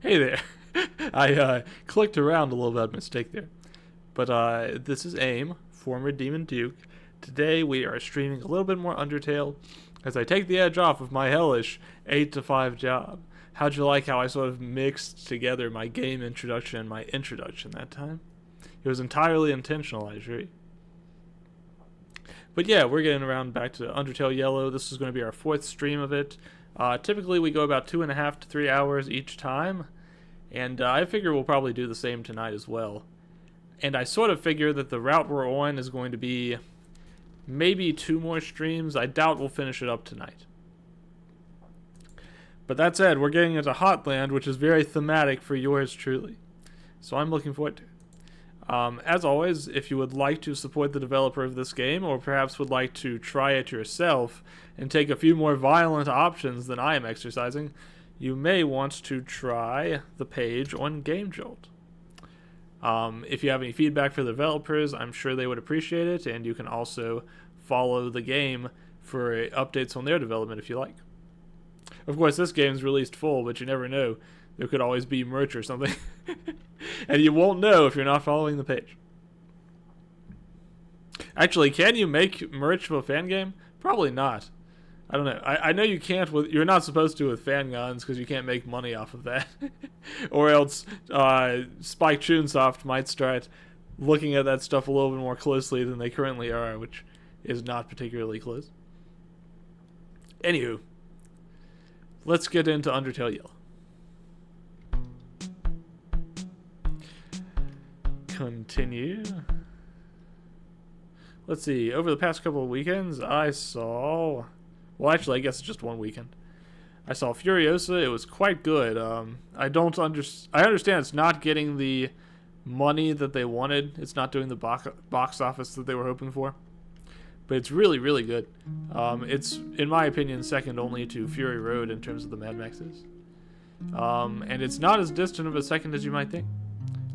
Hey there. I clicked around a little bit, mistake there. But this is AIM, former Demon Duke. Today we are streaming a little bit more Undertale as I take the edge off of my hellish 8 to 5 job. How'd you like how I sort of mixed together my game introduction and my introduction that time? It was entirely intentional, I assure you. But yeah, we're getting around back to Undertale Yellow. This is going to be our 4th stream of it. Typically we go about 2.5 to 3 hours each time, and I figure we'll probably do the same tonight as well. And I sort of figure that the route we're on is going to be maybe 2 more streams. I doubt we'll finish it up tonight. But that said, we're getting into Hotland, which is very thematic for yours truly. So I'm looking forward to it. As always, if you would like to support the developer of this game, or perhaps would like to try it yourself and take a few more violent options than I am exercising, you may want to try the page on GameJolt. If you have any feedback for the developers, I'm sure they would appreciate it, and you can also follow the game for updates on their development if you like. Of course, this game's released full, but you never know. There could always be merch or something. And you won't know if you're not following the page. Actually, can you make merch of a fan game? Probably not. I don't know. I know you can't you're not supposed to with fan guns because you can't make money off of that. Or else Spike Chunsoft might start looking at that stuff a little bit more closely than they currently are, which is not particularly close. Anywho, let's get into Undertale Yellow. Continue. Let's see. Over the past couple of weekends, I saw... Well, actually, I guess it's just one weekend. I saw Furiosa. It was quite good. I understand it's not getting the money that they wanted. It's not doing the box office that they were hoping for. But it's really, really good. It's, in my opinion, second only to Fury Road in terms of the Mad Maxes. And it's not as distant of a second as you might think.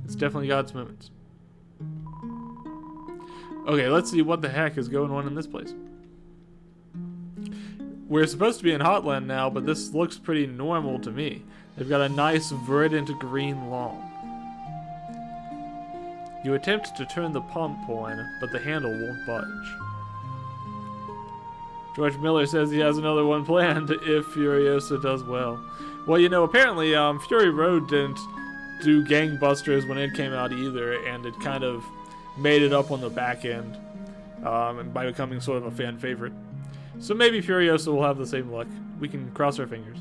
It's definitely got its moments. Okay, let's see what the heck is going on in this place. We're supposed to be in Hotland now, but this looks pretty normal to me. They've got a nice verdant green lawn. You attempt to turn the pump on, but the handle won't budge. George Miller says he has another one planned if Furiosa does well. Well, you know, apparently Fury Road didn't do gangbusters when it came out either, and it kind of made it up on the back end by becoming sort of a fan favorite. So maybe Furiosa will have the same luck. We can cross our fingers.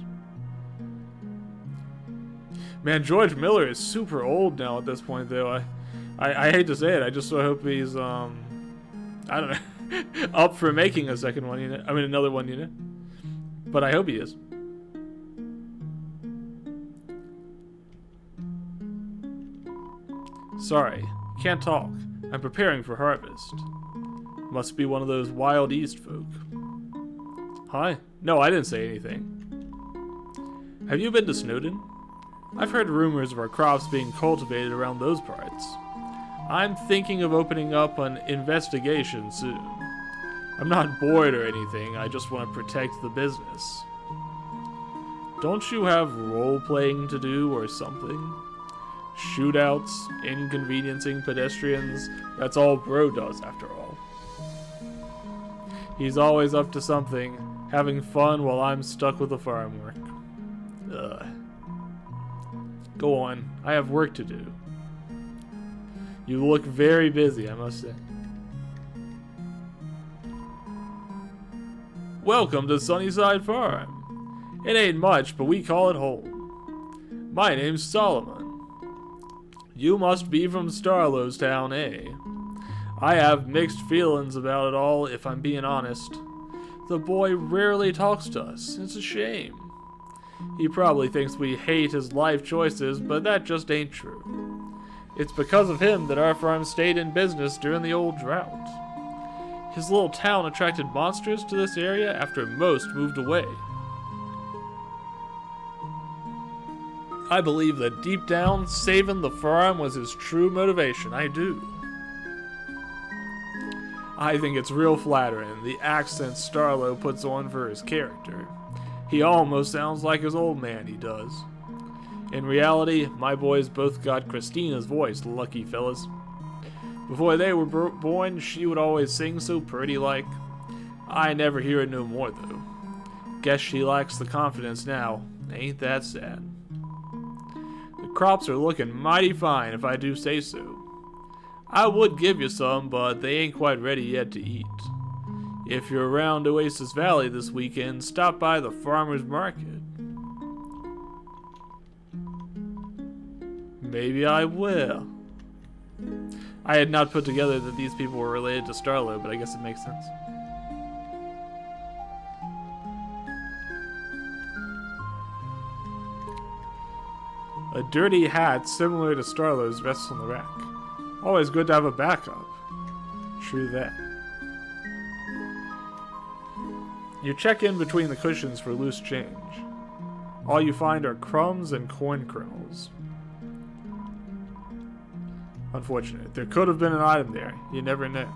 Man, George Miller is super old now at this point, though. I hate to say it. I just so hope he's I don't know, up for making a second one. You know, I mean another one. You know, but I hope he is. Sorry, can't talk. I'm preparing for harvest. Must be one of those Wild East folk. Hi? No, I didn't say anything. Have you been to Snowdon? I've heard rumors of our crops being cultivated around those parts. I'm thinking of opening up an investigation soon. I'm not bored or anything, I just want to protect the business. Don't you have role-playing to do or something? Shootouts, inconveniencing pedestrians, that's all Bro does after all. He's always up to something, having fun while I'm stuck with the farm work. Ugh. Go on, I have work to do. You look very busy, I must say. Welcome to Sunnyside Farm. It ain't much, but we call it home. My name's Solomon. You must be from Starlow's town, eh? I have mixed feelings about it all, if I'm being honest. The boy rarely talks to us. It's a shame. He probably thinks we hate his life choices, but that just ain't true. It's because of him that our farm stayed in business during the old drought. His little town attracted monsters to this area after most moved away. I believe that deep down, saving the farm was his true motivation. I do. I think it's real flattering, the accent Starlow puts on for his character. He almost sounds like his old man, he does. In reality, my boys both got Christina's voice, lucky fellas. Before they were born, she would always sing so pretty like. I never hear it no more though. Guess she lacks the confidence now. Ain't that sad? The crops are looking mighty fine if I do say so. I would give you some, but they ain't quite ready yet to eat. If you're around Oasis Valley this weekend, stop by the farmer's market. Maybe I will. I had not put together that these people were related to Starlo, but I guess it makes sense. A dirty hat similar to Starlo's rests on the rack. Always good to have a backup. True that. You check in between the cushions for loose change. All you find are crumbs and corn kernels. Unfortunate. There could have been an item there. You never know.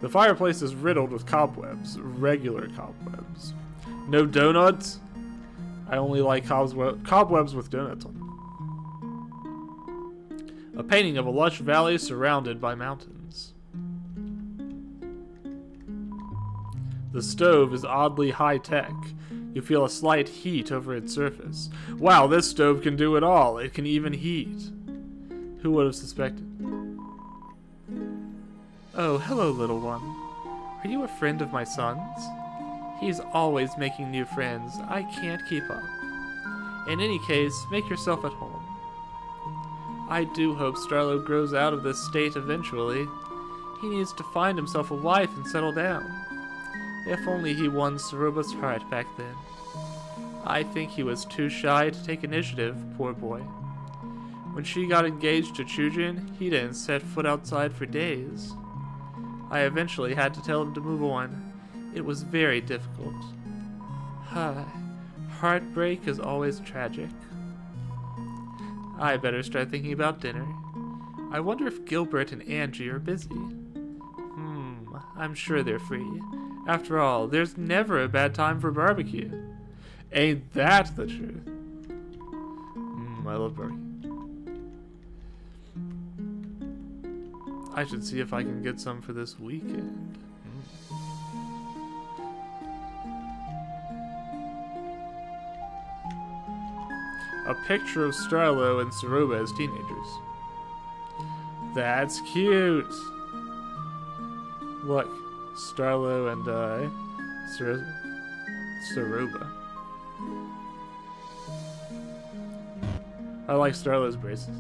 The fireplace is riddled with cobwebs. Regular cobwebs. No donuts? I only like cobwebs with donuts on them. A painting of a lush valley surrounded by mountains. The stove is oddly high-tech. You feel a slight heat over its surface. Wow, this stove can do it all. It can even heat. Who would have suspected? Oh, hello, little one. Are you a friend of my son's? He's always making new friends. I can't keep up. In any case, make yourself at home. I do hope Starlo grows out of this state eventually. He needs to find himself a wife and settle down. If only he won Saruba's heart back then. I think he was too shy to take initiative, poor boy. When she got engaged to Chujin, he didn't set foot outside for days. I eventually had to tell him to move on. It was very difficult. Heartbreak is always tragic. I better start thinking about dinner. I wonder if Gilbert and Angie are busy. I'm sure they're free. After all, there's never a bad time for barbecue. Ain't that the truth? I love barbecue. I should see if I can get some for this weekend. A picture of Starlo and Saruba as teenagers. That's cute. Look, Starlo and Saruba. I like Starlo's braces.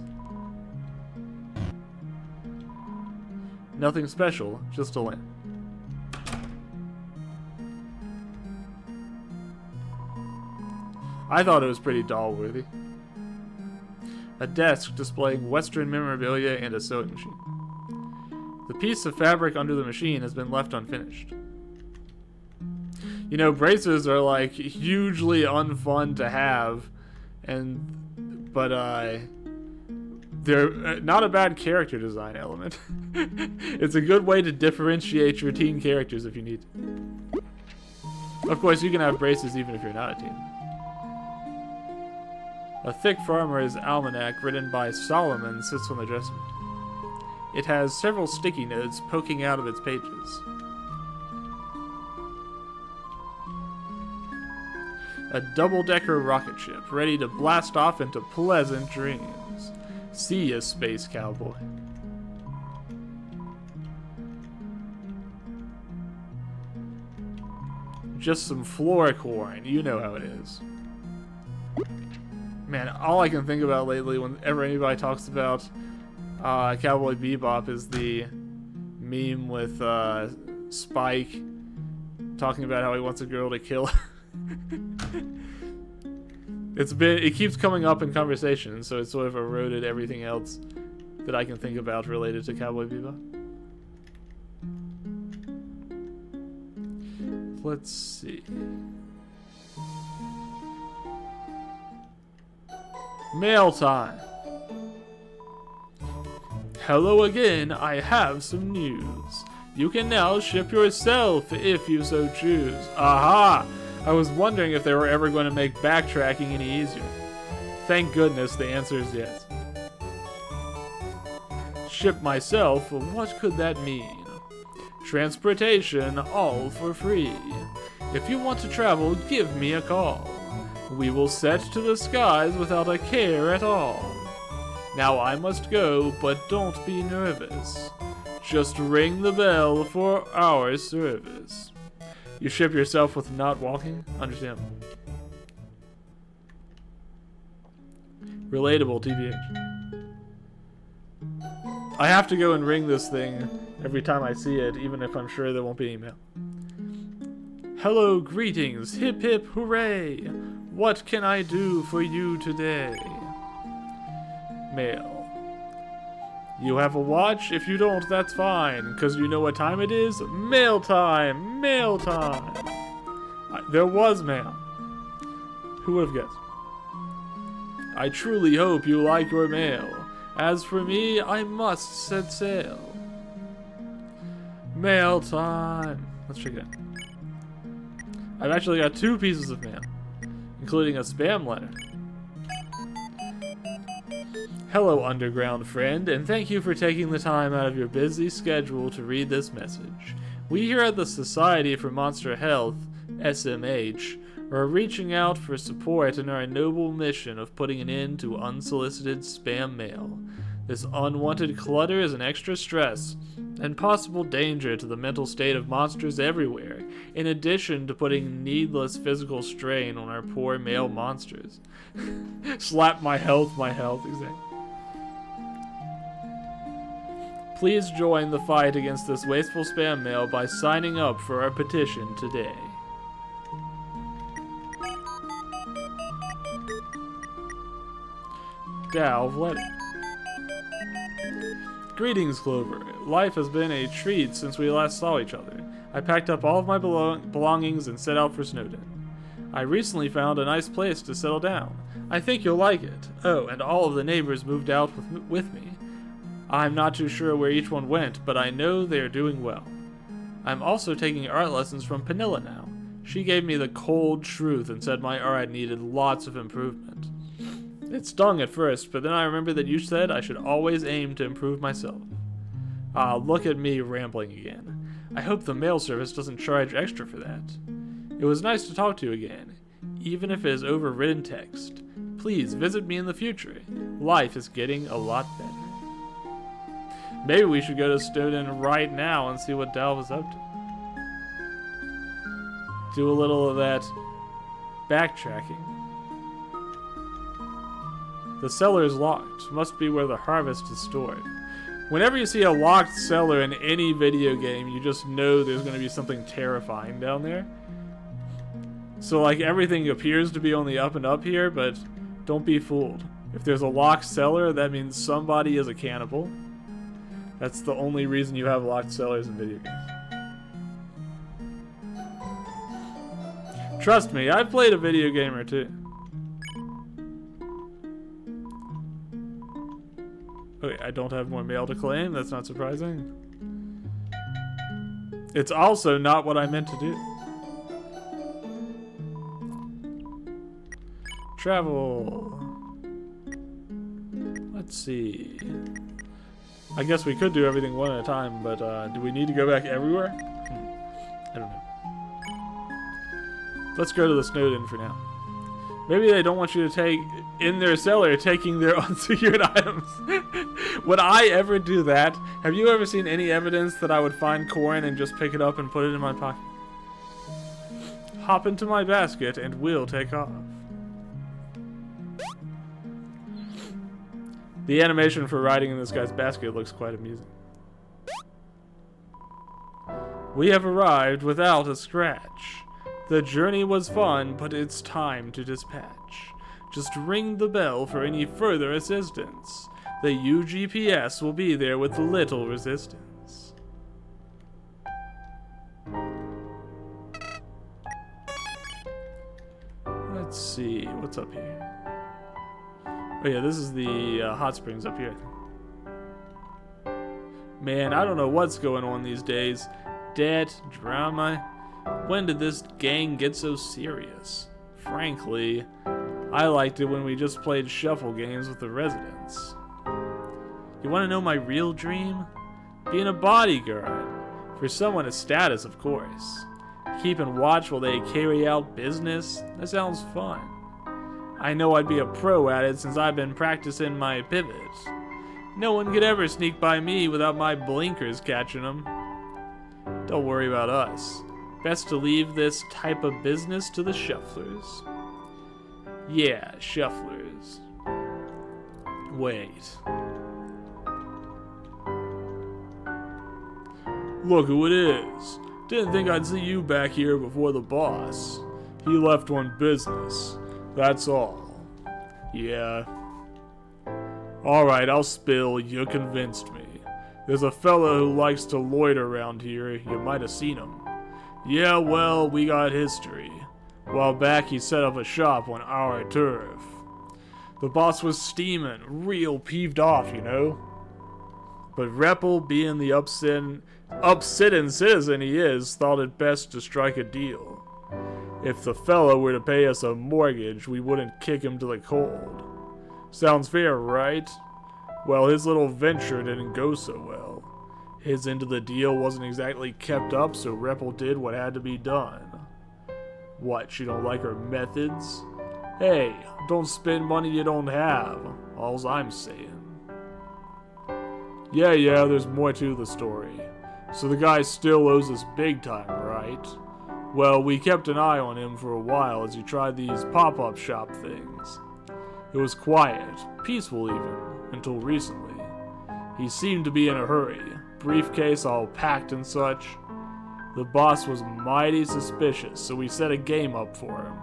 Nothing special, just a lamp. I thought it was pretty doll-worthy. A desk displaying Western memorabilia and a sewing machine. The piece of fabric under the machine has been left unfinished. You know, braces are like hugely unfun to have, but they're not a bad character design element. It's a good way to differentiate your teen characters if you need to. Of course, you can have braces even if you're not a teen. A thick farmer's almanac written by Solomon sits on the dresser. It has several sticky notes poking out of its pages. A double-decker rocket ship ready to blast off into pleasant dreams. See ya, space cowboy. Just some floor corn, you know how it is. Man, all I can think about lately whenever anybody talks about Cowboy Bebop is the meme with Spike talking about how he wants a girl to kill. It keeps coming up in conversation, so it's sort of eroded everything else that I can think about related to Cowboy Bebop. Let's see. Mail time. Hello again, I have some news. You can now ship yourself if you so choose. Aha! I was wondering if they were ever going to make backtracking any easier. Thank goodness the answer is yes. Ship myself, what could that mean? Transportation, all for free. If you want to travel, give me a call. We will set to the skies without a care at all. Now I must go, but don't be nervous. Just ring the bell for our service. You ship yourself with not walking? Understandable. Relatable, TBH. I have to go and ring this thing every time I see it, even if I'm sure there won't be email. Hello, greetings, hip hip hooray! What can I do for you today? Mail. You have a watch? If you don't, that's fine, because you know what time it is? Mail time! Mail time! There was mail. Who would have guessed? I truly hope you like your mail. As for me, I must set sail. Mail time. Let's check it out. I've actually got 2 pieces of mail, including a spam letter. Hello, underground friend, and thank you for taking the time out of your busy schedule to read this message. We here at the Society for Monster Health, SMH, are reaching out for support in our noble mission of putting an end to unsolicited spam mail. This unwanted clutter is an extra stress and possible danger to the mental state of monsters everywhere, in addition to putting needless physical strain on our poor male monsters. Slap my health, exactly. Please join the fight against this wasteful spam mail by signing up for our petition today. Dalve letter. Greetings, Clover. Life has been a treat since we last saw each other. I packed up all of my belongings and set out for Snowden. I recently found a nice place to settle down. I think you'll like it. Oh, and all of the neighbors moved out with me. I'm not too sure where each one went, but I know they are doing well. I'm also taking art lessons from Panilla now. She gave me the cold truth and said my art needed lots of improvement. It stung at first, but then I remembered that you said I should always aim to improve myself. Ah, look at me rambling again. I hope the mail service doesn't charge extra for that. It was nice to talk to you again, even if it is over written text. Please visit me in the future. Life is getting a lot better. Maybe we should go to Snowden right now and see what Dalve is up to. Do a little of that backtracking. The cellar is locked. Must be where the harvest is stored. Whenever you see a locked cellar in any video game, you just know there's going to be something terrifying down there. So, like, everything appears to be on the up and up here, but don't be fooled. If there's a locked cellar, that means somebody is a cannibal. That's the only reason you have locked cellars in video games. Trust me, I've played a video game or two. Okay, I don't have more mail to claim. That's not surprising. It's also not what I meant to do. Travel. Let's see. I guess we could do everything one at a time, but do we need to go back everywhere? I don't know. Let's go to the Snowden for now. Maybe they don't want you to take in their cellar taking their unsecured items. Would I ever do that? Have you ever seen any evidence that I would find corn and just pick it up and put it in my pocket? Hop into my basket and we'll take off. The animation for riding in this guy's basket looks quite amusing. We have arrived without a scratch. The journey was fun, but it's time to dispatch. Just ring the bell for any further assistance. The UGPS will be there with little resistance. Let's see, what's up here? Oh yeah, this is the hot springs up here. Man, I don't know what's going on these days. Debt, drama. When did this gang get so serious? Frankly, I liked it when we just played shuffle games with the residents. You want to know my real dream? Being a bodyguard. For someone of status, of course. Keeping watch while they carry out business? That sounds fun. I know I'd be a pro at it since I've been practicing my pivots. No one could ever sneak by me without my blinkers catching them. Don't worry about us. Best to leave this type of business to the shufflers. Yeah, shufflers. Wait. Look who it is. Didn't think I'd see you back here before the boss. He left on business. That's all. Yeah. Alright, I'll spill. You convinced me. There's a fella who likes to loiter around here. You might have seen him. Yeah, well, we got history. A while back, he set up a shop on our turf. The boss was steaming, real peeved off, you know. But Repple, being the upsitting citizen he is, thought it best to strike a deal. If the fella were to pay us a mortgage, we wouldn't kick him to the cold. Sounds fair, right? Well, his little venture didn't go so well. His end of the deal wasn't exactly kept up, so Repple did what had to be done. What, you don't like her methods? Hey, don't spend money you don't have. All's I'm saying. Yeah, there's more to the story. So the guy still owes us big time, right? Well, we kept an eye on him for a while as he tried these pop-up shop things. It was quiet, peaceful even, until recently. He seemed to be in a hurry, briefcase all packed and such. The boss was mighty suspicious, so we set a game up for him.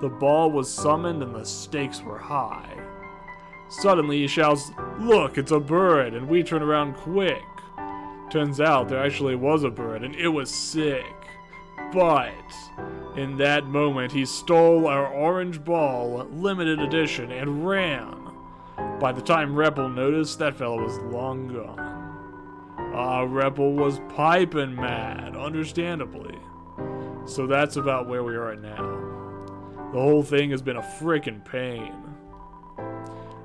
The ball was summoned and the stakes were high. Suddenly he shouts, "Look, it's a bird," and we turn around quick. Turns out there actually was a bird, and it was sick. But in that moment, he stole our orange ball, limited edition, and ran. By the time Repple noticed, that fella was long gone. Repple was piping mad, understandably. So that's about where we are now. The whole thing has been a frickin' pain.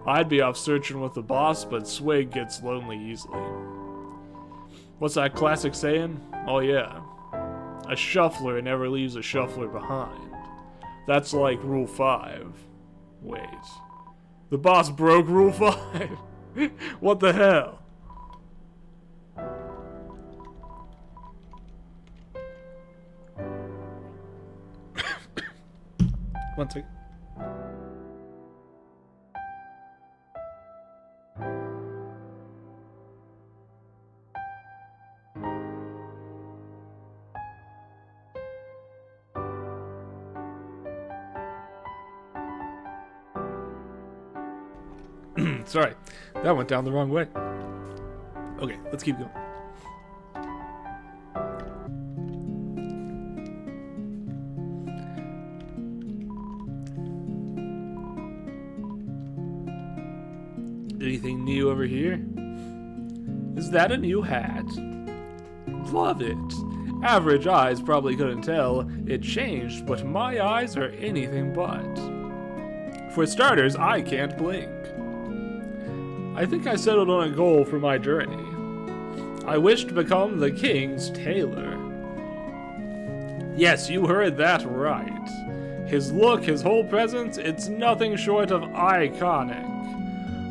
I'd be off searching with the boss, but Swig gets lonely easily. What's that classic saying? Oh yeah. A shuffler never leaves a shuffler behind. That's like Rule 5. Wait. The boss broke Rule 5? What the hell? One second. Sorry, that went down the wrong way. Okay, let's keep going. Anything new over here? Is that a new hat? Love it. Average eyes probably couldn't tell it changed, but my eyes are anything but. For starters, I can't blink. I think I settled on a goal for my journey. I wish to become the king's tailor. Yes, you heard that right. His look, his whole presence, it's nothing short of iconic.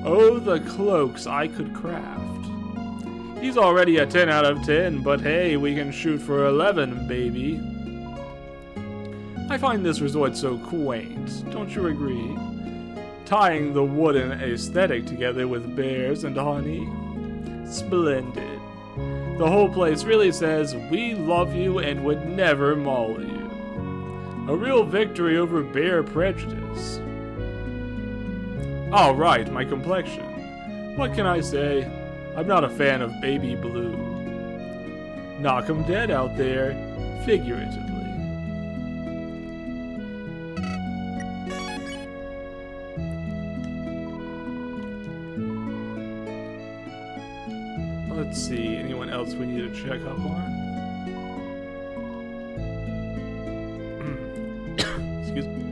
Oh, the cloaks I could craft. He's already a 10 out of 10, but hey, we can shoot for 11, baby. I find this resort so quaint, don't you agree? Tying the wooden aesthetic together with bears and honey. Splendid. The whole place really says, we love you and would never maul you. A real victory over bear prejudice. Alright, my complexion. What can I say? I'm not a fan of baby blue. Knock 'em dead out there, figuratively. Let's see, anyone else we need to check up on? Excuse me.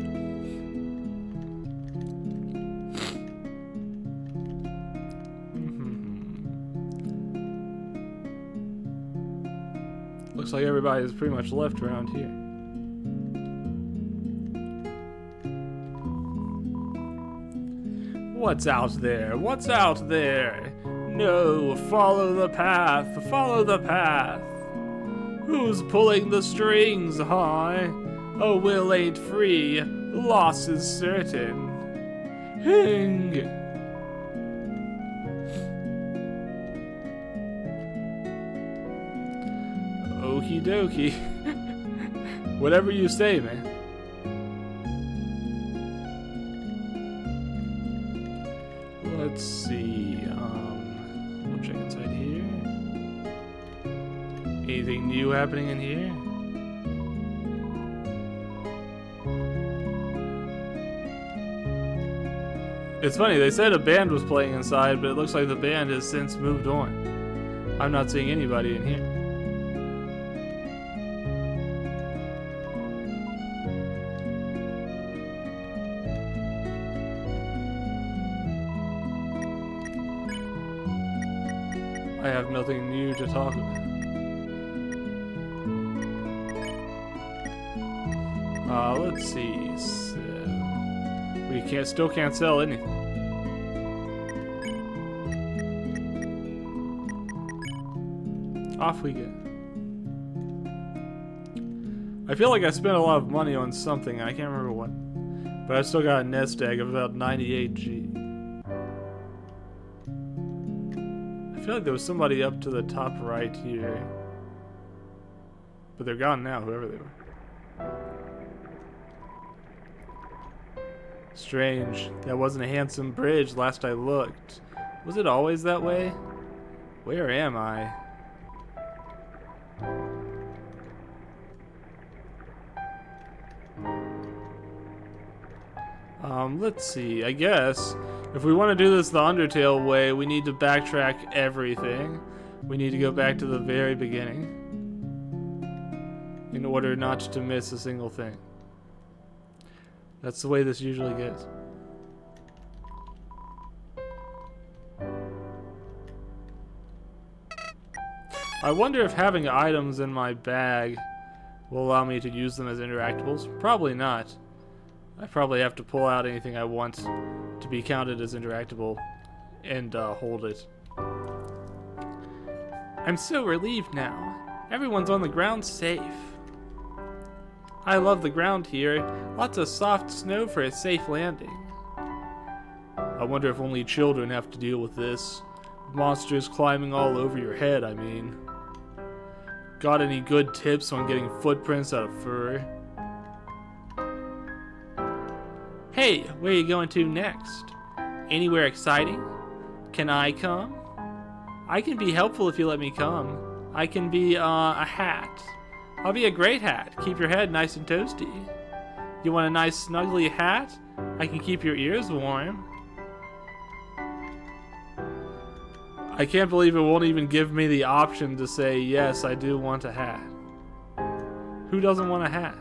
Looks like everybody is pretty much left around here. What's out there? What's out there? No, follow the path. Follow the path. Who's pulling the strings, huh? A will ain't free. Loss is certain. Hing. Okie dokie. Whatever you say, man. Let's see. We'll check inside here. Anything new happening in here? It's funny, they said a band was playing inside, but it looks like the band has since moved on. I'm not seeing anybody in here. I have nothing new to talk about. Let's see. So we still can't sell anything. Off we go. I feel like I spent a lot of money on something. I can't remember what, but I've still got a nest egg of about 98G. I feel like there was somebody up to the top right here. But they're gone now, whoever they were. Strange. That wasn't a handsome bridge last I looked. Was it always that way? Where am I? Let's see. I guess if we want to do this the Undertale way, we need to backtrack everything. We need to go back to the very beginning in order not to miss a single thing. That's the way this usually goes. I wonder if having items in my bag will allow me to use them as interactables. Probably not. I probably have to pull out anything I want to be counted as interactable and hold it. I'm so relieved now. Everyone's on the ground safe. I love the ground here. Lots of soft snow for a safe landing. I wonder if only children have to deal with this. Monsters climbing all over your head, I mean. Got any good tips on getting footprints out of fur? Hey, where are you going to next? Anywhere exciting? Can I come? I can be helpful if you let me come. I can be a hat. I'll be a great hat. Keep your head nice and toasty. You want a nice snuggly hat? I can keep your ears warm. I can't believe it won't even give me the option to say, yes, I do want a hat. Who doesn't want a hat?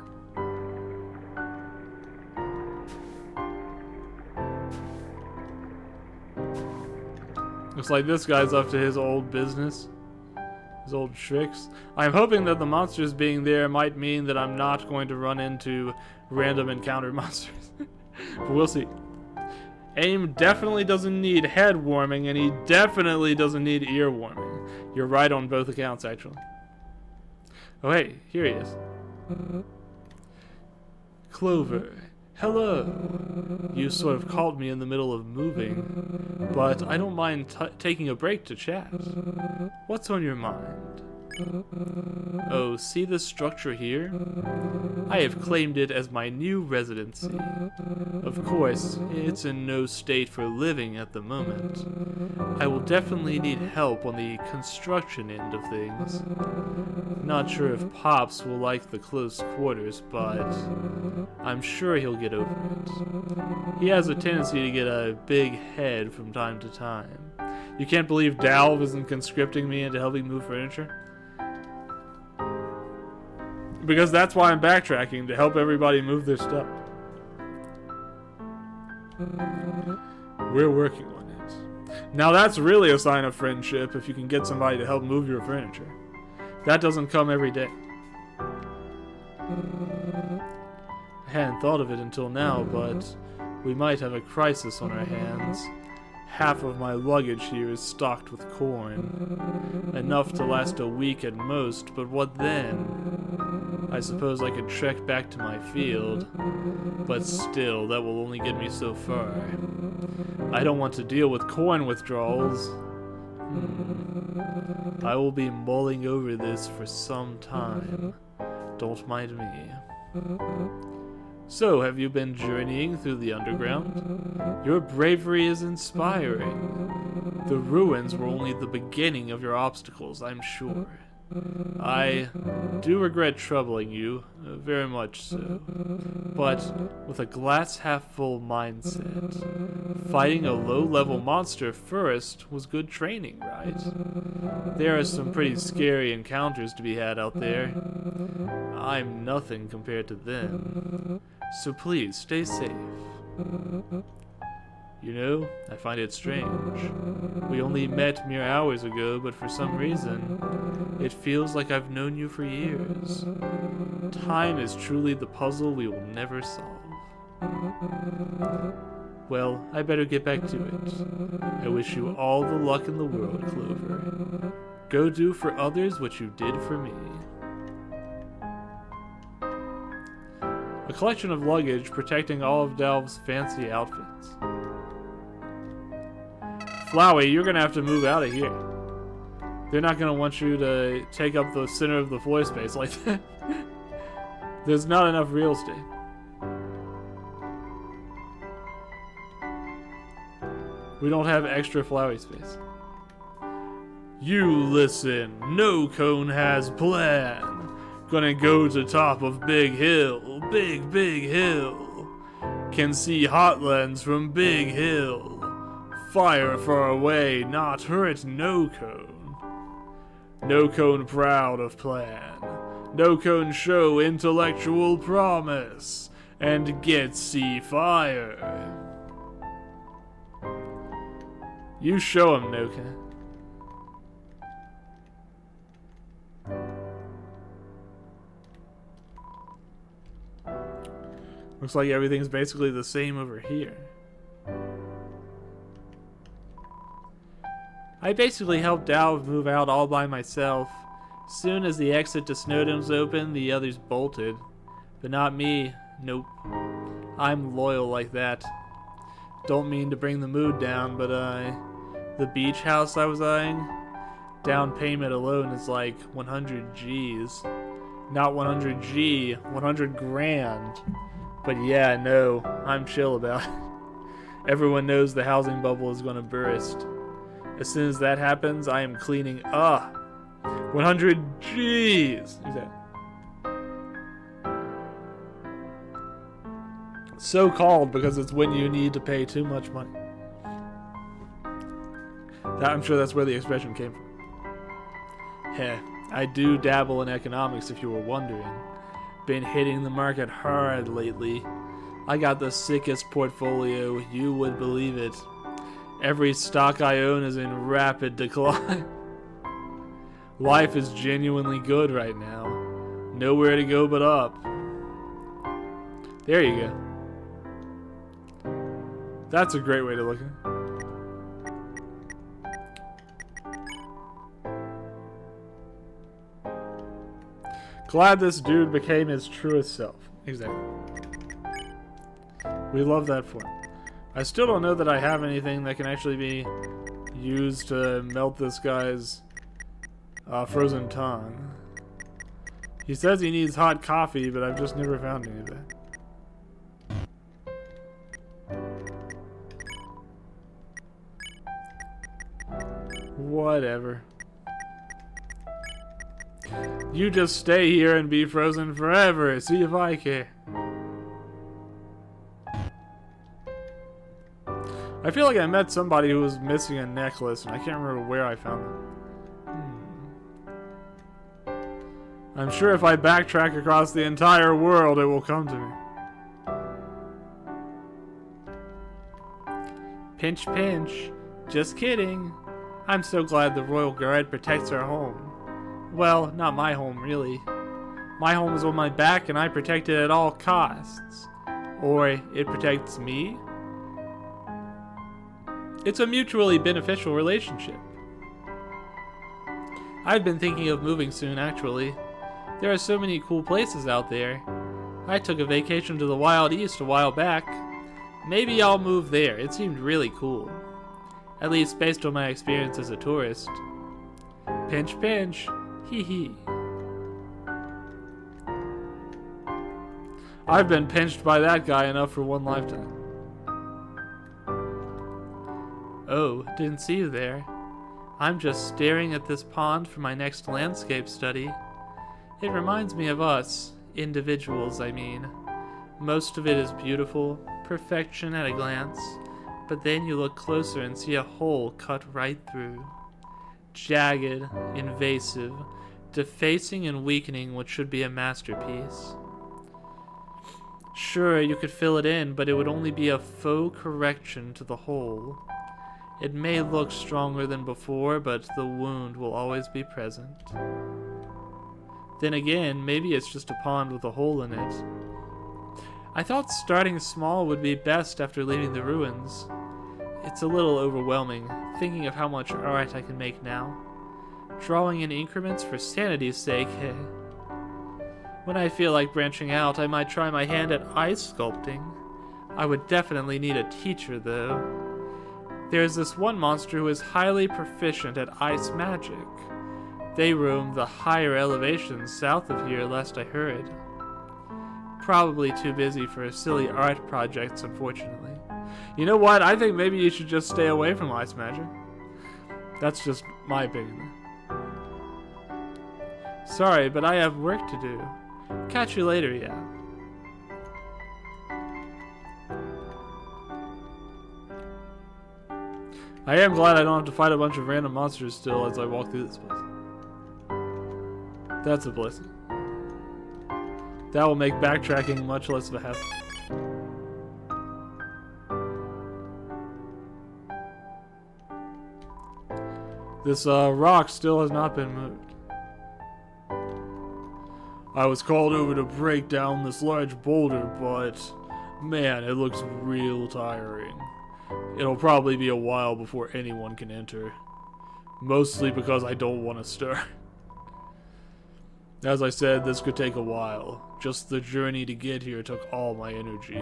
Looks like this guy's up to his old business. His old tricks. I'm hoping that the monsters being there might mean that I'm not going to run into random encounter monsters. But we'll see. AIM definitely doesn't need head warming, and he definitely doesn't need ear warming. You're right on both accounts, actually. Oh, hey, here he is. Clover. Hello. You sort of called me in the middle of moving, but I don't mind taking a break to chat. What's on your mind? Oh, see this structure here? I have claimed it as my new residency. Of course, it's in no state for living at the moment. I will definitely need help on the construction end of things. Not sure if Pops will like the close quarters, but I'm sure he'll get over it. He has a tendency to get a big head from time to time. You can't believe Dalv isn't conscripting me into helping move furniture? Because that's why I'm backtracking, to help everybody move their stuff. We're working on it. Now that's really a sign of friendship, if you can get somebody to help move your furniture. That doesn't come every day. I hadn't thought of it until now, but we might have a crisis on our hands. Half of my luggage here is stocked with corn. Enough to last a week at most, but what then? I suppose I could trek back to my field, but still, that will only get me so far. I don't want to deal with corn withdrawals. I will be mulling over this for some time. Don't mind me. So, have you been journeying through the underground? Your bravery is inspiring. The ruins were only the beginning of your obstacles, I'm sure. I do regret troubling you, very much so. But with a glass-half-full mindset, fighting a low-level monster first was good training, right? There are some pretty scary encounters to be had out there. I'm nothing compared to them. So please, stay safe. You know, I find it strange. We only met mere hours ago, but for some reason, it feels like I've known you for years. Time is truly the puzzle we will never solve. Well, I better get back to it. I wish you all the luck in the world, Clover. Go do for others what you did for me. A collection of luggage protecting all of Delve's fancy outfits. Flowey, you're gonna have to move out of here. They're not gonna want you to take up the center of the floor space like that. There's not enough real estate. We don't have extra Flowey space. You listen, No Cone has plan. Gonna go to top of Big Hill, big hill. Can see Hotlands from Big Hill. Fire far away, not hurt No Cone. No Cone proud of plan. No Cone show intellectual promise. And get see fire. You show him, No Cone. Looks like everything's basically the same over here. I basically helped Dalv move out all by myself. Soon as the exit to Snowdome's open, the others bolted. But not me. Nope. I'm loyal like that. Don't mean to bring the mood down, but the beach house I was eyeing, down payment alone is like 100 G's. Not 100 G, 100 grand. But yeah, no, I'm chill about it. Everyone knows the housing bubble is gonna burst. As soon as that happens, I am cleaning 100 G's. So called because it's when you need to pay too much money. I'm sure that's where the expression came from. Heh, I do dabble in economics if you were wondering. Been hitting the market hard lately. I got the sickest portfolio, you would believe it. Every stock I own is in rapid decline. Life is genuinely good right now. Nowhere to go but up. There you go. That's a great way to look at it. Glad this dude became his truest self. Exactly. We love that for him. I still don't know that I have anything that can actually be used to melt this guy's frozen tongue. He says he needs hot coffee, but I've just never found any of that. Whatever. You just stay here and be frozen forever. See if I care. I feel like I met somebody who was missing a necklace, and I can't remember where I found it. I'm sure if I backtrack across the entire world, it will come to me. Pinch, pinch. Just kidding. I'm so glad the Royal Guard protects our home. Well, not my home, really. My home is on my back and I protect it at all costs. Or it protects me. It's a mutually beneficial relationship. I've been thinking of moving soon, actually. There are so many cool places out there. I took a vacation to the Wild East a while back. Maybe I'll move there. It seemed really cool. At least based on my experience as a tourist. Pinch, pinch. Hee hee. I've been pinched by that guy enough for one lifetime. Oh, didn't see you there. I'm just staring at this pond for my next landscape study. It reminds me of us, individuals, I mean. Most of it is beautiful, perfection at a glance, but then you look closer and see a hole cut right through. Jagged, invasive, defacing and weakening what should be a masterpiece. Sure, you could fill it in, but it would only be a faux correction to the hole. It may look stronger than before, but the wound will always be present. Then again, maybe it's just a pond with a hole in it. I thought starting small would be best after leaving the ruins. It's a little overwhelming, thinking of how much art I can make now. Drawing in increments for sanity's sake, heh. When I feel like branching out, I might try my hand at ice sculpting. I would definitely need a teacher, though. There's this one monster who is highly proficient at ice magic. They roam the higher elevations south of here, last I heard. Probably too busy for silly art projects, unfortunately. You know what? I think maybe you should just stay away from ice magic. That's just my opinion. Sorry, but I have work to do. Catch you later, yeah. I am glad I don't have to fight a bunch of random monsters still as I walk through this place. That's a blessing. That will make backtracking much less of a hassle. This rock still has not been moved. I was called over to break down this large boulder, but man, it looks real tiring. It'll probably be a while before anyone can enter. Mostly because I don't want to stir. As I said, this could take a while. Just the journey to get here took all my energy.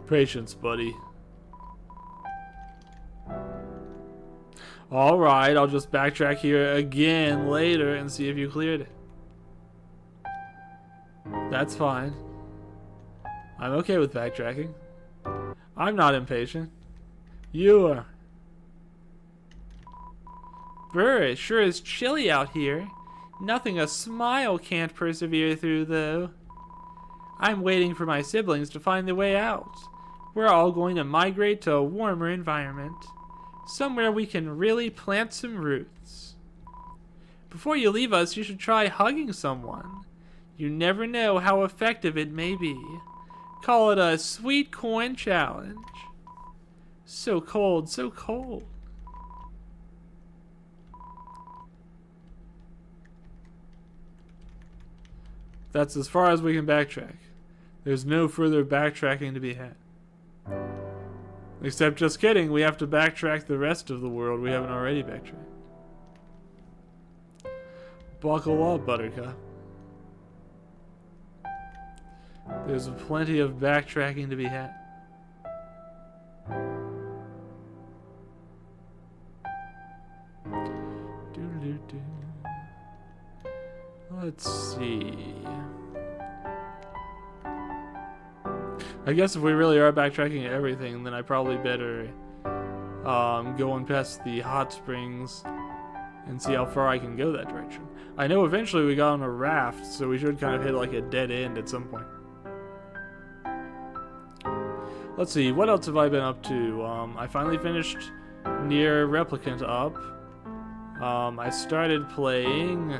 Patience, buddy. Alright, I'll just backtrack here again later and see if you cleared it. That's fine. I'm okay with backtracking. I'm not impatient. You are. Brr, it sure is chilly out here. Nothing a smile can't persevere through, though. I'm waiting for my siblings to find their way out. We're all going to migrate to a warmer environment. Somewhere we can really plant some roots. Before you leave us, you should try hugging someone. You never know how effective it may be. Call it a sweet corn challenge. So cold, so cold. That's as far as we can backtrack. There's no further backtracking to be had. Except, just kidding, we have to backtrack the rest of the world we haven't already backtracked. Buckle up, Buttercup. There's plenty of backtracking to be had. Let's see. I guess if we really are backtracking everything, then I probably better go on past the hot springs and see how far I can go that direction. I know eventually we got on a raft, so we should kind of hit like a dead end at some point. Let's see, what else have I been up to? I finally finished Nier Replicant up. I started playing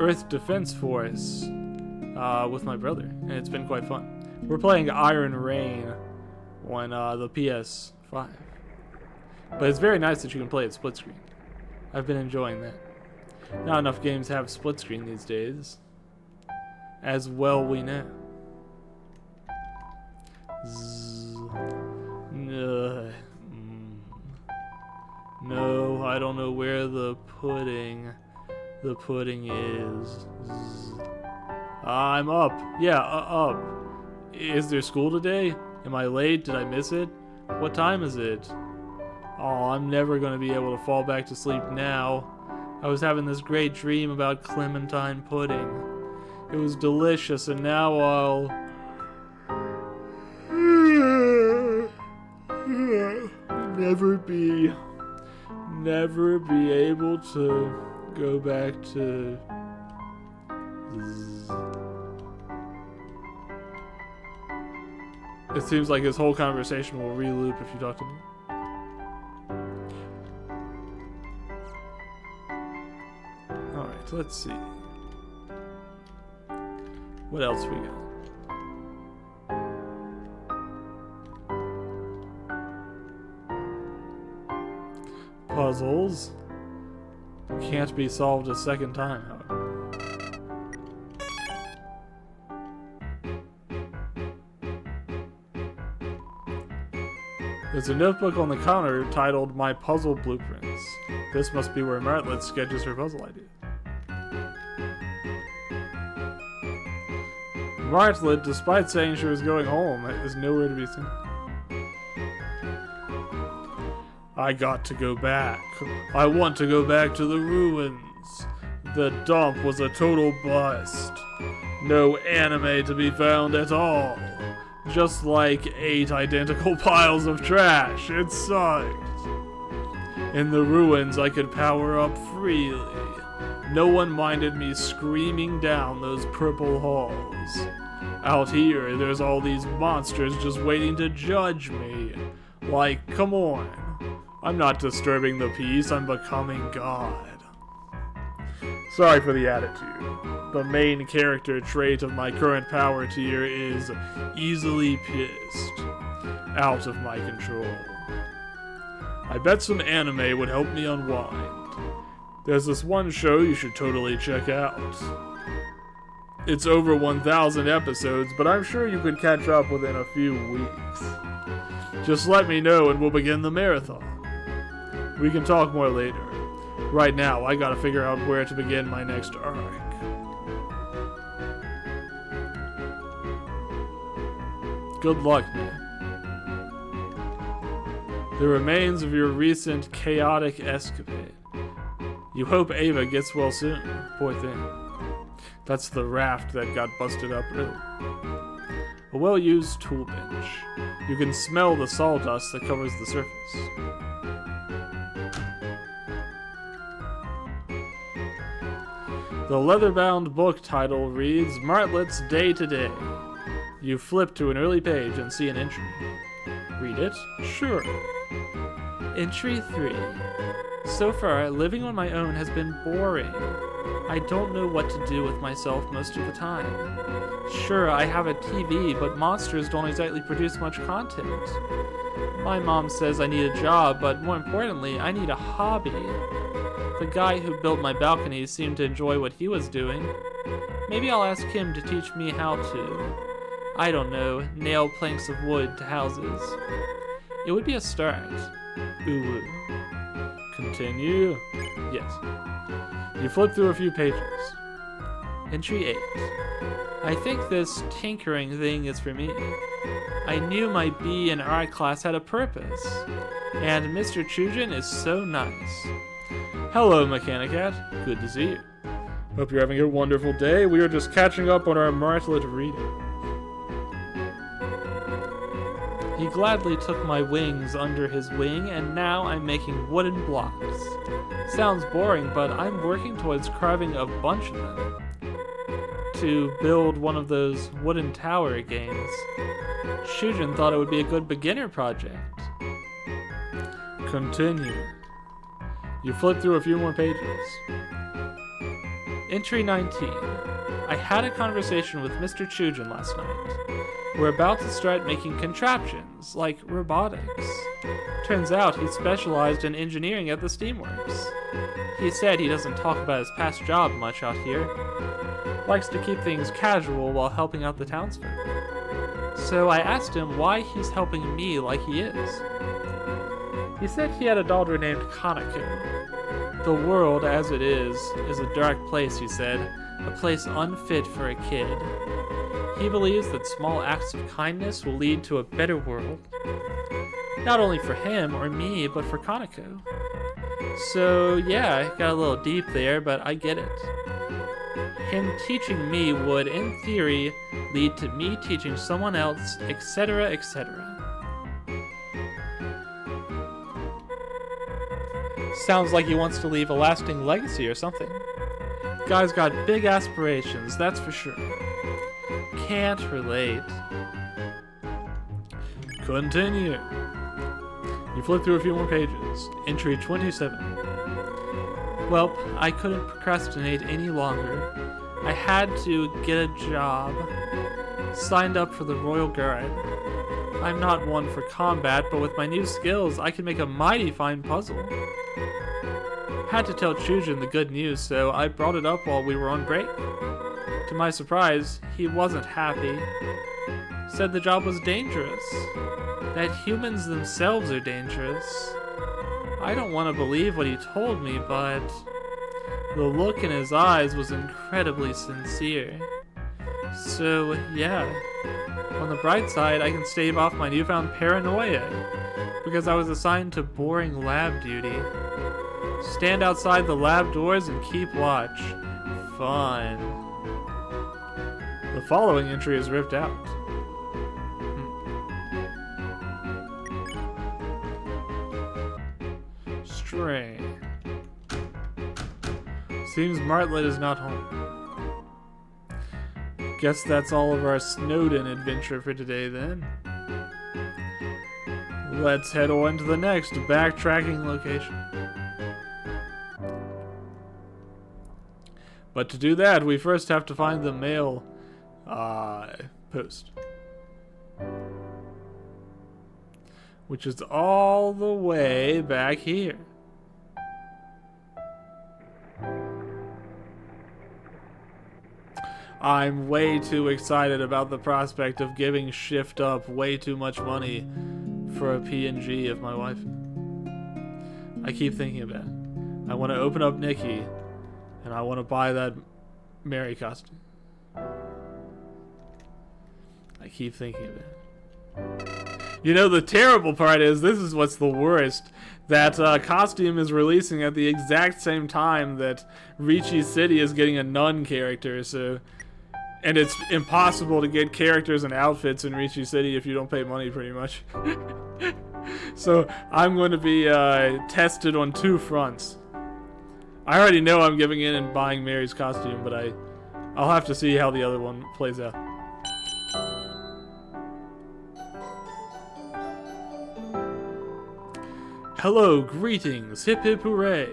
Earth Defense Force with my brother, and it's been quite fun. We're playing Iron Rain on the PS5. But it's very nice that you can play it split screen. I've been enjoying that. Not enough games have split screen these days. As well we know. No, I don't know where the pudding is. I'm up. Yeah, up. Is there school today? Am I late? Did I miss it? What time is it? Oh, I'm never gonna be able to fall back to sleep now. I was having this great dream about clementine pudding. It was delicious, and now I'll never be able to go back to It seems like his whole conversation will re-loop if you talk to me. Alright, let's see. What else we got? Puzzles. Can't be solved a second time, however. There's a notebook on the counter titled My Puzzle Blueprints. This must be where Martlet sketches her puzzle ideas. Martlet, despite saying she was going home, is nowhere to be seen. I got to go back. I want to go back to the ruins. The dump was a total bust. No anime to be found at all. Just like 8 identical piles of trash. It sucked. In the ruins, I could power up freely. No one minded me screaming down those purple halls. Out here, there's all these monsters just waiting to judge me. Like, come on. I'm not disturbing the peace, I'm becoming God. Sorry for the attitude. The main character trait of my current power tier is easily pissed. Out of my control. I bet some anime would help me unwind. There's this one show you should totally check out. It's over 1,000 episodes, but I'm sure you could catch up within a few weeks. Just let me know and we'll begin the marathon. We can talk more later. Right now, I gotta figure out where to begin my next arc. Good luck, man. The remains of your recent chaotic escapade. You hope Ava gets well soon. Poor thing. That's the raft that got busted up earlier. A well-used tool bench. You can smell the sawdust that covers the surface. The leather-bound book title reads Martlet's Day to Day. You flip to an early page and see an entry. Read it? Sure. Entry 3. So far, living on my own has been boring. I don't know what to do with myself most of the time. Sure, I have a TV, but monsters don't exactly produce much content. My mom says I need a job, but more importantly, I need a hobby. The guy who built my balcony seemed to enjoy what he was doing. Maybe I'll ask him to teach me how to, I don't know, nail planks of wood to houses. It would be a start. Ooh. Continue. Yes. You flip through a few pages. Entry 8. I think this tinkering thing is for me. I knew my B in art class had a purpose. And Mr. Chujin is so nice. Hello, Mechanicat. Good to see you. Hope you're having a wonderful day. We are just catching up on our Martlet reading. He gladly took my wings under his wing, and now I'm making wooden blocks. Sounds boring, but I'm working towards carving a bunch of them to build one of those wooden tower games. Shujin thought it would be a good beginner project. Continue. You flip through a few more pages. Entry 19. I had a conversation with Mr. Chujin last night. were about to start making contraptions, like robotics. Turns out he specialized in engineering at the Steamworks. He said he doesn't talk about his past job much out here. Likes to keep things casual while helping out the townsfolk. So I asked him why he's helping me like he is. He said he had a daughter named Kanako. The world, as it is a dark place, he said, a place unfit for a kid. He believes that small acts of kindness will lead to a better world. Not only for him or me, but for Kanako. So yeah, I got a little deep there, but I get it. Him teaching me would, in theory, lead to me teaching someone else, etc., etc. Sounds like he wants to leave a lasting legacy or something. Guy's got big aspirations, that's for sure. Can't relate. Continue. You flip through a few more pages. Entry 27. Well, I couldn't procrastinate any longer. I had to get a job. Signed up for the Royal Guard. I'm not one for combat, but with my new skills, I can make a mighty fine puzzle. Had to tell Chujin the good news, so I brought it up while we were on break. To my surprise, he wasn't happy. Said the job was dangerous. That humans themselves are dangerous. I don't want to believe what he told me, but the look in his eyes was incredibly sincere. So, yeah. On the bright side, I can stave off my newfound paranoia, because I was assigned to boring lab duty. Stand outside the lab doors and keep watch. Fun. The following entry is ripped out. Strange. Seems Martlet is not home. Guess that's all of our Snowden adventure for today then. Let's head on to the next backtracking location. But to do that, we first have to find the mail post. Which is all the way back here. I'm way too excited about the prospect of giving Shift Up way too much money for a PNG of my wife. I keep thinking about it. I want to open up Nikki, and I want to buy that Mary costume. I keep thinking about it. You know, the terrible part is, this is what's the worst, that costume is releasing at the exact same time that Ricci City is getting a nun character, so... And it's impossible to get characters and outfits in Ricci City if you don't pay money, pretty much. So I'm going to be tested on two fronts. I already know I'm giving in and buying Mary's costume, but I'll have to see how the other one plays out. Hello, greetings, hip hip hooray.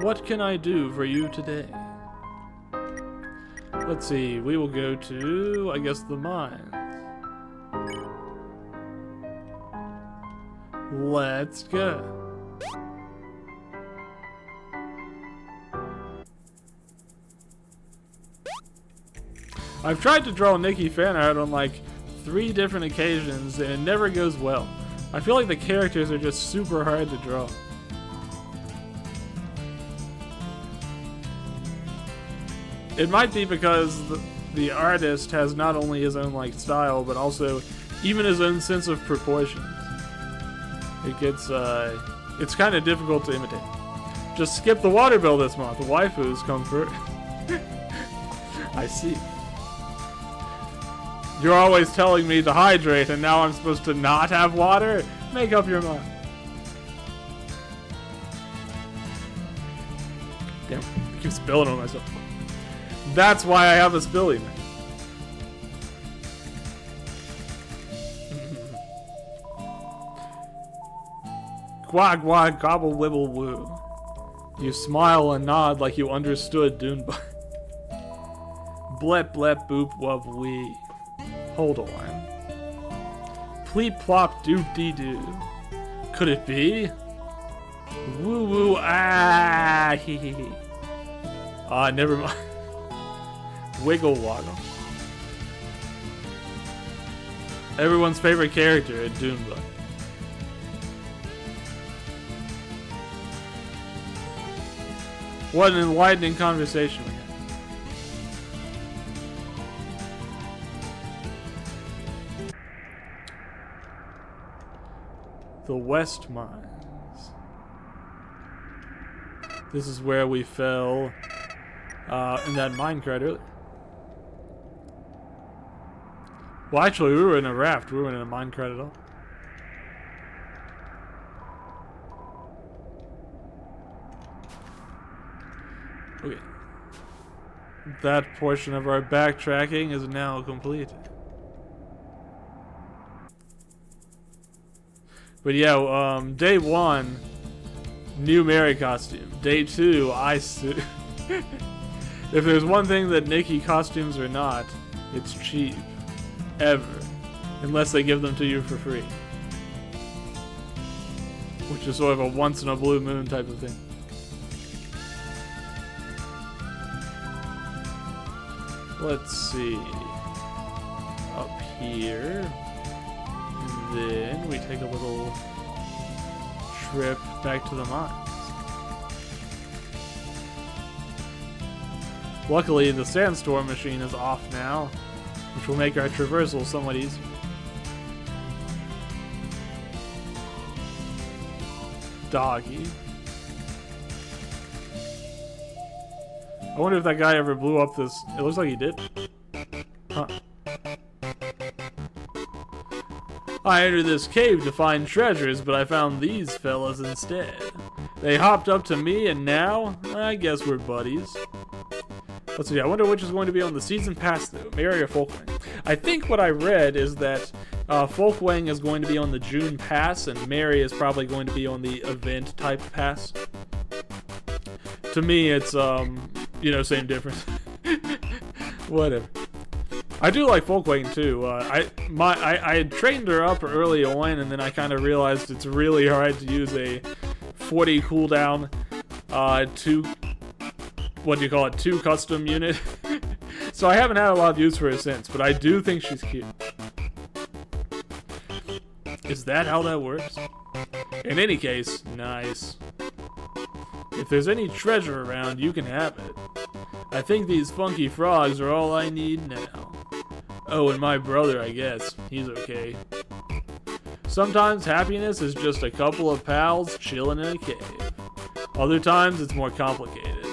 What can I do for you today? Let's see, we will go to, I guess, the mines. Let's go. I've tried to draw Nikki fan art on like 3 different occasions and it never goes well. I feel like the characters are just super hard to draw. It might be because the artist has not only his own like style, but also even his own sense of proportions. It gets, it's kind of difficult to imitate. Just skip the water bill this month. The waifus come first. I see. You're always telling me to hydrate, and now I'm supposed to not have water? Make up your mind. Damn, I keep spilling on myself. That's why I have a spilling. Quack, quack, gobble, wibble, woo. You smile and nod like you understood, Doonbug. Blep, blep, boop, wub, wee. Hold on. Pleep plop doop dee doo. Could it be? Woo woo ah hee hee hee. Ah, never mind. Wiggle woggle. Everyone's favorite character in Doombug. What an enlightening conversation we had. The West Mines. This is where we fell in that minecart earlier. Well, actually, we were in a raft. We weren't in a minecart at all. Okay. That portion of our backtracking is now completed. But yeah, day 1, new Mary costume. Day 2, I suit. If there's one thing that Nikki costumes are not, it's cheap. Ever. Unless they give them to you for free. Which is sort of a once in a blue moon type of thing. Let's see. Up here. And then we take a little trip back to the mines. Luckily, the sandstorm machine is off now, which will make our traversal somewhat easier. Doggy. I wonder if that guy ever blew up this... It looks like he did. Huh. I entered this cave to find treasures, but I found these fellas instead. They hopped up to me, and now, I guess we're buddies. Let's see, I wonder which is going to be on the season pass, though. Mary or Folkwang? I think what I read is that Folkwang is going to be on the June pass, and Mary is probably going to be on the event-type pass. To me, it's, you know, same difference. Whatever. I do like Folkwang too. I had trained her up early on, and then I kind of realized it's really hard to use a 40 cooldown, 2 custom unit. So I haven't had a lot of use for her since, but I do think she's cute. Is that how that works? In any case, nice. If there's any treasure around, you can have it. I think these funky frogs are all I need now. Oh, and my brother, I guess. He's okay. Sometimes happiness is just a couple of pals chilling in a cave. Other times it's more complicated.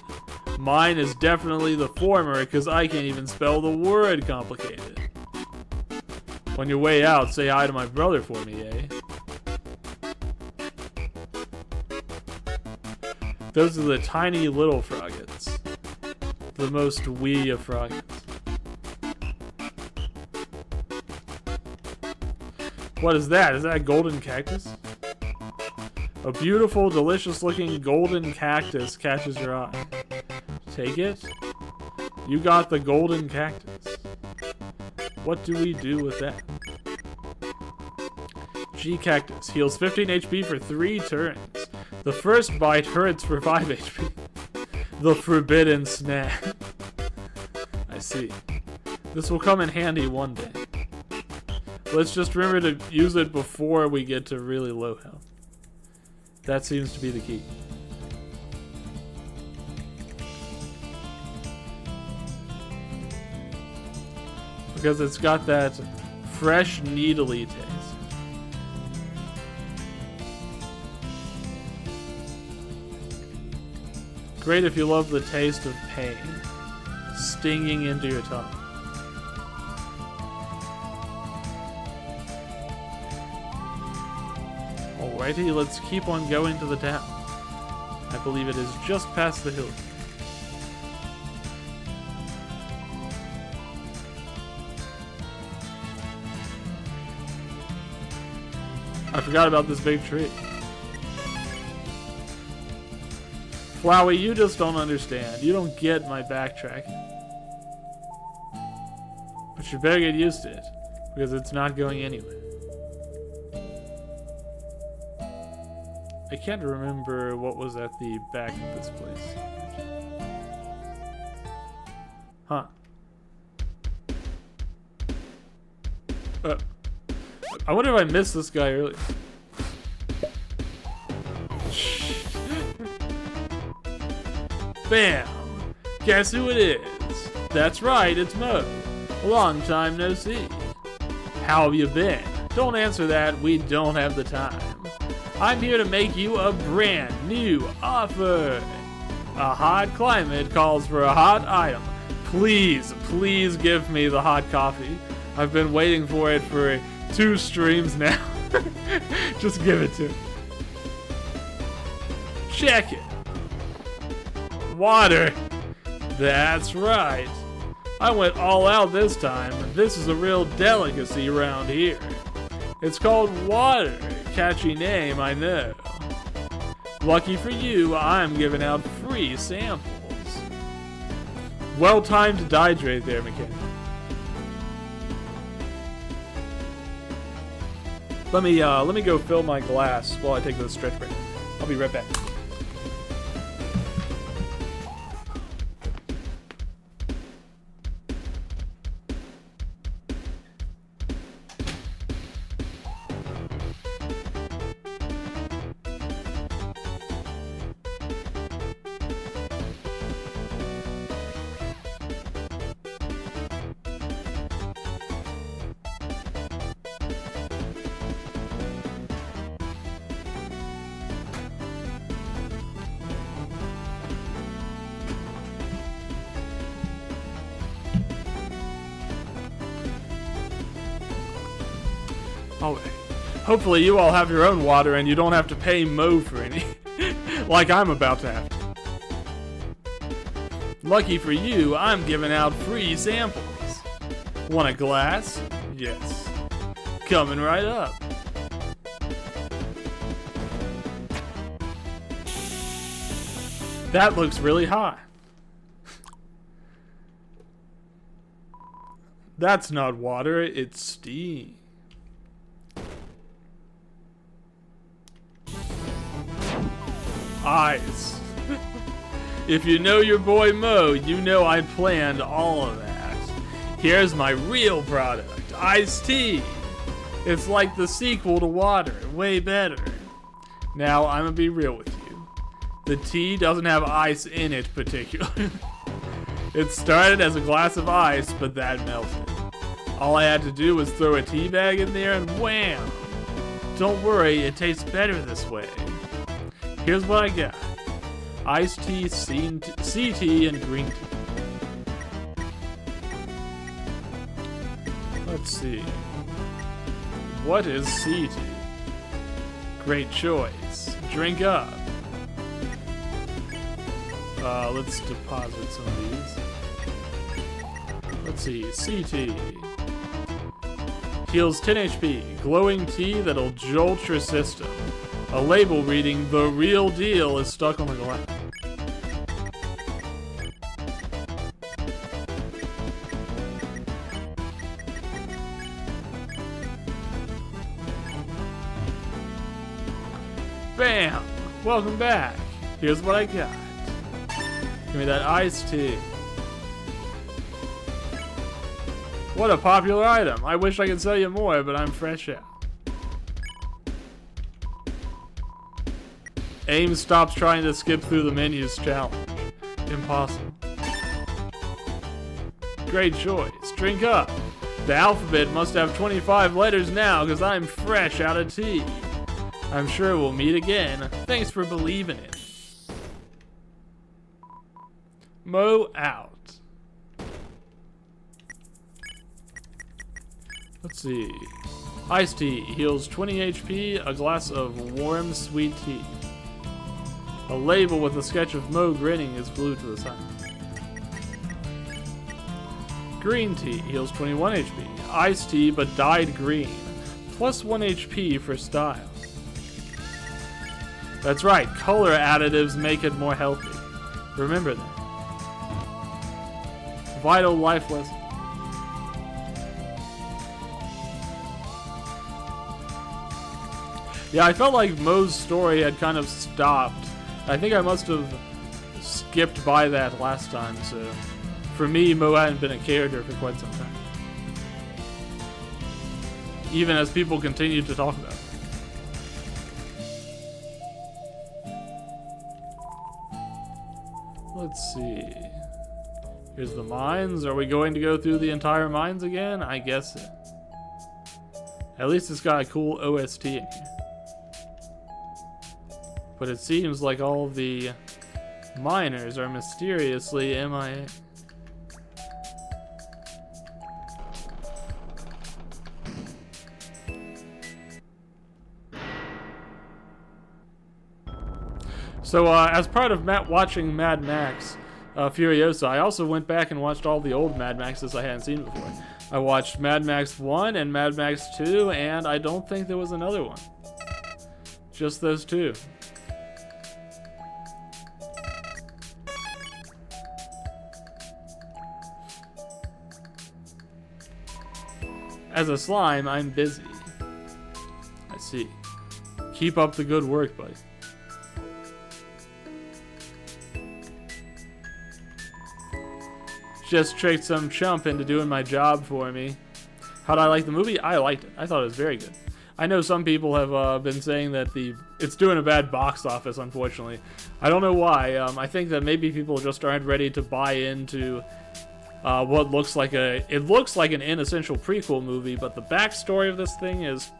Mine is definitely the former, because I can't even spell the word complicated. On your way out, say hi to my brother for me, eh? Those are the tiny little froggets. The most wee of froggets. What is that? Is that a golden cactus? A beautiful, delicious-looking golden cactus catches your eye. Take it. You got the golden cactus. What do we do with that? G-Cactus. Heals 15 HP for 3 turns. The first bite hurts for 5 HP. The forbidden snack. I see. This will come in handy one day. Let's just remember to use it before we get to really low health. That seems to be the key. Because it's got that fresh, needly taste. Great if you love the taste of pain stinging into your tongue. Alrighty, let's keep on going to the town. I believe it is just past the hill. I forgot about this big tree. Flowey, you just don't understand. You don't get my backtracking. But you better get used to it, because it's not going anywhere. I can't remember what was at the back of this place. Huh. I wonder if I missed this guy earlier. Bam! Guess who it is? That's right, it's Mo. Long time no see. How have you been? Don't answer that, we don't have the time. I'm here to make you a brand new offer. A hot climate calls for a hot item. Please, please give me the hot coffee. I've been waiting for it for 2 streams now. Just give it to me. Check it. Water. That's right. I went all out this time. This is a real delicacy around here. It's called water. Catchy name, I know. Lucky for you, I'm giving out free samples. Well timed to hydrate there, mechanic. Let me go fill my glass while I take this stretch break. I'll be right back. Oh, hopefully you all have your own water and you don't have to pay Mo for any. Like I'm about to have to. Lucky for you, I'm giving out free samples. Want a glass? Yes. Coming right up. That looks really hot. That's not water, it's steam. Ice. If you know your boy Mo, you know I planned all of that. Here's my real product, iced tea. It's like the sequel to water, way better. Now, I'm gonna be real with you. The tea doesn't have ice in it particularly. It started as a glass of ice, but that melted. All I had to do was throw a tea bag in there and wham! Don't worry, it tastes better this way. Here's what I got. Iced tea, sea tea, and green tea. Let's see. What is sea tea? Great choice. Drink up. Let's deposit some of these. Let's see. Sea tea. Heals 10 HP. Glowing tea that'll jolt your system. A label reading, "The real deal," is stuck on the glass. Bam! Welcome back. Here's what I got. Give me that iced tea. What a popular item. I wish I could sell you more, but I'm fresh out. Aim stops trying to skip through the menus challenge. Impossible. Great choice. Drink up. The alphabet must have 25 letters now because I'm fresh out of tea. I'm sure we'll meet again. Thanks for believing it. Mo out. Let's see. Iced tea heals 20 HP, a glass of warm sweet tea. A label with a sketch of Mo grinning is glued to the side. Green tea heals 21 HP. Iced tea but dyed green. Plus 1 HP for style. That's right, color additives make it more healthy. Remember that. Vital life lesson. Yeah, I felt like Moe's story had kind of stopped. I think I must have skipped by that last time, so for me, Moe hadn't been a character for quite some time. Even as people continued to talk about it. Let's see. Here's the mines. Are we going to go through the entire mines again? I guess so. At least it's got a cool OST in here. But it seems like all of the miners are mysteriously MIA. So, as part of watching Mad Max Furiosa, I also went back and watched all the old Mad Maxes I hadn't seen before. I watched Mad Max 1 and Mad Max 2, and I don't think there was another one. Just those two. As a slime, I'm busy. I see. Keep up the good work, buddy. Just tricked some chump into doing my job for me. How'd I like the movie? I liked it. I thought it was very good. I know some people have been saying that it's doing a bad box office, unfortunately. I don't know why. I think that maybe people just aren't ready to buy into what looks like an inessential prequel movie, but the backstory of this thing is,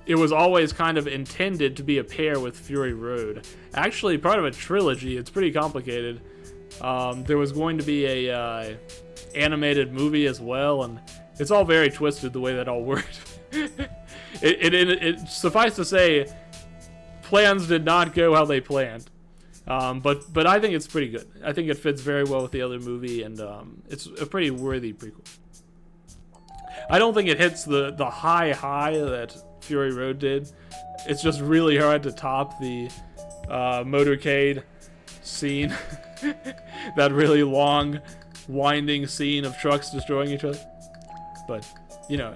it was always kind of intended to be a pair with Fury Road. Actually, part of a trilogy. It's pretty complicated. There was going to be a animated movie as well, and it's all very twisted the way that all worked. it suffice to say, plans did not go how they planned. But I think it's pretty good. I think it fits very well with the other movie, and it's a pretty worthy prequel. I don't think it hits the high that Fury Road did. It's just really hard to top the motorcade scene. That really long, winding scene of trucks destroying each other. But, you know,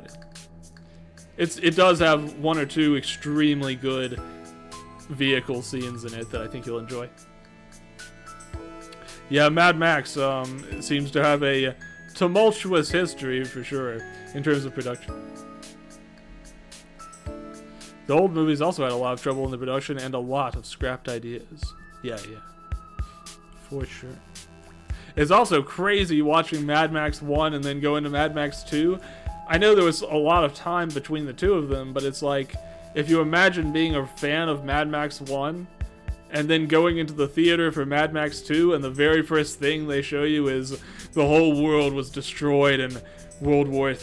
it does have one or two extremely good vehicle scenes in it that I think you'll enjoy. Yeah, Mad Max seems to have a tumultuous history, for sure, in terms of production. The old movies also had a lot of trouble in the production and a lot of scrapped ideas. Yeah. For sure. It's also crazy watching Mad Max 1 and then go into Mad Max 2. I know there was a lot of time between the two of them, but it's like, if you imagine being a fan of Mad Max 1 and then going into the theater for Mad Max 2, and the very first thing they show you is the whole world was destroyed in World War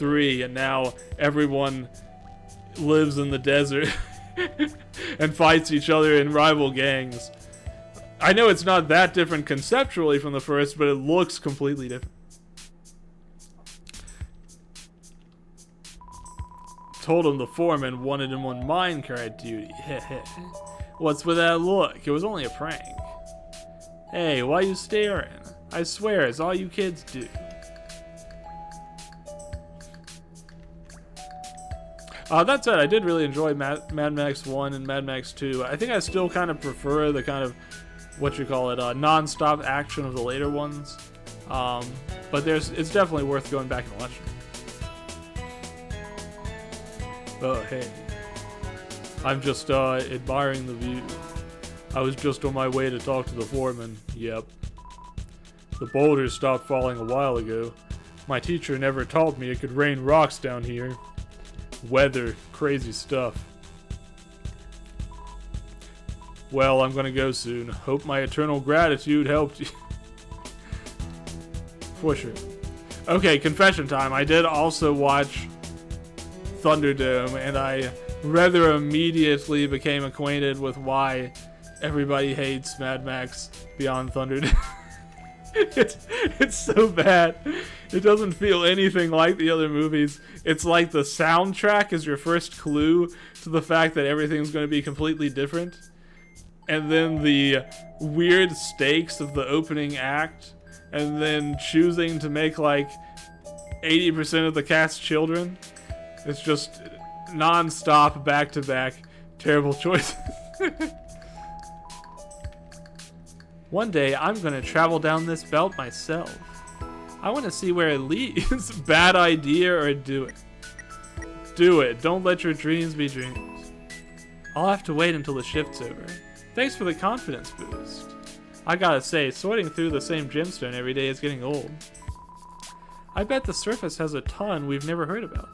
III, and now everyone lives in the desert and fights each other in rival gangs. I know it's not that different conceptually from the first, but it looks completely different. Told him the foreman wanted him on minecart duty. What's with that look? It was only a prank. Hey, why you staring? I swear, it's all you kids do. That said, I did really enjoy Mad Max 1 and Mad Max 2. I think I still kind of prefer the kind of, non-stop action of the later ones. But it's definitely worth going back and watching. Oh, hey. I'm just admiring the view. I was just on my way to talk to the foreman. Yep. The boulders stopped falling a while ago. My teacher never taught me it could rain rocks down here. Weather, crazy stuff. Well, I'm gonna go soon. Hope my eternal gratitude helped you. For sure. Okay, confession time. I did also watch Thunderdome, and I rather immediately became acquainted with why everybody hates Mad Max Beyond Thunderdome. It's so bad. It doesn't feel anything like the other movies. It's like the soundtrack is your first clue to the fact that everything's going to be completely different. And then the weird stakes of the opening act, and then choosing to make like 80% of the cast children. It's just non-stop, back-to-back, terrible choices. One day, I'm gonna travel down this belt myself. I want to see where it leads. Bad idea or do it? Do it. Don't let your dreams be dreams. I'll have to wait until the shift's over. Thanks for the confidence boost. I gotta say, sorting through the same gemstone every day is getting old. I bet the surface has a ton we've never heard about.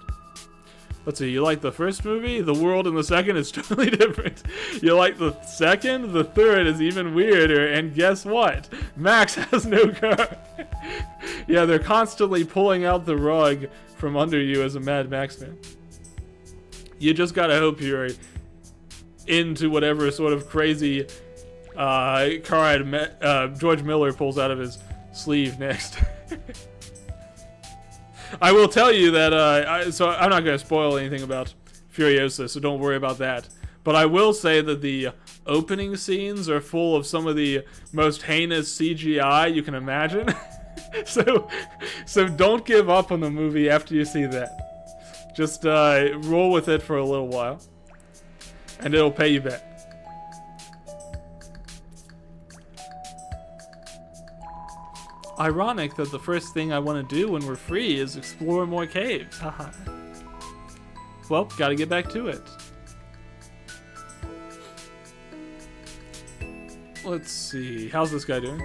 Let's see, you like the first movie? The world in the second is totally different. You like the second? The third is even weirder, and guess what? Max has no car. Yeah, they're constantly pulling out the rug from under you as a Mad Max fan. You just gotta hope you're into whatever sort of crazy car George Miller pulls out of his sleeve next. I will tell you that, so I'm not going to spoil anything about Furiosa, so don't worry about that. But I will say that the opening scenes are full of some of the most heinous CGI you can imagine. So don't give up on the movie after you see that. Just roll with it for a little while, and it'll pay you back. Ironic that the first thing I want to do when we're free is explore more caves. Haha. Well, gotta get back to it. Let's see. How's this guy doing?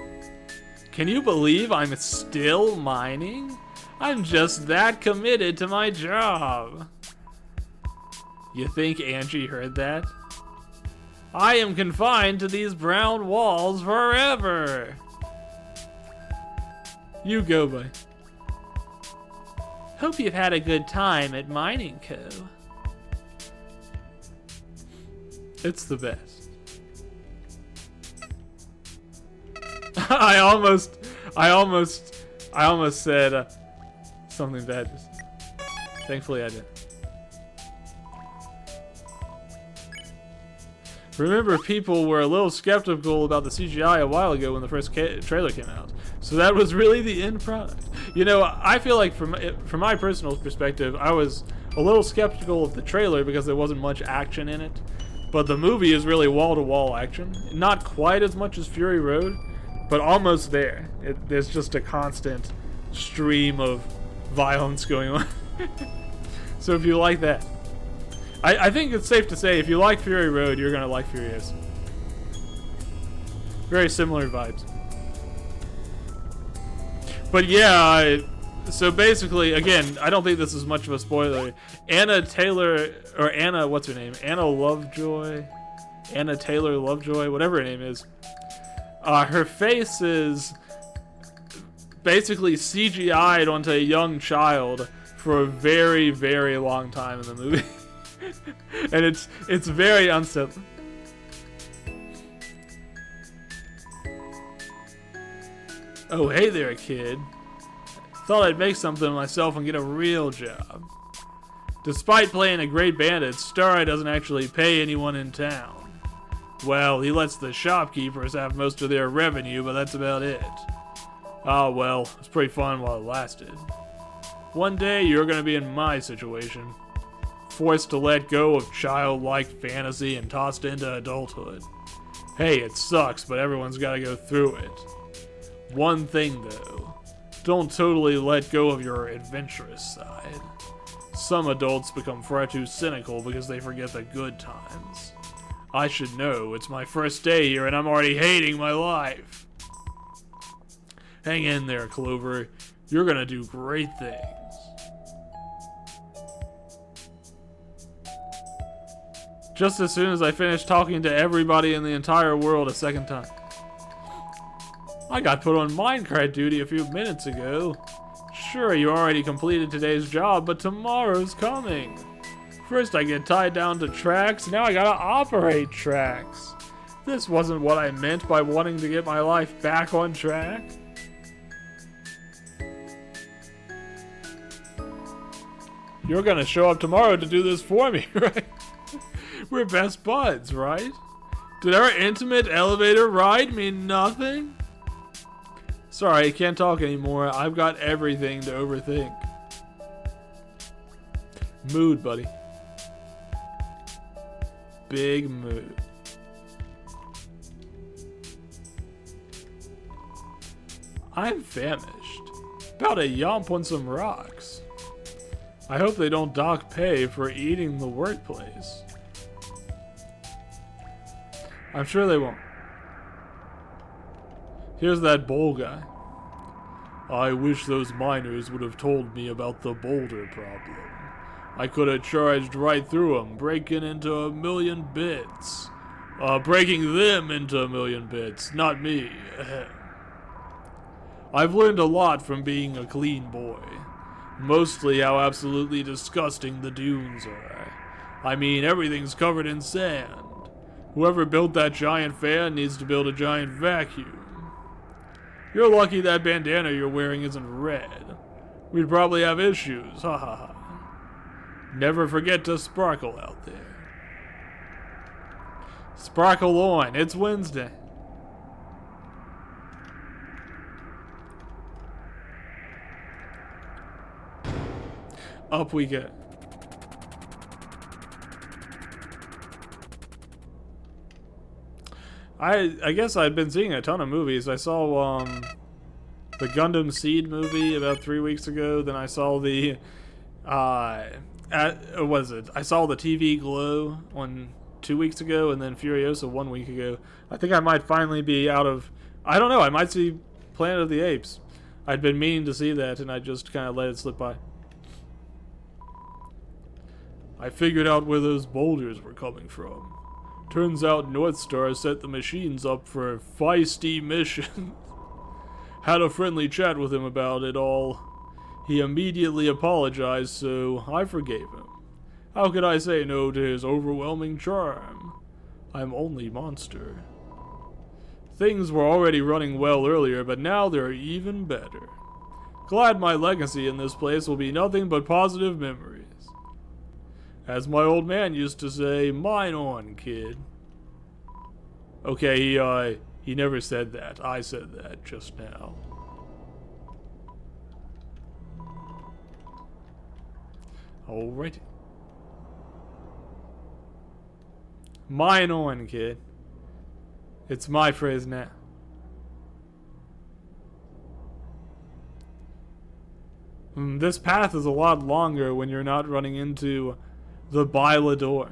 Can you believe I'm still mining? I'm just that committed to my job. You think Angie heard that? I am confined to these brown walls forever. You go, bud. Hope you've had a good time at Mining Co. It's the best. I almost said something bad. Thankfully I did. Remember, people were a little skeptical about the CGI a while ago when the first trailer came out. So that was really the end product. You know, I feel like from my personal perspective, I was a little skeptical of the trailer because there wasn't much action in it. But the movie is really wall-to-wall action. Not quite as much as Fury Road, but almost there. There's just a constant stream of violence going on. So if you like that, I think it's safe to say if you like Fury Road, you're gonna like Furiosa. Very similar vibes. But yeah, so basically, again, I don't think this is much of a spoiler. Anna Taylor, or Anna, what's her name? Anna Lovejoy? Anna Taylor Lovejoy, whatever her name is. Her face is basically CGI'd onto a young child for a very, very long time in the movie. And it's very unsettling. Oh, hey there, kid. Thought I'd make something of myself and get a real job. Despite playing a great bandit, Starry doesn't actually pay anyone in town. Well, he lets the shopkeepers have most of their revenue, but that's about it. Oh well, it was pretty fun while it lasted. One day you're gonna be in my situation. Forced to let go of childlike fantasy and tossed into adulthood. Hey, it sucks, but everyone's gotta go through it. One thing though, don't totally let go of your adventurous side. Some adults become far too cynical because they forget the good times. I should know, it's my first day here and I'm already hating my life. Hang in there, Clover. You're gonna do great things. Just as soon as I finish talking to everybody in the entire world a second time. I got put on minecart duty a few minutes ago. Sure, you already completed today's job, but tomorrow's coming. First I get tied down to tracks, now I gotta operate tracks. This wasn't what I meant by wanting to get my life back on track. You're gonna show up tomorrow to do this for me, right? We're best buds, right? Did our intimate elevator ride mean nothing? Sorry, I can't talk anymore. I've got everything to overthink. Mood, buddy. big mood. I'm famished. About a yomp on some rocks. I hope they don't dock pay for eating the workplace. I'm sure they won't. Here's that bowl guy. I wish those miners would have told me about the boulder problem. I could have charged right through them, breaking into a million bits. Breaking them into a million bits, not me. I've learned a lot from being a clean boy. Mostly how absolutely disgusting the dunes are. I mean, everything's covered in sand. Whoever built that giant fan needs to build a giant vacuum. You're lucky that bandana you're wearing isn't red. We'd probably have issues, ha ha ha. Never forget to sparkle out there. Sparkle on, it's Wednesday. Up we go. I guess I'd been seeing a ton of movies. I saw the Gundam Seed movie about 3 weeks ago. Then I saw the what was it? I saw the TV Glow on 2 weeks ago, and then Furiosa 1 week ago. I think I might finally be out of. I don't know. I might see Planet of the Apes. I'd been meaning to see that, and I just kind of let it slip by. I figured out where those boulders were coming from. Turns out North Star set the machines up for feisty missions. Had a friendly chat with him about it all. He immediately apologized, so I forgave him. How could I say no to his overwhelming charm? I'm only monster. Things were already running well earlier, but now they're even better. Glad my legacy in this place will be nothing but positive memories. As my old man used to say, mine on, kid. Okay, he never said that. I said that just now. Alrighty. Mine on, kid. It's my phrase now. This path is a lot longer when you're not running into the Bailador.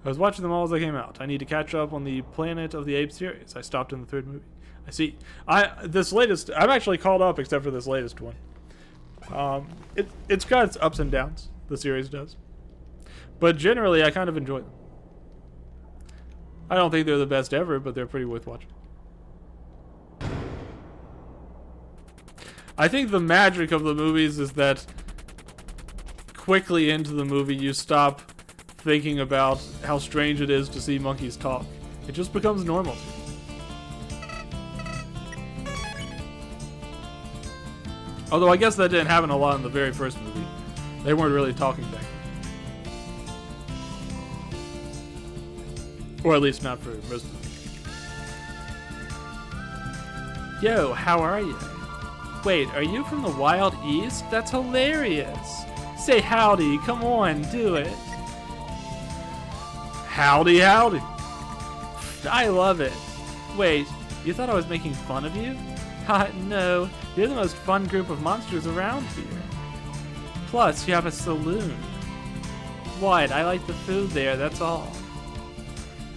I was watching them all as they came out. I need to catch up on the Planet of the Apes series. I stopped in the third movie. I see. I'm actually caught up except for this latest one. It's got its ups and downs. The series does. But generally, I kind of enjoy them. I don't think they're the best ever, but they're pretty worth watching. I think the magic of the movies is that quickly into the movie you stop thinking about how strange it is to see monkeys talk. It just becomes normal. Although I guess that didn't happen a lot in the very first movie. They weren't really talking back then. Or at least not for most of them. Yo, how are you? Wait, are you from the Wild East? That's hilarious. Say howdy, come on, do it. Howdy, howdy. I love it. Wait, you thought I was making fun of you? Ha, no, you're the most fun group of monsters around here. Plus, you have a saloon. What, I like the food there, that's all.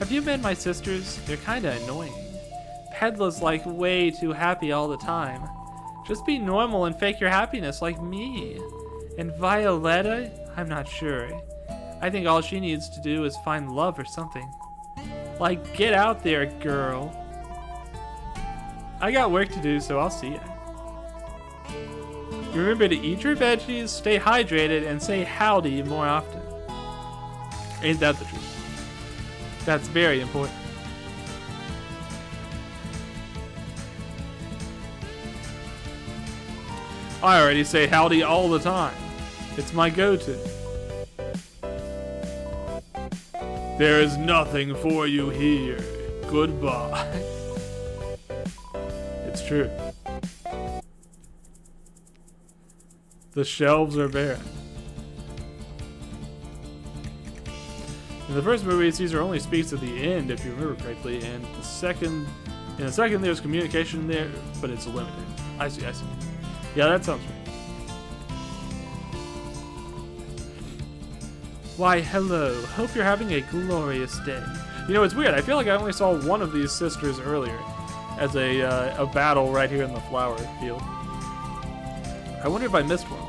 Have you met my sisters? They're kinda annoying. Peddler's like way too happy all the time. Just be normal and fake your happiness like me. And Violetta? I'm not sure. I think all she needs to do is find love or something. Like, get out there, girl. I got work to do, so I'll see ya. Remember to eat your veggies, stay hydrated, and say howdy more often. Ain't that the truth? That's very important. I already say howdy all the time. It's my go-to. There is nothing for you here. Goodbye. It's true. The shelves are bare. In the first movie, Caesar only speaks at the end, if you remember correctly, and in the second there's communication there, but it's limited. I see. Yeah, that sounds right. Why, hello. Hope you're having a glorious day. You know, it's weird. I feel like I only saw one of these sisters earlier as a battle right here in the flower field. I wonder if I missed one.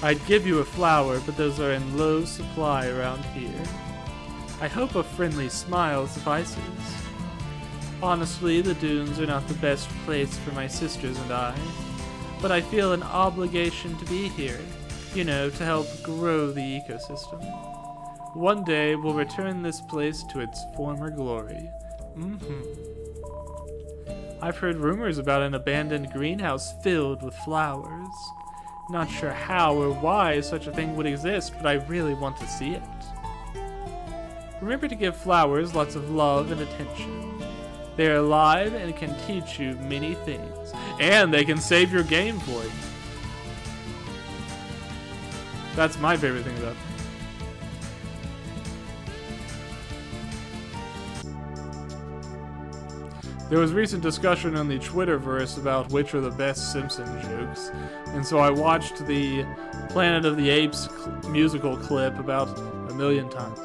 I'd give you a flower, but those are in low supply around here. I hope a friendly smile suffices. Honestly, the dunes are not the best place for my sisters and I, but I feel an obligation to be here, you know, to help grow the ecosystem. One day, we'll return this place to its former glory. I've heard rumors about an abandoned greenhouse filled with flowers. Not sure how or why such a thing would exist, but I really want to see it. Remember to give flowers lots of love and attention. They're alive and can teach you many things. And they can save your game for you. That's my favorite thing about them. There was recent discussion on the Twitterverse about which are the best Simpson jokes, and so I watched the Planet of the Apes musical clip about 1,000,000 times.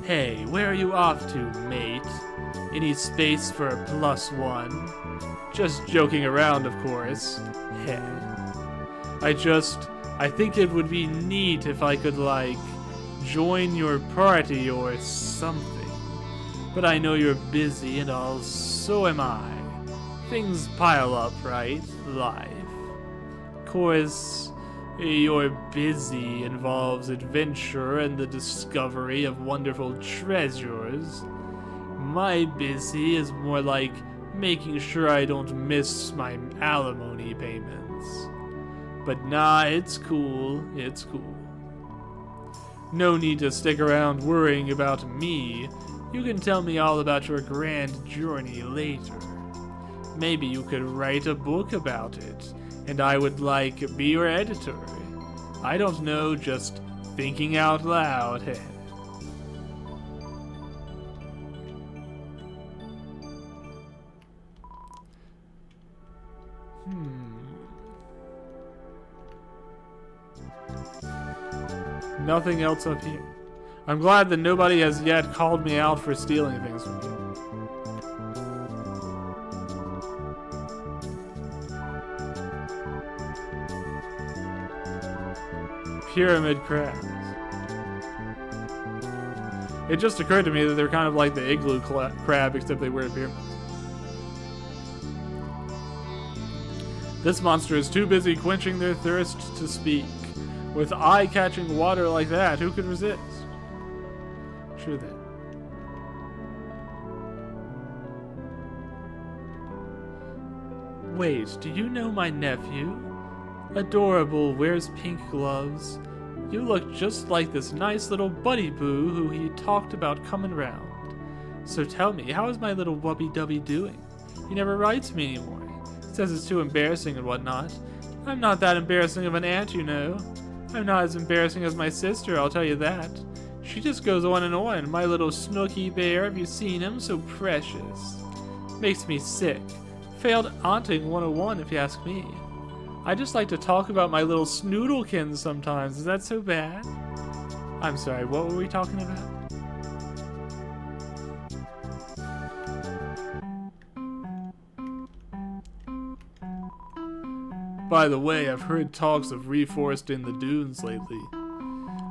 Hey, where are you off to, mate? Any space for a +1? Just joking around, of course. Heh. I think it would be neat if I could, like, join your party or something. But I know you're busy and all, so am I. Things pile up, right? Life. Course, your busy involves adventure and the discovery of wonderful treasures. My busy is more like making sure I don't miss my alimony payments. But nah, it's cool. No need to stick around worrying about me. You can tell me all about your grand journey later. Maybe you could write a book about it, and I would, like, be your editor. I don't know, just thinking out loud. Nothing else up here. I'm glad that nobody has yet called me out for stealing things from you. Pyramid crabs. It just occurred to me that they're kind of like the igloo crab, except they wear pyramids. This monster is too busy quenching their thirst to speak. With eye-catching water like that, who could resist? Sure then. Wait, do you know my nephew? Adorable, wears pink gloves. You look just like this nice little buddy boo who he talked about coming round. So tell me, how is my little wubby-dubby doing? He never writes me anymore. Says it's too embarrassing and whatnot. I'm not that embarrassing of an aunt, you know. I'm not as embarrassing as my sister, I'll tell you that. She just goes on and on. My little Snooky bear, have you seen him? So precious. Makes me sick. Failed aunting 101, if you ask me. I just like to talk about my little snoodlekins sometimes. Is that so bad? I'm sorry, what were we talking about? By the way, I've heard talks of reforesting the dunes lately.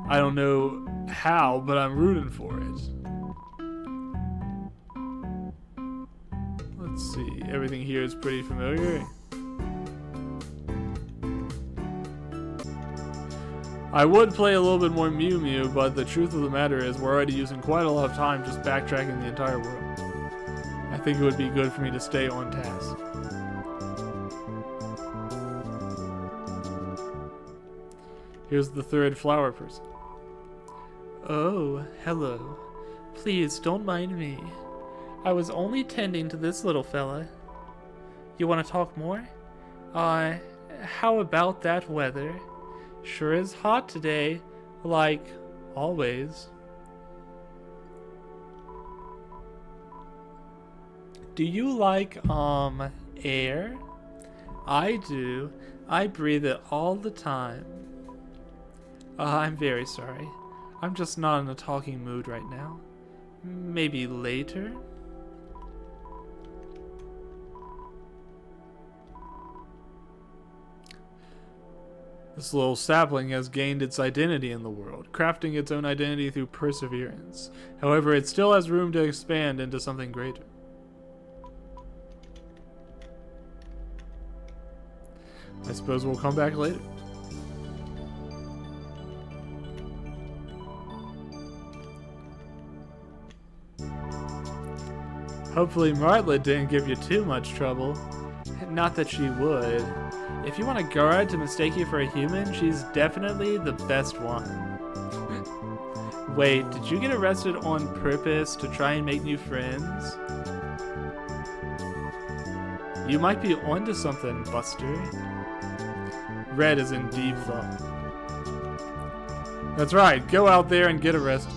I don't know how, but I'm rooting for it. Let's see, everything here is pretty familiar. I would play a little bit more Mew Mew, but the truth of the matter is we're already using quite a lot of time just backtracking the entire world. I think it would be good for me to stay on task. Here's the third flower person. Oh, hello. Please don't mind me. I was only tending to this little fella. You want to talk more? How about that weather? Sure is hot today, like always. Do you like, air? I do. I breathe it all the time. I'm very sorry. I'm just not in a talking mood right now. Maybe later? This little sapling has gained its identity in the world, crafting its own identity through perseverance. However, it still has room to expand into something greater. I suppose we'll come back later. Hopefully Martlet didn't give you too much trouble. Not that she would. If you want a guard to mistake you for a human, she's definitely the best one. Wait, did you get arrested on purpose to try and make new friends? You might be onto something, Buster. Red is in deep thought. That's right, go out there and get arrested.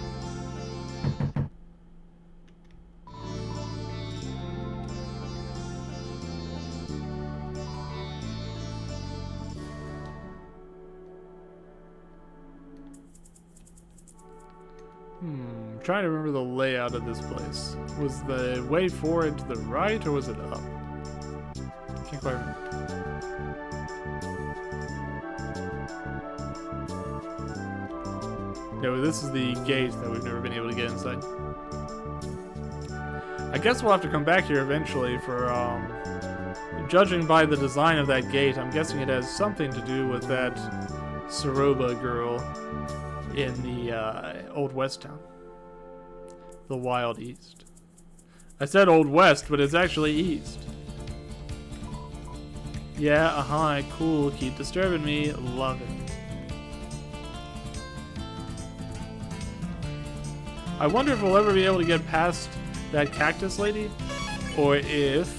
Trying to remember the layout of this place. Was the way forward to the right or was it up? Can't quite remember. No, this is the gate that we've never been able to get inside. I guess we'll have to come back here eventually for, judging by the design of that gate, I'm guessing it has something to do with that Soroba girl in the, Old West town. The Wild East. I said Old West, but it's actually East. Yeah, cool. Keep disturbing me. Love it. I wonder if we'll ever be able to get past that cactus lady, or if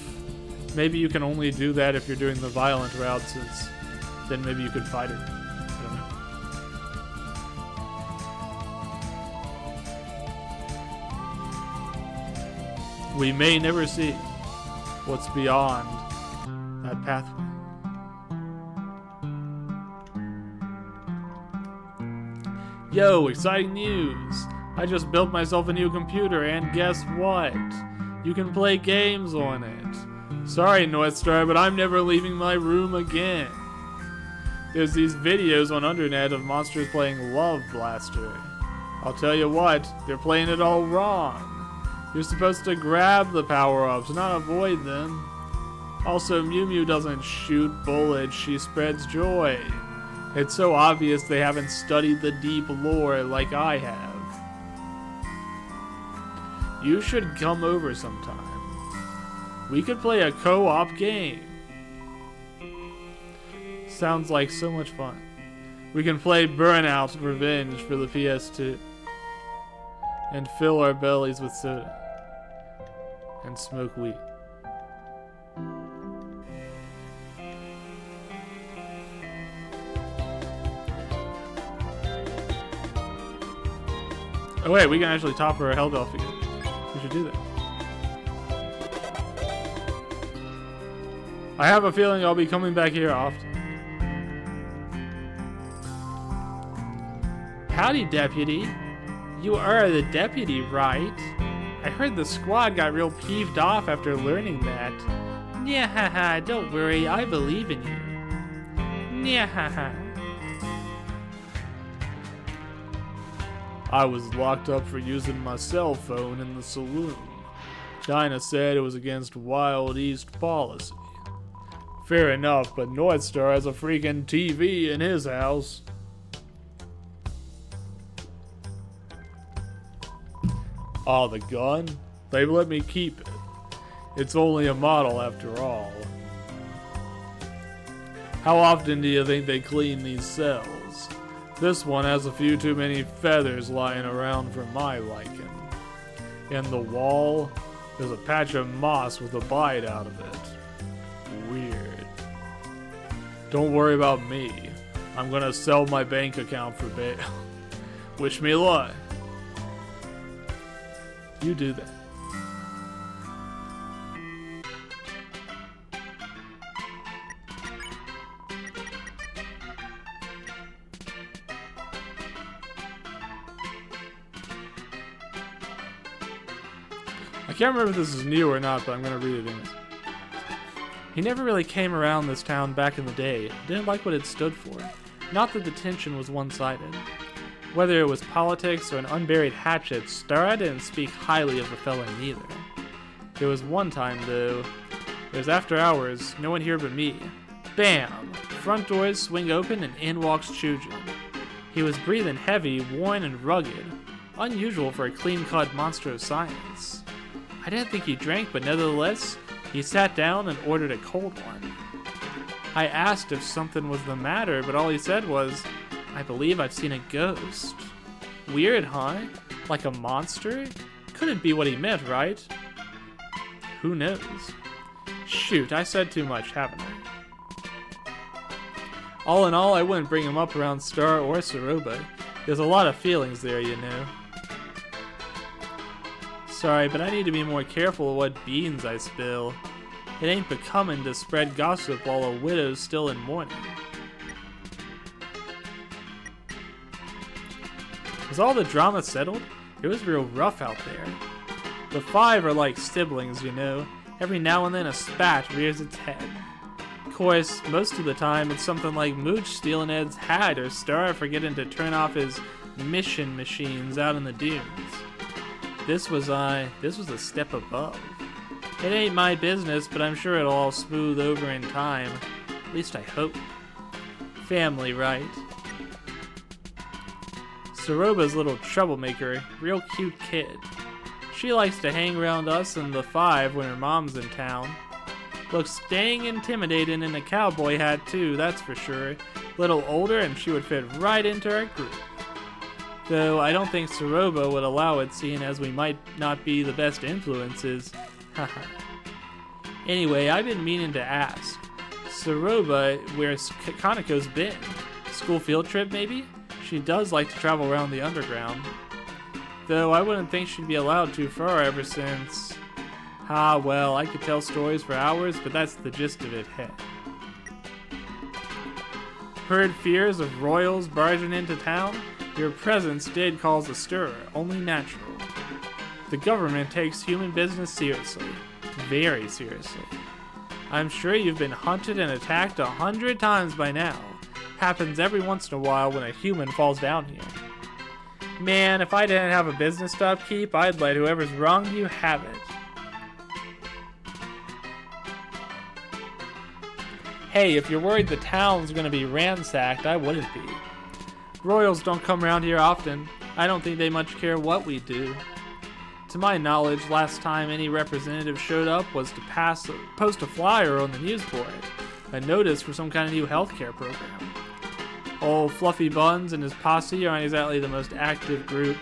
maybe you can only do that if you're doing the violent route, since then maybe you could fight her. I don't know. We may never see what's beyond that pathway. Yo, exciting news! I just built myself a new computer, and guess what? You can play games on it. Sorry, North Star, but I'm never leaving my room again. There's these videos on Undernet of monsters playing Love Blaster. I'll tell you what, they're playing it all wrong. You're supposed to grab the power-ups, not avoid them. Also, Mew Mew doesn't shoot bullets, she spreads joy. It's so obvious they haven't studied the deep lore like I have. You should come over sometime. We could play a co-op game. Sounds like so much fun. We can play Burnout Revenge for the PS2. And fill our bellies with soda. And smoke weed. Oh wait, we can actually top her health off again. We should do that. I have a feeling I'll be coming back here often. Howdy, Deputy. You are the deputy, right? I heard the squad got real peeved off after learning that. Nyahaha, don't worry, I believe in you. Nyahaha. I was locked up for using my cell phone in the saloon. Dinah said it was against Wild East policy. Fair enough, but Northstar has a freaking TV in his house. Oh, the gun? They let me keep it. It's only a model after all. How often do you think they clean these cells? This one has a few too many feathers lying around for my liking. In the wall, there's a patch of moss with a bite out of it. Weird. Don't worry about me. I'm gonna sell my bank account for bail. Wish me luck. You do that. I can't remember if this is new or not, but I'm gonna read it anyways. He never really came around this town back in the day. Didn't like what it stood for. Not that the tension was one-sided. Whether it was politics or an unburied hatchet, Star didn't speak highly of the fella neither. There was one time, though. It was after hours, no one here but me. Bam! Front doors swing open and in walks Chujin. He was breathing heavy, worn, and rugged. Unusual for a clean-cut monster of science. I didn't think he drank, but nevertheless, he sat down and ordered a cold one. I asked if something was the matter, but all he said was, "I believe I've seen a ghost." Weird, huh? Like a monster? Couldn't be what he meant, right? Who knows? Shoot, I said too much, haven't I? All in all, I wouldn't bring him up around Star or Saroba. There's a lot of feelings there, you know. Sorry, but I need to be more careful of what beans I spill. It ain't becoming to spread gossip while a widow's still in mourning. Was all the drama settled? It was real rough out there. The five are like siblings, you know. Every now and then a spat rears its head. Of course, most of the time it's something like Mooch stealing Ed's hat or Star forgetting to turn off his mission machines out in the dunes. This was a step above. It ain't my business, but I'm sure it'll all smooth over in time. At least I hope. Family, right? Saroba's little troublemaker, real cute kid. She likes to hang around us and the five when her mom's in town. Looks dang intimidating in a cowboy hat too, that's for sure. Little older and she would fit right into our group. Though I don't think Saroba would allow it, seeing as we might not be the best influences. Haha. Anyway, I've been meaning to ask. Saroba, where's Kaneko's been? School field trip, maybe? She does like to travel around the underground. Though I wouldn't think she'd be allowed too far ever since... Ah, well, I could tell stories for hours, but that's the gist of it, heh. Heard fears of royals barging into town? Your presence did cause a stir, only natural. The government takes human business seriously. Very seriously. I'm sure you've been hunted and attacked 100 times by now. Happens every once in a while when a human falls down here. Man, if I didn't have a business to upkeep, I'd let whoever's wronged you have it. Hey, if you're worried the town's gonna be ransacked, I wouldn't be. Royals don't come around here often. I don't think they much care what we do. To my knowledge, last time any representative showed up was to post a flyer on the news board, a notice for some kind of new healthcare program. Old Fluffy Buns and his posse aren't exactly the most active group.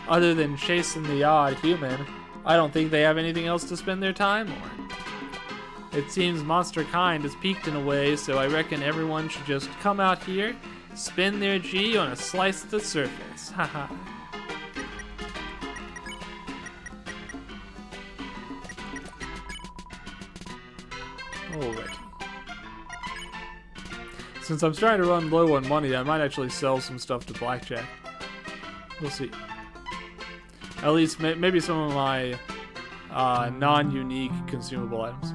Other than chasing the odd human, I don't think they have anything else to spend their time on. It seems monster kind has peaked in a way, so I reckon everyone should just come out here, spend their G on a slice of the surface. Haha. Alright. Since I'm starting to run low on money, I might actually sell some stuff to Blackjack. We'll see. At least maybe some of my non-unique consumable items.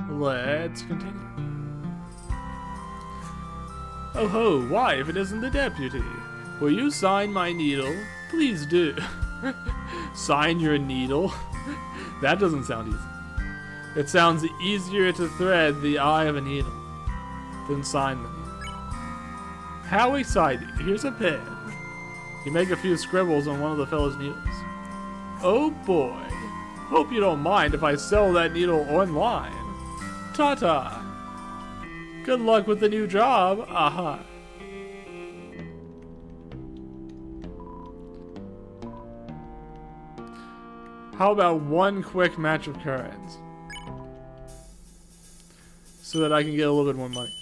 Let's continue. Oh ho, why if it isn't the deputy? Will you sign my needle? Please do. Sign your needle? That doesn't sound easy. It sounds easier to thread the eye of a needle than sign the needle. How exciting. Here's a pen. You make a few scribbles on one of the fellow's needles. Oh boy. Hope you don't mind if I sell that needle online. Ta-ta. Good luck with the new job. Aha. How about one quick match of cards? So that I can get a little bit more money.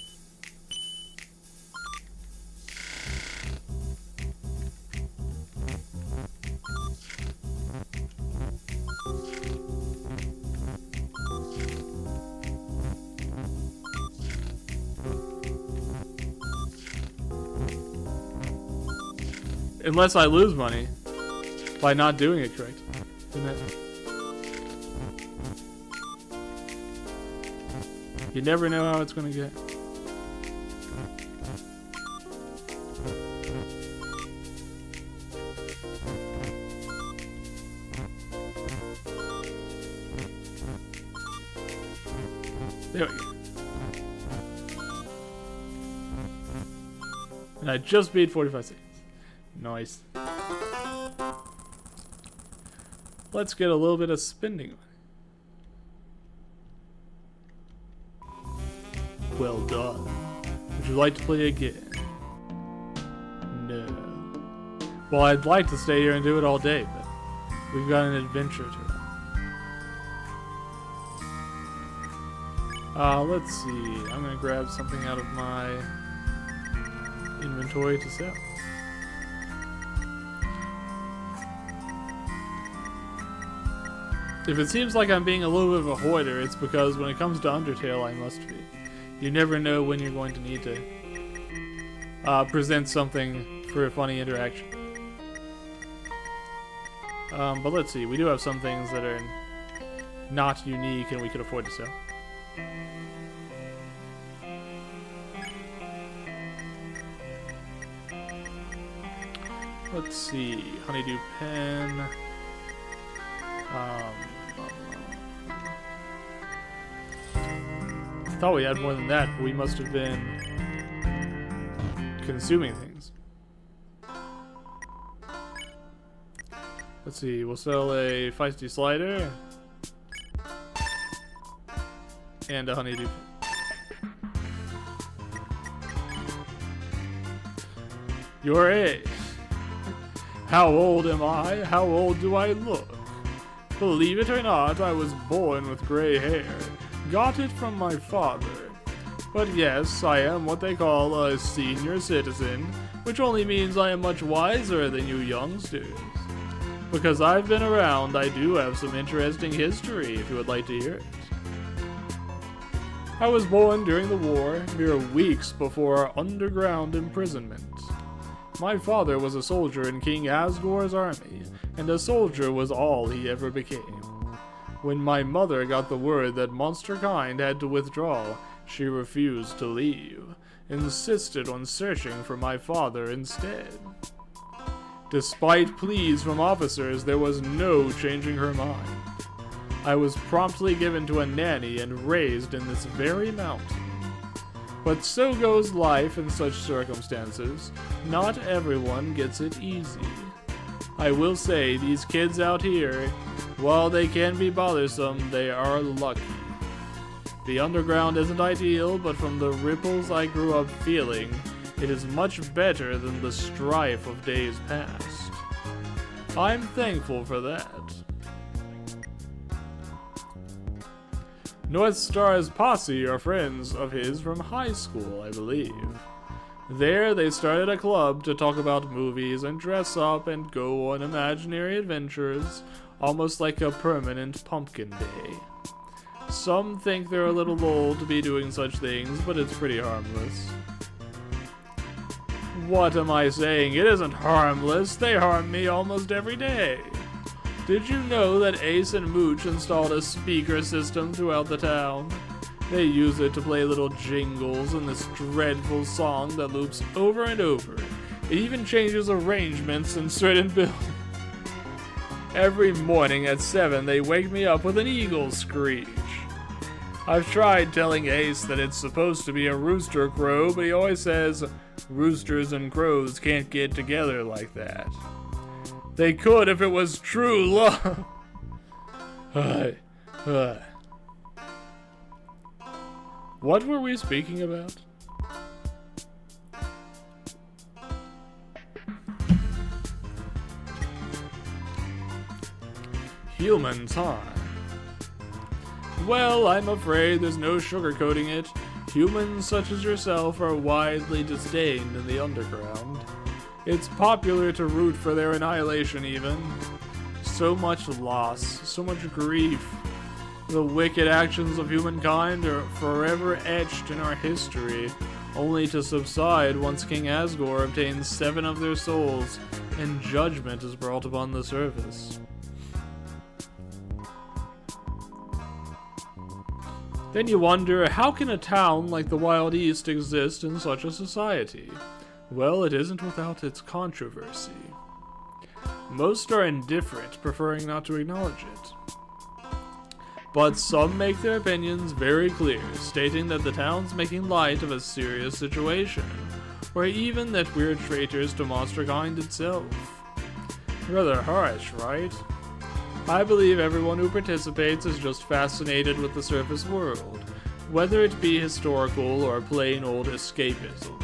Unless I lose money by not doing it correct. You never know how it's gonna get. There we go. And I just beat 45 seconds. Nice. Let's get a little bit of spending money. Well done. Would you like to play again? No. Well, I'd like to stay here and do it all day, but we've got an adventure to run. Let's see. I'm gonna grab something out of my inventory to sell. If it seems like I'm being a little bit of a hoarder, it's because when it comes to Undertale, I must be. You never know when you're going to need to present something for a funny interaction. But let's see, we do have some things that are not unique and we can afford to sell. Let's see, honeydew pen. I thought we had more than that, but we must have been consuming things. Let's see, we'll sell a feisty slider and a honeydew. Your age. How old am I? How old do I look? Believe it or not, I was born with gray hair. Got it from my father. But yes, I am what they call a senior citizen, which only means I am much wiser than you youngsters. Because I've been around, I do have some interesting history, if you would like to hear it. I was born during the war, mere weeks before underground imprisonment. My father was a soldier in King Asgore's army, and a soldier was all he ever became. When my mother got the word that monster kind had to withdraw, she refused to leave, insisted on searching for my father instead. Despite pleas from officers, there was no changing her mind. I was promptly given to a nanny and raised in this very mountain. But so goes life in such circumstances. Not everyone gets it easy. I will say, these kids out here, while they can be bothersome, they are lucky. The underground isn't ideal, but from the ripples I grew up feeling, it is much better than the strife of days past. I'm thankful for that. North Star's posse are friends of his from high school, I believe. There, they started a club to talk about movies and dress up and go on imaginary adventures, almost like a permanent pumpkin day. Some think they're a little old to be doing such things, but it's pretty harmless. What am I saying? It isn't harmless. They harm me almost every day. Did you know that Ace and Mooch installed a speaker system throughout the town? They use it to play little jingles in this dreadful song that loops over and over. It even changes arrangements in certain buildings. Every morning at 7, they wake me up with an eagle screech. I've tried telling Ace that it's supposed to be a rooster crow, but he always says roosters and crows can't get together like that. They could if it was true love. What were we speaking about? Humans, huh? Well, I'm afraid there's no sugarcoating it. Humans such as yourself are widely disdained in the underground. It's popular to root for their annihilation even. So much loss, so much grief. The wicked actions of humankind are forever etched in our history, only to subside once King Asgore obtains 7 of their souls and judgment is brought upon the surface. Then you wonder, how can a town like the Wild East exist in such a society? Well, it isn't without its controversy. Most are indifferent, preferring not to acknowledge it. But some make their opinions very clear, stating that the town's making light of a serious situation, or even that we're traitors to monsterkind itself. Rather harsh, right? I believe everyone who participates is just fascinated with the surface world, whether it be historical or plain old escapism.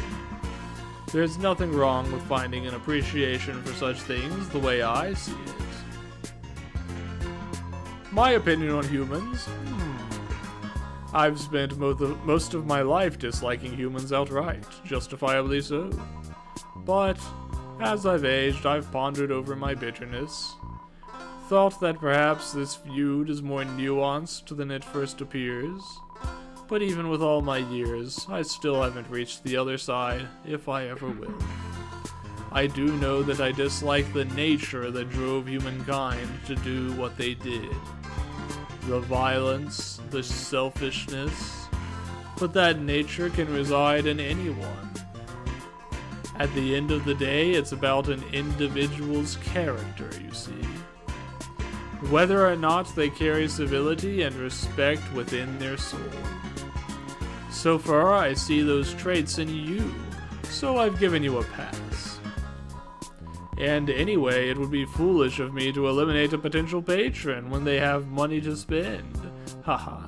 There's nothing wrong with finding an appreciation for such things the way I see it. My opinion on humans? I've spent most of my life disliking humans outright, justifiably so. But, as I've aged, I've pondered over my bitterness. Thought that perhaps this feud is more nuanced than it first appears. But even with all my years, I still haven't reached the other side, if I ever will. I do know that I dislike the nature that drove humankind to do what they did. The violence, the selfishness, but that nature can reside in anyone. At the end of the day, it's about an individual's character, you see. Whether or not they carry civility and respect within their soul. So far, I see those traits in you, so I've given you a pass. And anyway, it would be foolish of me to eliminate a potential patron when they have money to spend. Haha.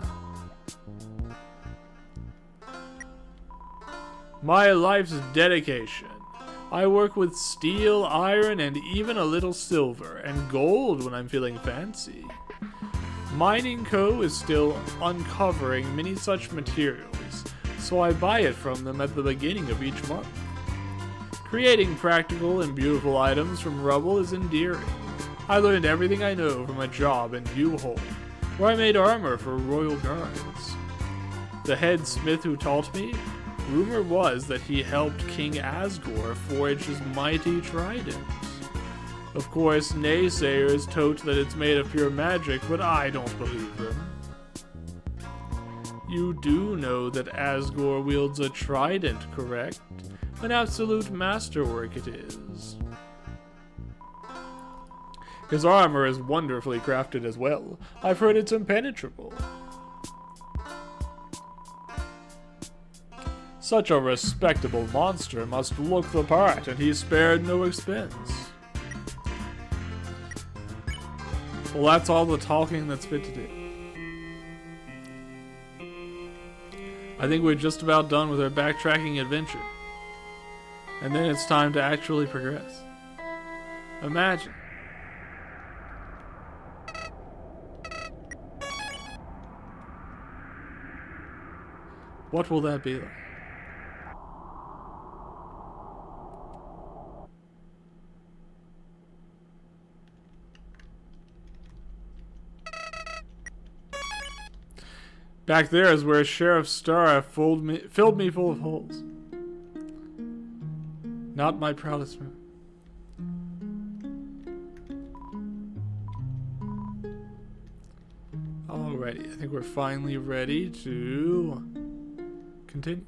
My life's dedication. I work with steel, iron, and even a little silver, and gold when I'm feeling fancy. Mining Co. is still uncovering many such materials, so I buy it from them at the beginning of each month. Creating practical and beautiful items from rubble is endearing. I learned everything I know from a job in U-Hole, where I made armor for royal guards. The head smith who taught me, rumor was that he helped King Asgore forge his mighty trident. Of course, naysayers tote that it's made of pure magic, but I don't believe them. You do know that Asgore wields a trident, correct? An absolute masterwork it is. His armor is wonderfully crafted as well. I've heard it's impenetrable. Such a respectable monster must look the part, and he spared no expense. Well, that's all the talking that's fit to do. I think we're just about done with our backtracking adventure. And then it's time to actually progress. Imagine. What will that be like? Back there is where Sheriff Starr filled me full of holes. Not my proudest move. Alrighty, I think we're finally ready to continue.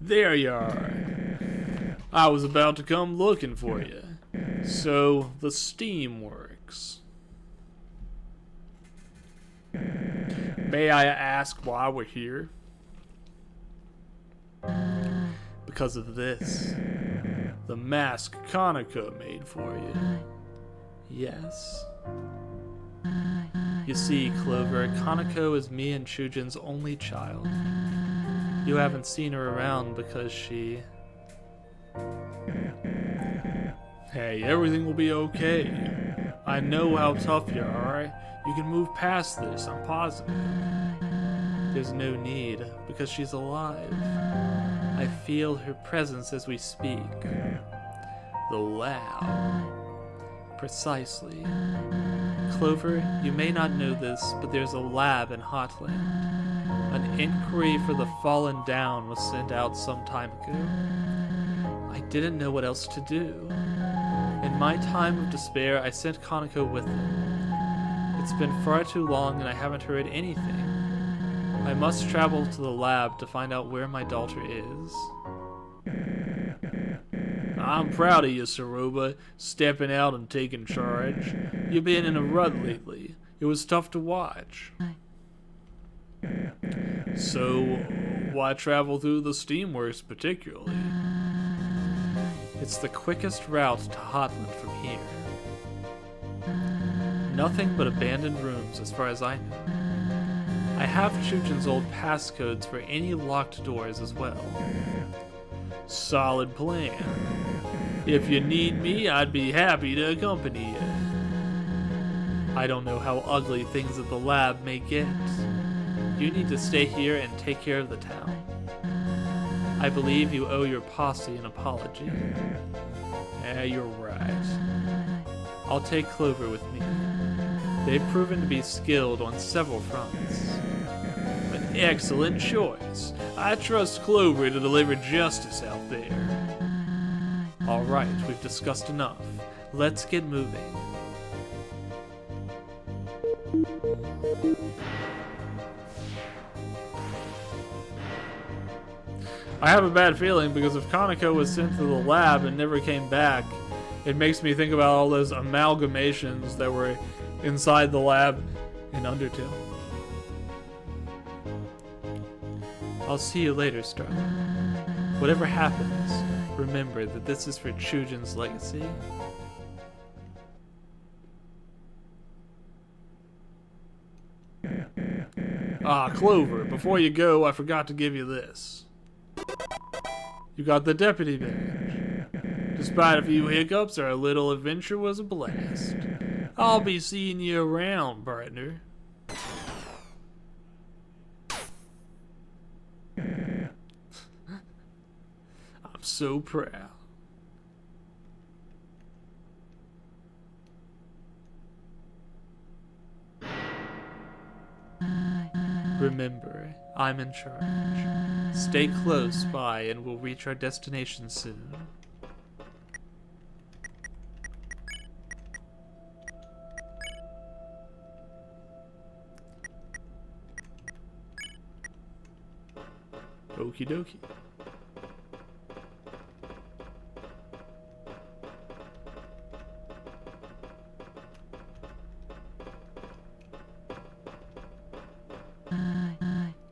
There you are. I was about to come looking for you. So, the steam works. May I ask why we're here? Because of this. The mask Kanako made for you. Yes. You see, Clover, Kanako is me and Chujin's only child. You haven't seen her around because she... Hey, everything will be okay. I know how tough you are. You can move past this, I'm positive. There's no need, because she's alive. I feel her presence as we speak. The lab. Precisely. Clover, you may not know this, but there's a lab in Hotland. An inquiry for the Fallen Down was sent out some time ago. I didn't know what else to do. In my time of despair, I sent Kaneko with them. It's been far too long and I haven't heard anything. I must travel to the lab to find out where my daughter is. I'm proud of you, Saruba, stepping out and taking charge. You've been in a rut lately. It was tough to watch. So, why travel through the Steamworks particularly? It's the quickest route to Hotland from here. Nothing but abandoned rooms as far as I know. I have Chujin's old passcodes for any locked doors as well. Solid plan. If you need me, I'd be happy to accompany you. I don't know how ugly things at the lab may get. You need to stay here and take care of the town. I believe you owe your posse an apology. Yeah, you're right. I'll take Clover with me. They've proven to be skilled on several fronts. An excellent choice. I trust Clover to deliver justice out there. Alright, we've discussed enough. Let's get moving. I have a bad feeling because if Kaneko was sent to the lab and never came back, it makes me think about all those amalgamations that were inside the lab in Undertale. I'll see you later, Starlight. Whatever happens, remember that this is for Chujin's legacy. Ah, Clover, before you go, I forgot to give you this. You got the deputy badge. Despite a few hiccups, our little adventure was a blast. I'll be seeing you around, partner. I'm so proud. Remember, I'm in charge. Stay close by and we'll reach our destination soon. Okie dokie.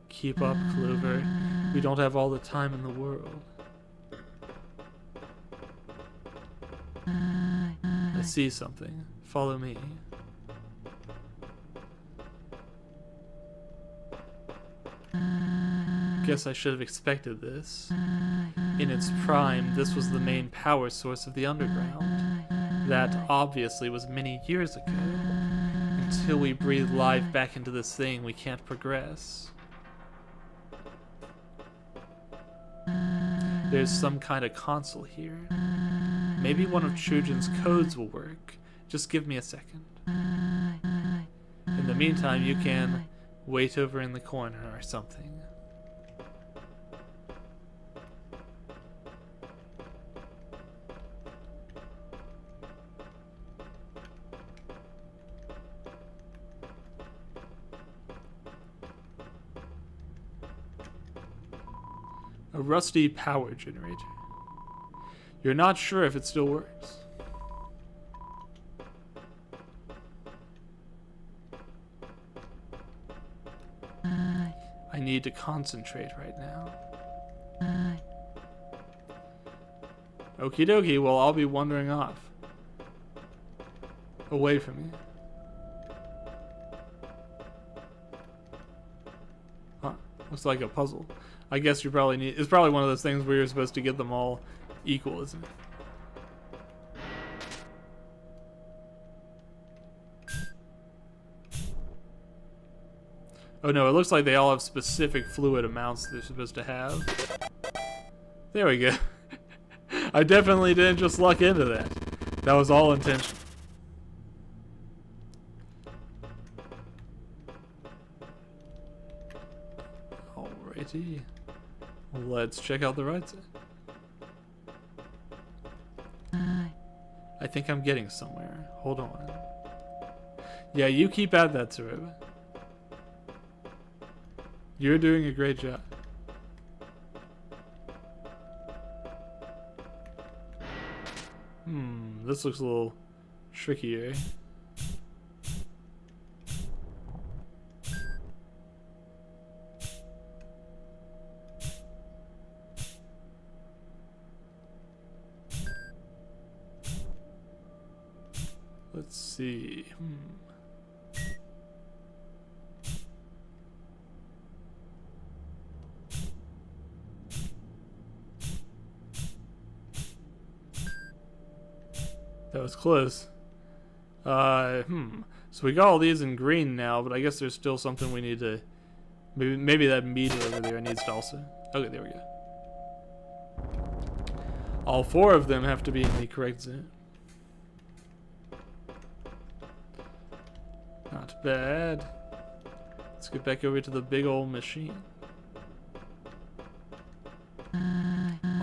Keep up, Clover. We don't have all the time in the world. I see something. Follow me. Guess I should have expected this. In its prime, this was the main power source of the underground. That obviously was many years ago. Until we breathe life back into this thing, we can't progress. There's some kind of console here. Maybe one of Chujin's codes will work. Just give me a second. In the meantime, you can wait over in the corner or something. A rusty power generator. You're not sure if it still works. I need to concentrate right now. Okie dokie, well, I'll be wandering off. Away from you. Huh, looks like a puzzle. I guess you probably need... It's probably one of those things where you're supposed to get them all equal, isn't it? Oh no, it looks like they all have specific fluid amounts they're supposed to have. There we go. I definitely didn't just luck into that. That was all intentional. Alrighty. Let's check out the right side. I think I'm getting somewhere. Hold on. Yeah, you keep at that, Tsuruba. You're doing a great job. This looks a little trickier. Let's see. That was close. So we got all these in green now, but I guess there's still something we need to... Maybe that meter over there needs to also... Okay, there we go. All 4 of them have to be in the correct zone. Not bad. Let's get back over to the big old machine.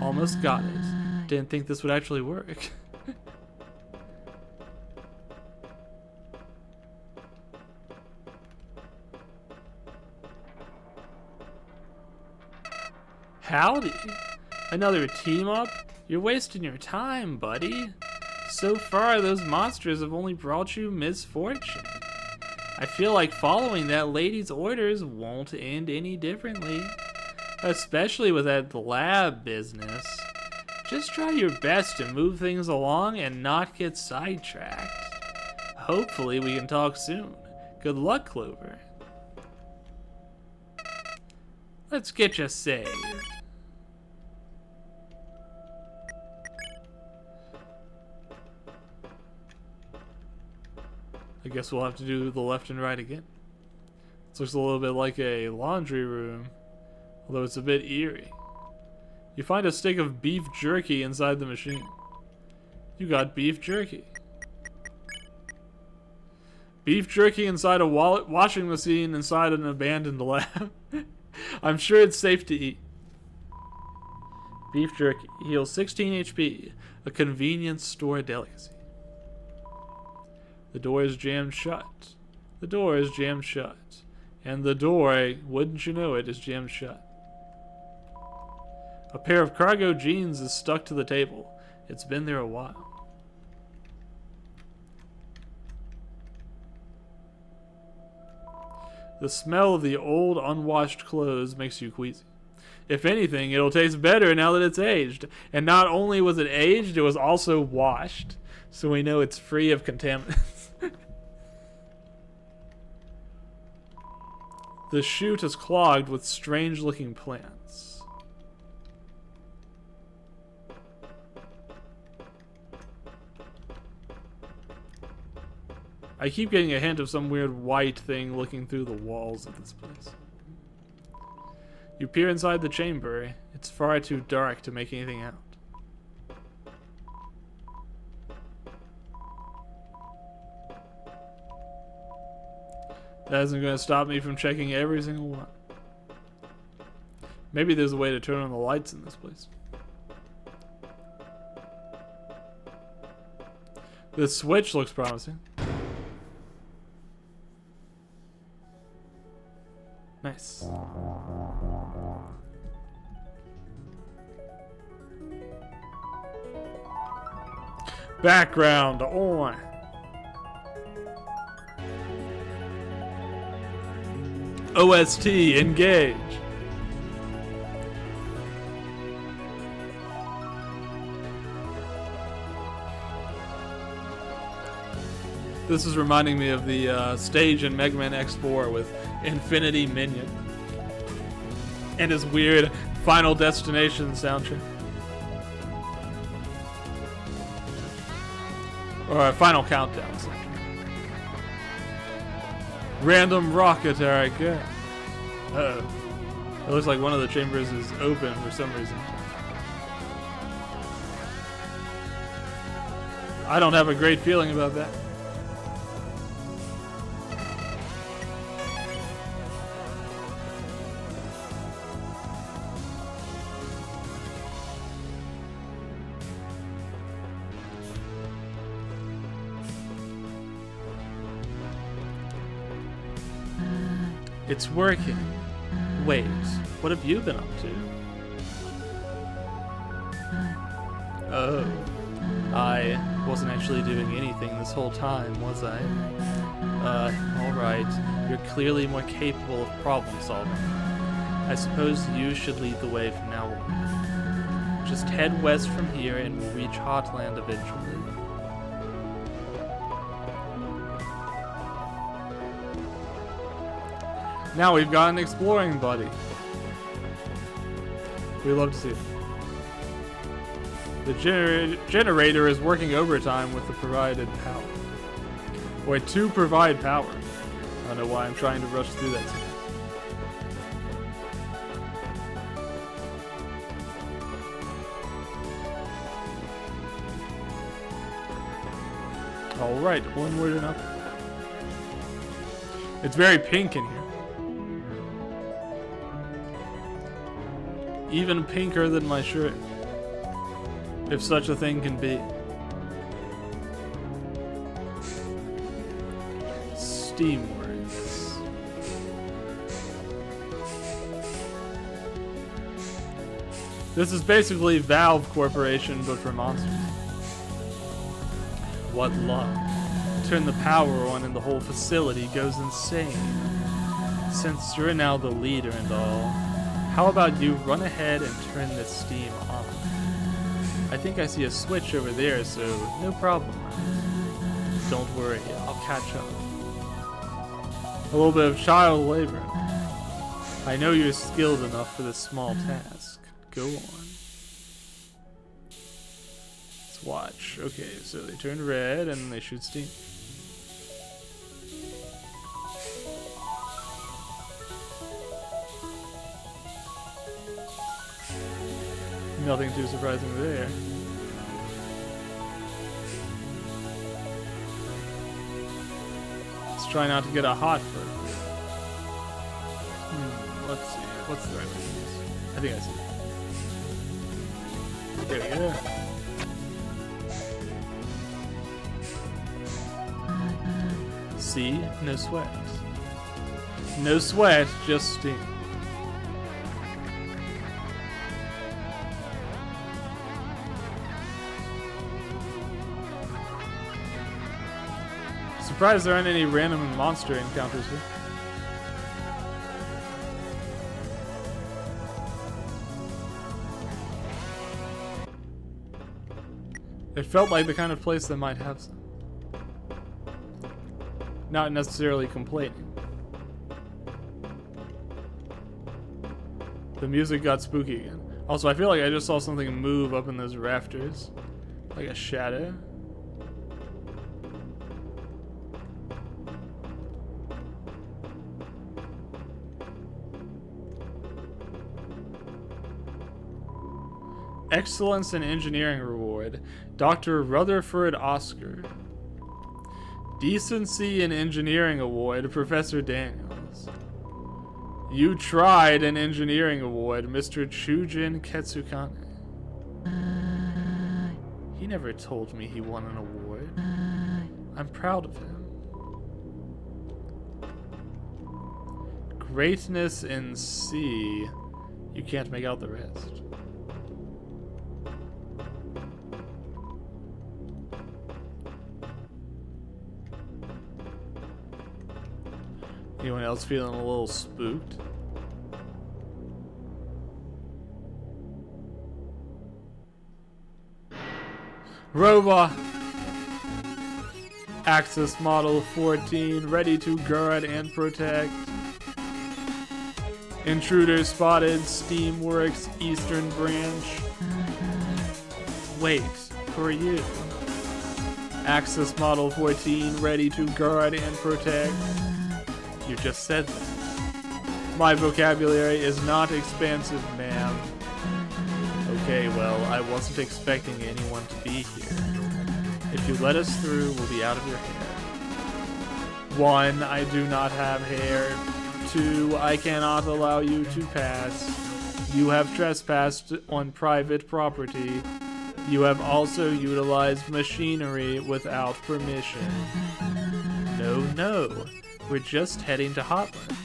Almost got it. Didn't think this would actually work. Howdy. Another team up? You're wasting your time, buddy. So far, those monsters have only brought you misfortune. I feel like following that lady's orders won't end any differently. Especially with that lab business. Just try your best to move things along and not get sidetracked. Hopefully we can talk soon. Good luck, Clover. Let's get you saved. I guess we'll have to do the left and right again. This looks a little bit like a laundry room, although it's a bit eerie. You find a stick of beef jerky inside the machine. You got beef jerky. Beef jerky inside a washing machine inside an abandoned lab. I'm sure it's safe to eat. Beef jerky heals 16 HP, a convenience store delicacy. The door is jammed shut. The door is jammed shut. And the door, wouldn't you know it, is jammed shut. A pair of cargo jeans is stuck to the table. It's been there a while. The smell of the old, unwashed clothes makes you queasy. If anything, it'll taste better now that it's aged. And not only was it aged, it was also washed. So we know it's free of contaminants. The chute is clogged with strange-looking plants. I keep getting a hint of some weird white thing looking through the walls of this place. You peer inside the chamber. It's far too dark to make anything out. That isn't going to stop me from checking every single one. Maybe there's a way to turn on the lights in this place. This switch looks promising. Nice. Background on. OST engage. This is reminding me of the stage in Mega Man X4 with Infinity Minion and his weird Final Destination soundtrack. Or Final Countdown soundtrack. Random rocket, alright, good. Uh-oh. It looks like one of the chambers is open for some reason. I don't have a great feeling about that. It's working. Wait, what have you been up to? Oh, I wasn't actually doing anything this whole time, was I? Alright. You're clearly more capable of problem solving. I suppose you should lead the way from now on. Just head west from here and we'll reach Hotland eventually. Now we've got an exploring buddy. We love to see it. The generator is working overtime with the provided power. Or to provide power. I don't know why I'm trying to rush through that today. Alright, onward and up. It's very pink in here. Even pinker than my shirt. If such a thing can be. Steamworks. This is basically Valve Corporation, but for monsters. What luck. Turn the power on and the whole facility goes insane. Since you're now the leader and all, how about you run ahead and turn this steam on? I think I see a switch over there, so no problem. Don't worry, I'll catch up. A little bit of child labor. I know you're skilled enough for this small task. Go on. Let's watch. Okay, so they turn red and they shoot steam. Nothing too surprising there. Let's try not to get a hot foot. Let's see. What's the right way to use? I think I see. There we go. See? No sweat. No sweat, just steam. Surprised there aren't any random monster encounters here. It felt like the kind of place that might have some. Not necessarily complaining. The music got spooky again. Also, I feel like I just saw something move up in those rafters. Like a shadow. Excellence in Engineering Reward, Dr. Rutherford Oscar. Decency in Engineering Award, Professor Daniels. You tried an Engineering Award, Mr. Chujin Ketsukane. He never told me he won an award. I'm proud of him. Greatness in C. You can't make out the rest. Anyone else feeling a little spooked? Robot! Axis Model 14, ready to guard and protect. Intruder spotted, Steamworks, Eastern Branch. Wait, who are you? Axis Model 14, ready to guard and protect. You just said that. My vocabulary is not expansive, ma'am. Okay, well, I wasn't expecting anyone to be here. If you let us through, we'll be out of your hair. 1, I do not have hair. 2, I cannot allow you to pass. You have trespassed on private property. You have also utilized machinery without permission. No, we're just heading to Hotland.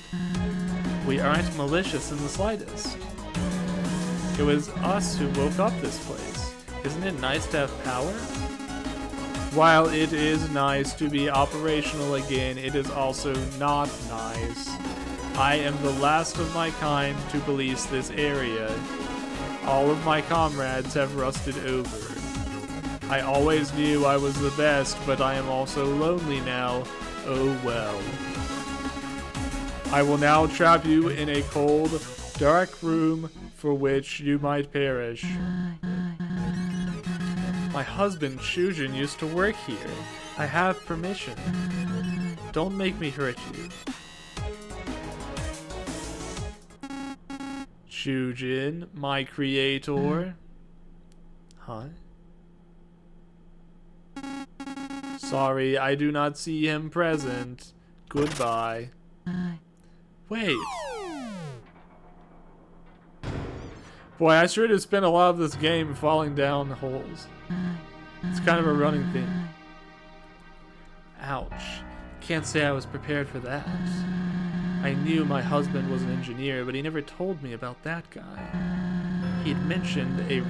We aren't malicious in the slightest. It was us who woke up this place. Isn't it nice to have power? While it is nice to be operational again, it is also not nice. I am the last of my kind to police this area. All of my comrades have rusted over. I always knew I was the best, but I am also lonely now. Oh well. I will now trap you in a cold, dark room for which you might perish. My husband, Shujin, used to work here. I have permission. Don't make me hurt you. Shujin, my creator. Huh? Sorry, I do not see him present. Goodbye. Wait. Boy, I sure do spend a lot of this game falling down holes. It's kind of a running theme. Ouch. Can't say I was prepared for that. I knew my husband was an engineer, but he never told me about that guy. He'd mentioned a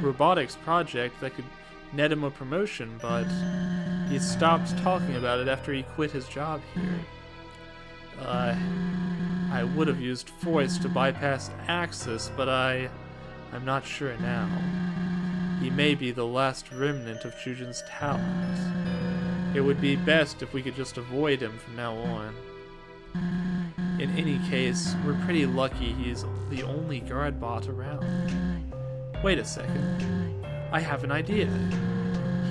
robotics project that could net him a promotion, but he stopped talking about it after he quit his job here. I would have used force to bypass Axis, but I'm not sure now. He may be the last remnant of Chujin's talent. It would be best if we could just avoid him from now on. In any case, we're pretty lucky he's the only guard bot around. Wait a second. I have an idea.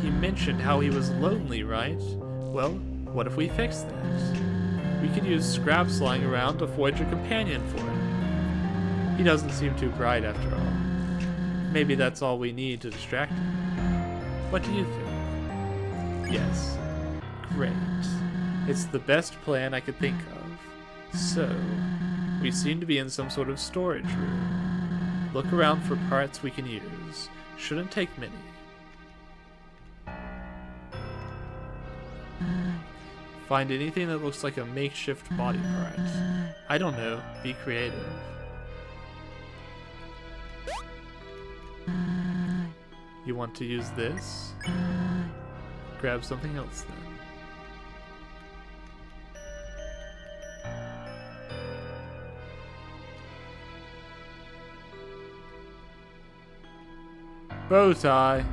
He mentioned how he was lonely, right? Well, what if we fix that? We could use scraps lying around to forge a companion for him. He doesn't seem too bright after all. Maybe that's all we need to distract him. What do you think? Yes. Great. It's the best plan I could think of. So, we seem to be in some sort of storage room. Look around for parts we can use. Shouldn't take many. Find anything that looks like a makeshift body part. I don't know. Be creative. You want to use this? Grab something else then. Bow tie.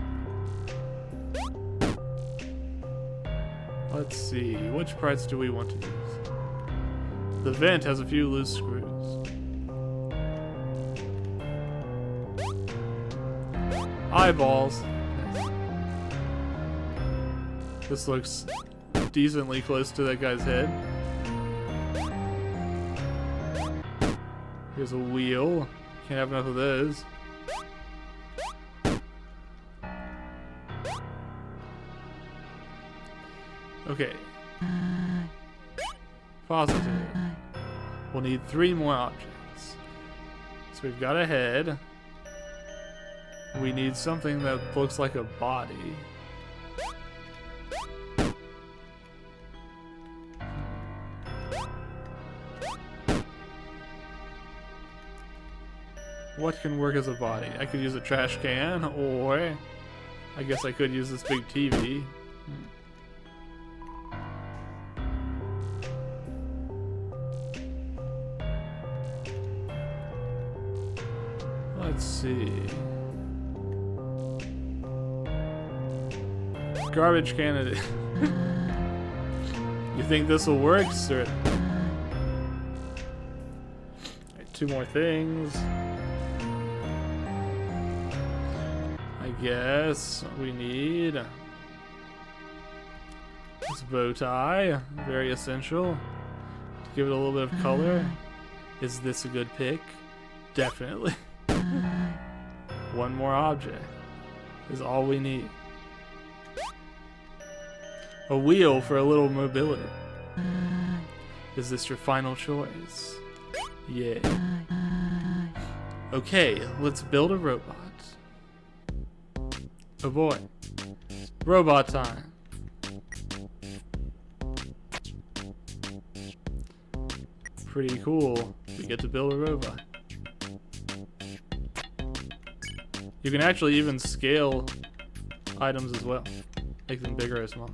Let's see, which parts do we want to use? The vent has a few loose screws. Eyeballs. This looks decently close to that guy's head. Here's a wheel. Can't have enough of those. Okay. Positive. We'll need 3 more objects. So we've got a head. We need something that looks like a body. What can work as a body? I could use a trash can, or I guess I could use this big TV. Let's see. Garbage can it is. You think this will work, sir? Right, 2 more things. I guess we need this bow tie, very essential to give it a little bit of color. Is this a good pick? Definitely. One more object is all we need. A wheel for a little mobility. Is this your final choice? Yeah. Okay, let's build a robot. Oh boy. Robot time. Pretty cool. We get to build a robot. You can actually even scale items as well. Make them bigger or small.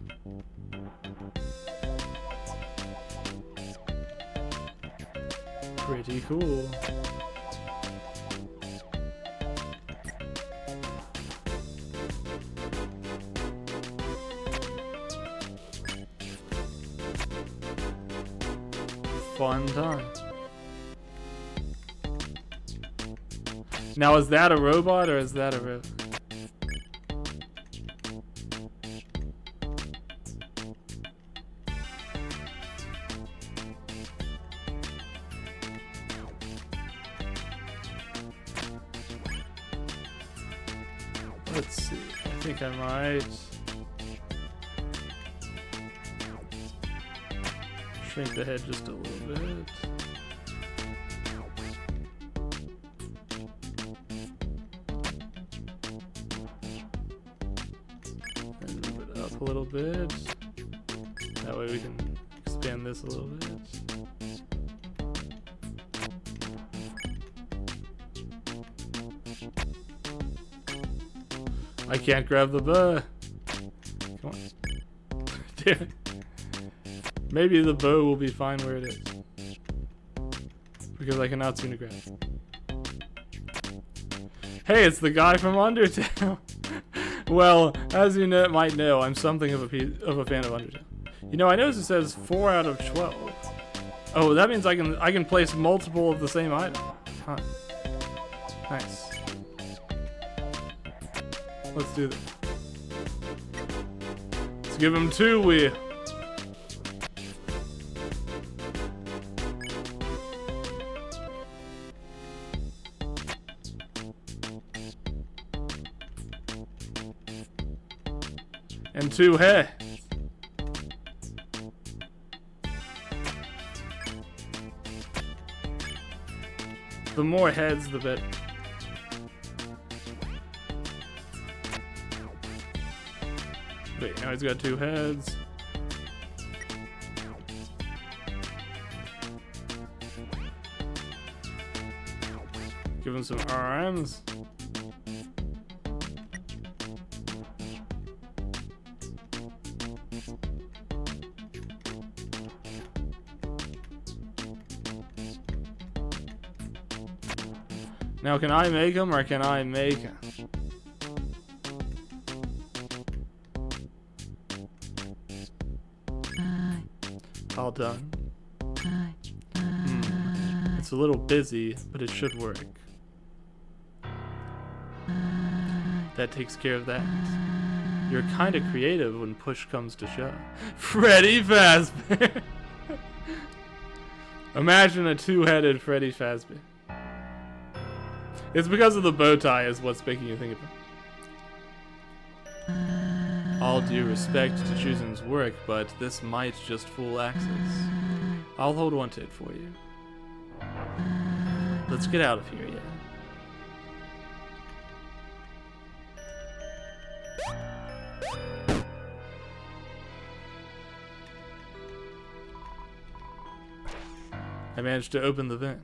Pretty cool. Fun time. Now, is that a robot or is that a robot? Let's see. I think I might shrink the head just a little bit. And move it up a little bit. That way we can expand this a little bit. I can't grab the bow. Come on. Damn it. Maybe the bow will be fine where it is. Because I cannot seem to grab it. Hey, it's the guy from Undertale. Well, as you might know, I'm something of a fan of Undertale. You know, I noticed it says 4 out of 12. Oh, that means I can place multiple of the same item. Huh. Nice. Let's do this. Let's give him 2 wheels. And 2 heads. The more heads, the better. Wait, now he's got 2 heads. Give him some arms. Now, can I make him or can I make him? All done. It's a little busy, but it should work. That takes care of that. You're kind of creative when push comes to shove. Freddy Fazbear! Imagine a 2-headed Freddy Fazbear. It's because of the bow tie is what's making you think of it. All due respect to Chuzin's work, but this might just fool access. I'll hold on to it for you. Let's get out of here, yeah. I managed to open the vent.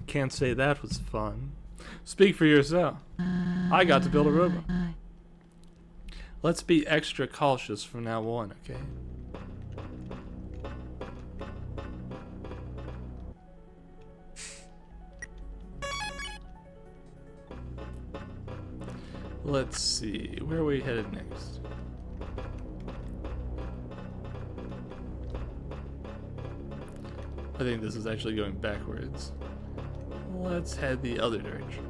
Can't say that was fun. Speak for yourself. I got to build a robot. Let's be extra cautious from now on, okay? Let's see, where are we headed next? I think this is actually going backwards. Let's head the other direction.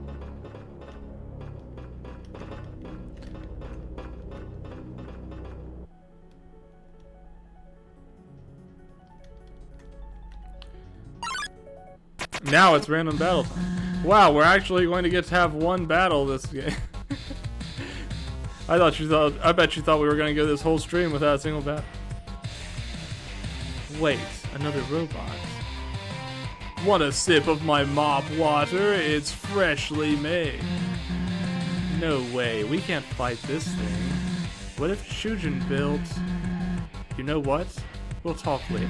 Now it's random battle time. Wow, we're actually going to get to have one battle this game. I bet you thought we were going to go this whole stream without a single battle. Wait, another robot. Want a sip of my mop water? It's freshly made. No way, we can't fight this thing. What if Shujin built... You know what? We'll talk later.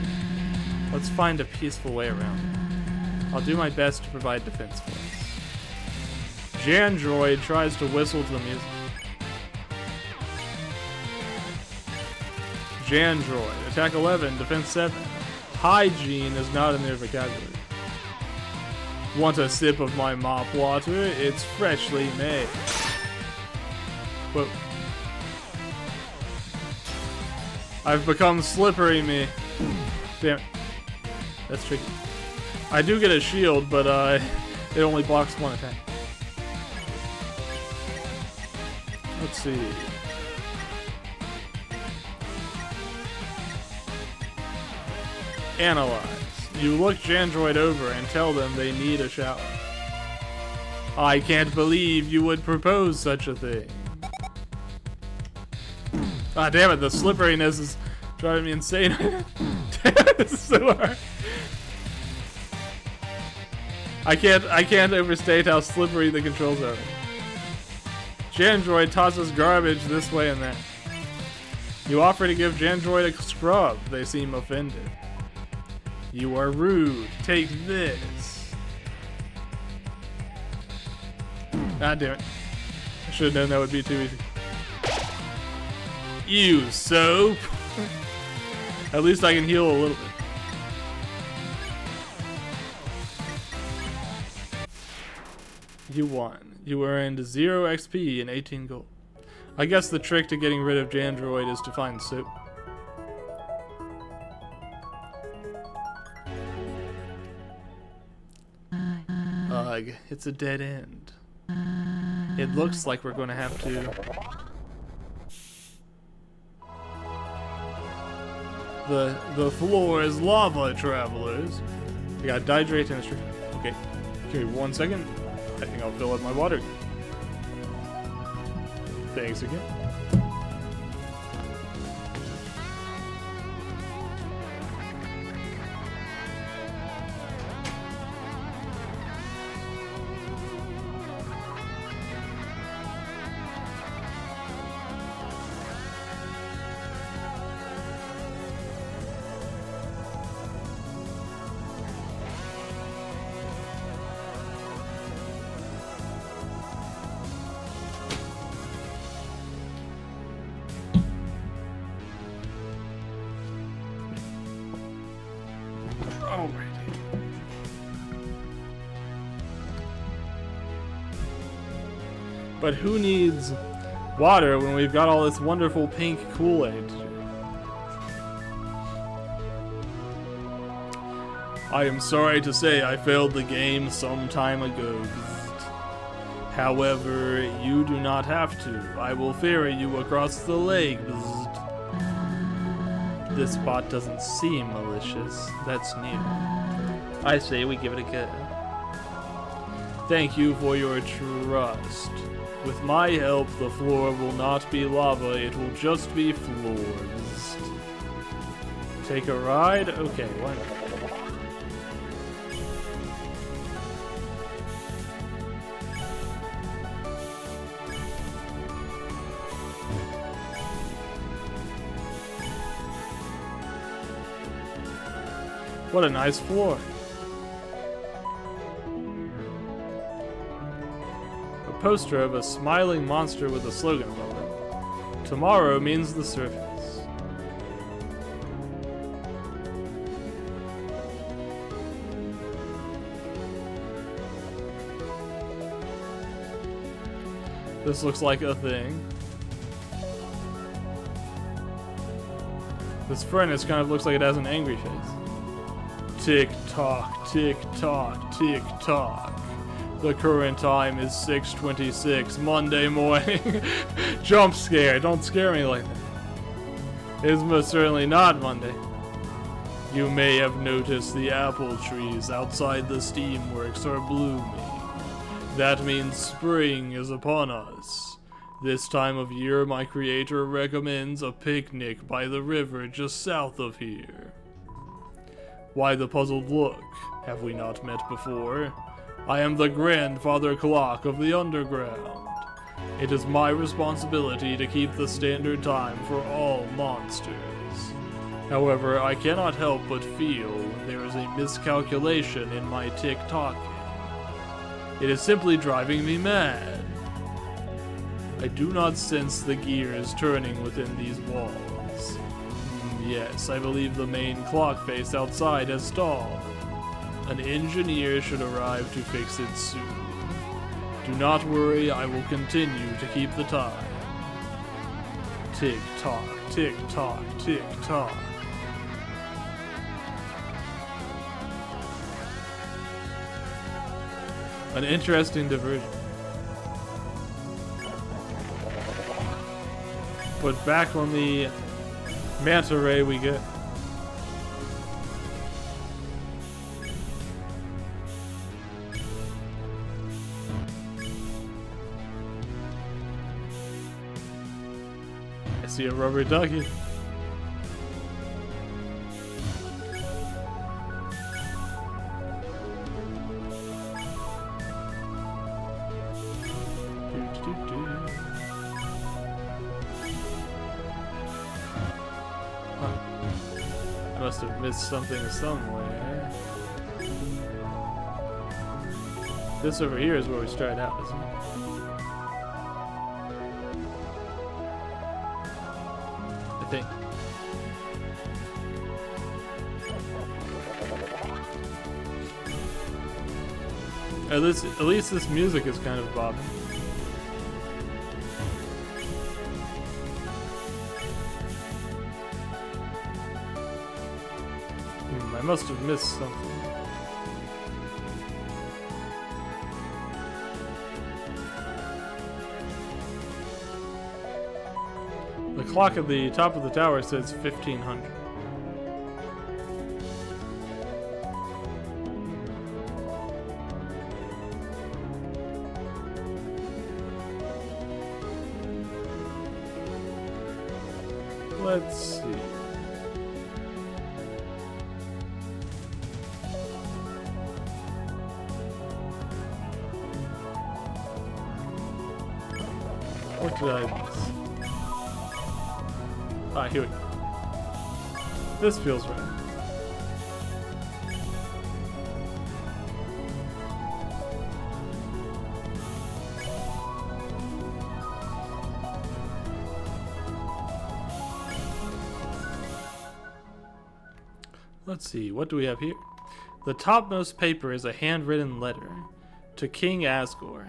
Let's find a peaceful way around it. I'll do my best to provide defense for us. Jandroid tries to whistle to the music. Jandroid, attack 11, defense 7. Hygiene is not in their vocabulary. Want a sip of my mop water? It's freshly made. Whoa. I've become slippery me. Damn it. That's tricky. I do get a shield, but it only blocks one attack. Let's see. Analyze. You look Jandroid over and tell them they need a shower. I can't believe you would propose such a thing. Ah, damn it, the slipperiness is driving me insane. Damn it, this is so hard. I can't overstate how slippery the controls are. Jandroid tosses garbage this way and that. You offer to give Jandroid a scrub. They seem offended. You are rude. Take this. Ah, damn it. I should have known that would be too easy. Use soap. At least I can heal a little bit. You won. You earned 0 XP and 18 gold. I guess the trick to getting rid of Jandroid is to find soap. Ugh, it's a dead end. It looks like we're going to have to... The floor is lava, travelers. I got dihydrate and a strip. Okay, give me 1 second. I think I'll fill up my water. Thanks again. But who needs water when we've got all this wonderful pink Kool-Aid? I am sorry to say I failed the game some time ago. However, you do not have to. I will ferry you across the lake. This spot doesn't seem malicious. That's new. I say we give it a go. Thank you for your trust. With my help, the floor will not be lava, it will just be floors. Take a ride? Okay, why not? What a nice floor. Poster of a smiling monster with a slogan above it. Tomorrow means the surface. This looks like a thing. This furnace kind of looks like it has an angry face. Tick tock, tick tock, tick tock. The current time is 6:26 Monday morning. Jump scare. Don't scare me like that. It is most certainly not Monday. You may have noticed the apple trees outside the steamworks are blooming. That means spring is upon us. This time of year, my creator recommends a picnic by the river just south of here. Why the puzzled look? Have we not met before? I am the grandfather clock of the underground. It is my responsibility to keep the standard time for all monsters. However, I cannot help but feel there is a miscalculation in my tick-tocking. It is simply driving me mad. I do not sense the gears turning within these walls. Yes, I believe the main clock face outside has stalled. An engineer should arrive to fix it soon. Do not worry, I will continue to keep the time. Tick-tock, tick-tock, tick-tock. An interesting diversion. But back on the manta ray we get. I see a rubber ducky. I must have missed something somewhere. This over here is where we started out, isn't it? I think. At least this music is kind of bobbing. I must have missed something. The clock at the top of the tower says 1500. Let's see. What did I miss? Ah, here we go. This feels right. Let's see, what do we have here? The topmost paper is a handwritten letter to King Asgore.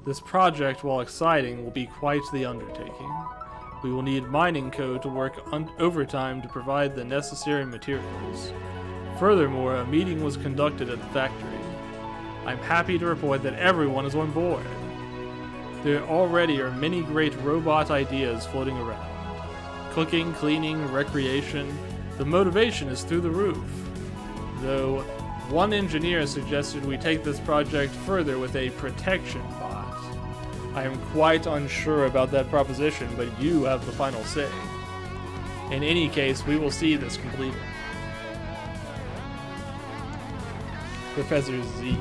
This project, while exciting, will be quite the undertaking. We will need mining code to work overtime to provide the necessary materials. Furthermore, a meeting was conducted at the factory. I'm happy to report that everyone is on board. There already are many great robot ideas floating around. Cooking, cleaning, recreation. The motivation is through the roof. Though, one engineer suggested we take this project further with a protection bot. I am quite unsure about that proposition, but you have the final say. In any case, we will see this completed. Professor Z.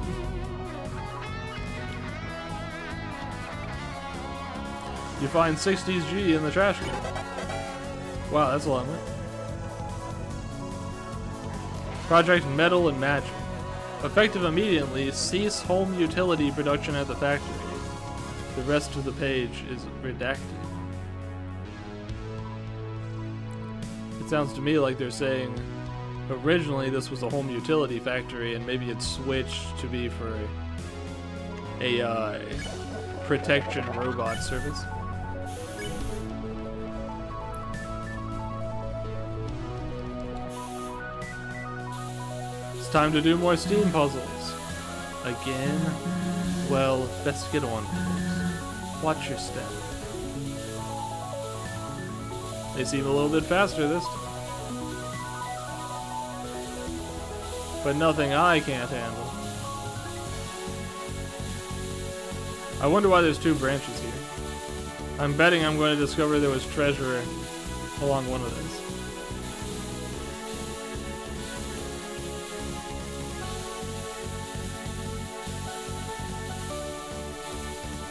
You find 60s G in the trash can. Wow, that's a lot of money. Project Metal and Magic. Effective immediately, cease home utility production at the factory. The rest of the page is redacted. It sounds to me like they're saying originally this was a home utility factory and maybe it switched to be for a protection robot service. It's time to do more Steam puzzles. Again? Well, best get on, folks. Watch your step. They seem a little bit faster this time. but nothing I can't handle. I wonder why there's 2 branches here. I'm betting I'm going to discover there was treasure along one of those.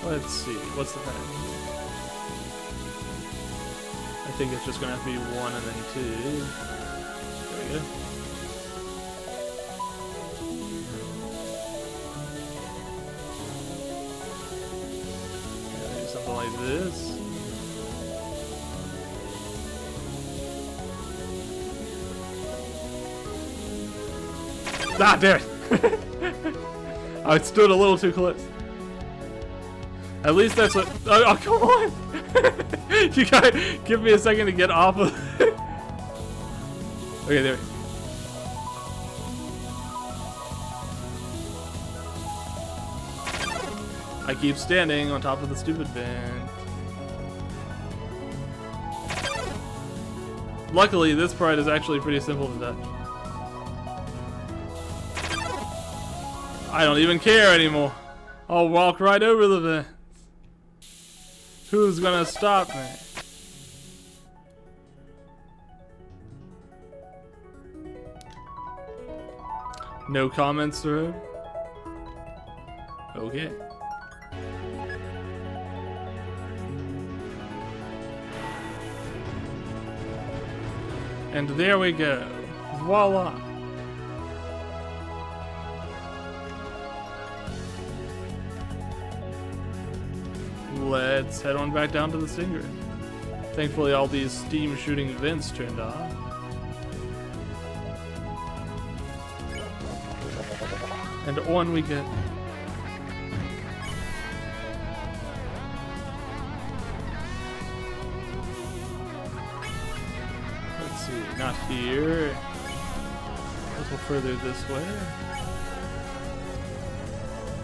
Let's see, what's the pattern? I think it's just gonna have to be 1 and then 2. There we go. Gotta do something like this. Ah, damn it! I stood a little too close. At least that's what. Oh, come on! You gotta give me a second to get off of it. Okay, there we go. I keep standing on top of the stupid vent. Luckily, this part is actually pretty simple to touch. I don't even care anymore. I'll walk right over the vent. Who's gonna stop me? No comments through? Okay. And there we go. Voila. Let's head on back down to the Stingray. Thankfully, all these steam shooting vents turned off. And on we get. Let's see, not here. A little further this way.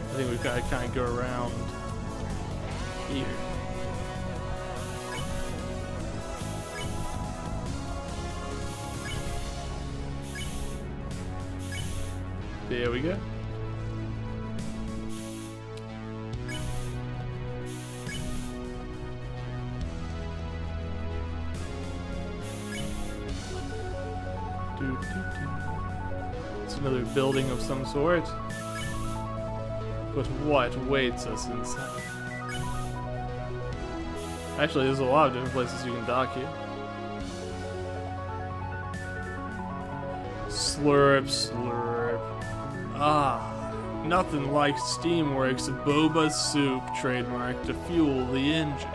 I think we've got to kind of go around here. There we go. It's another building of some sort. But what waits us inside? Actually, there's a lot of different places you can dock here. Slurp, slurp. Ah, nothing like Steamworks boba soup trademark to fuel the engine.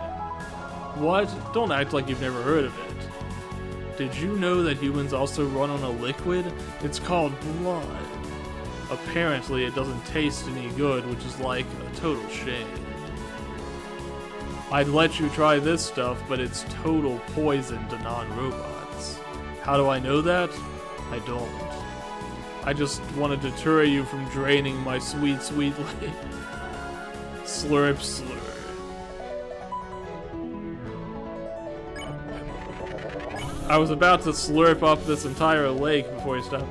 What? Don't act like you've never heard of it. Did you know that humans also run on a liquid? It's called blood. Apparently, it doesn't taste any good, which is like a total shame. I'd let you try this stuff, but it's total poison to non-robots. How do I know that? I don't. I just want to deter you from draining my sweet, sweet lake. Slurp, slurp. I was about to slurp up this entire lake before he stopped.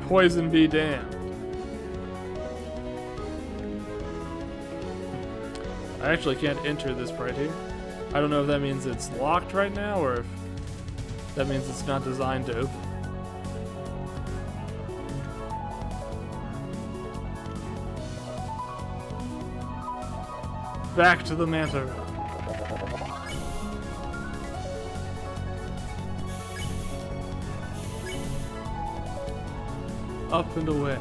Poison be damned. I actually can't enter this part here. I don't know if that means it's locked right now or if that means it's not designed to open. Back to the Manta. Up and away.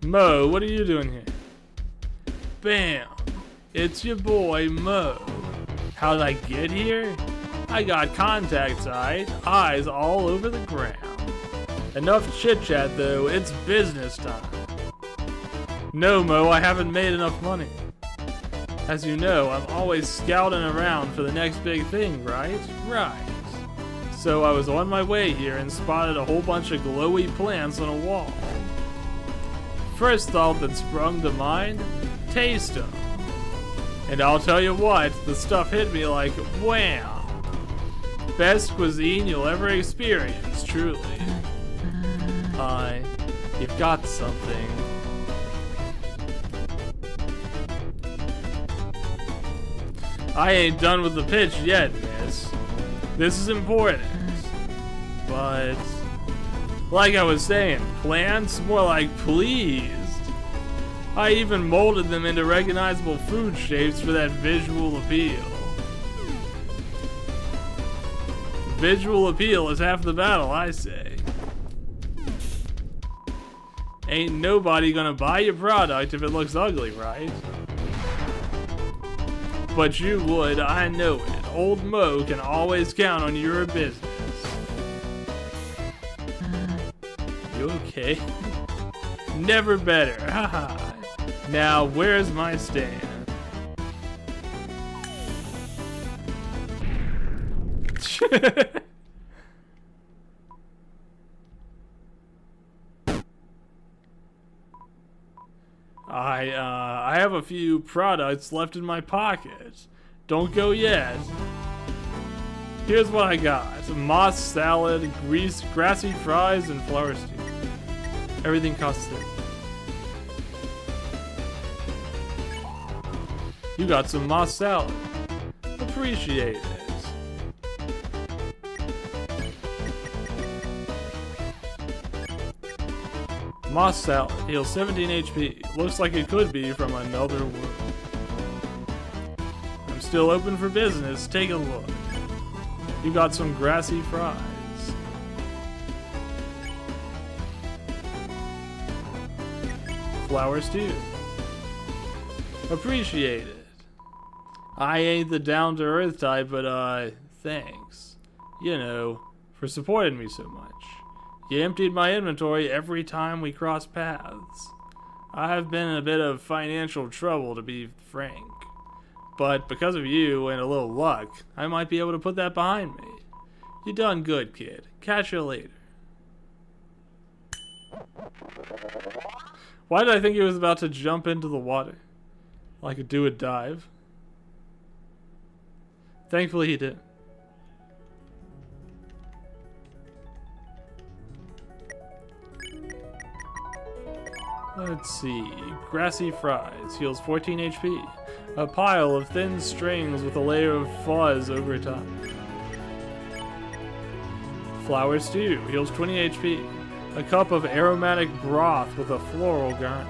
Mo, what are you doing here? Bam! It's your boy, Mo. How'd I get here? I got contacts, eyes all over the ground. Enough chit-chat, though. It's business time. No, Mo, I haven't made enough money. As you know, I'm always scouting around for the next big thing, right? Right. So I was on my way here and spotted a whole bunch of glowy plants on a wall. First thought that sprung to mind, taste them. And I'll tell you what, the stuff hit me like wham. Best cuisine you'll ever experience, truly. You've got something. I ain't done with the pitch yet, miss. This is important. But, like I was saying, plants? More like pleased. I even molded them into recognizable food shapes for that visual appeal. Visual appeal is half the battle, I say. Ain't nobody gonna buy your product if it looks ugly, right? But you would, I know it. Old Mo can always count on your business. You okay? Never better, haha. Now, where's my stand? I have a few products left in my pocket. Don't go yet. Here's what I got. Moss salad, grassy fries, and flour stew. Everything costs $30. You got some moss salad. Appreciate it. Moss salad heals 17 HP. Looks like it could be from another world. I'm still open for business. Take a look. You got some grassy fries. Flour stew. Appreciate it. I ain't the down-to-earth type, but thanks. You know, for supporting me so much. You emptied my inventory every time we crossed paths. I've been in a bit of financial trouble, to be frank. But because of you and a little luck, I might be able to put that behind me. You done good, kid. Catch you later. Why did I think he was about to jump into the water? Like do a dive? Thankfully he did. Let's see. Grassy fries heals 14 HP. A pile of thin strings with a layer of fuzz over top. Flour stew heals 20 HP. A cup of aromatic broth with a floral garnish.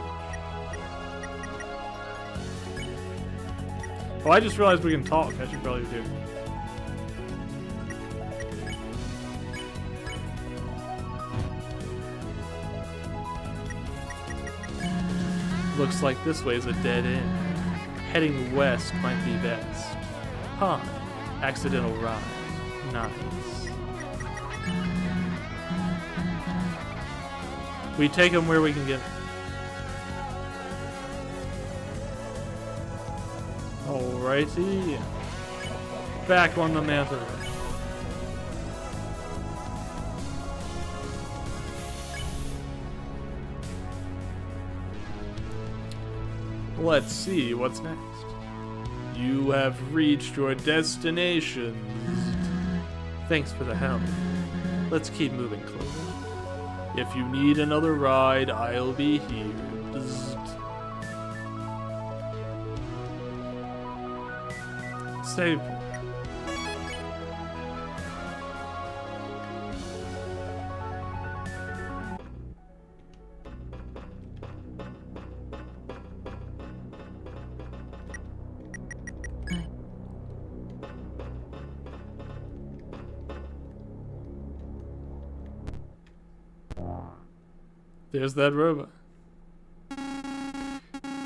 Oh, I just realized we can talk. I should probably do. Looks like this way's a dead end. Heading west might be best. Huh. Accidental ride. Nice. We take them where we can get them. Alrighty. Back on the mantle. Let's see what's next. You have reached your destination. Thanks for the help. Let's keep moving closer. If you need another ride, I'll be here. Save. There's that robot.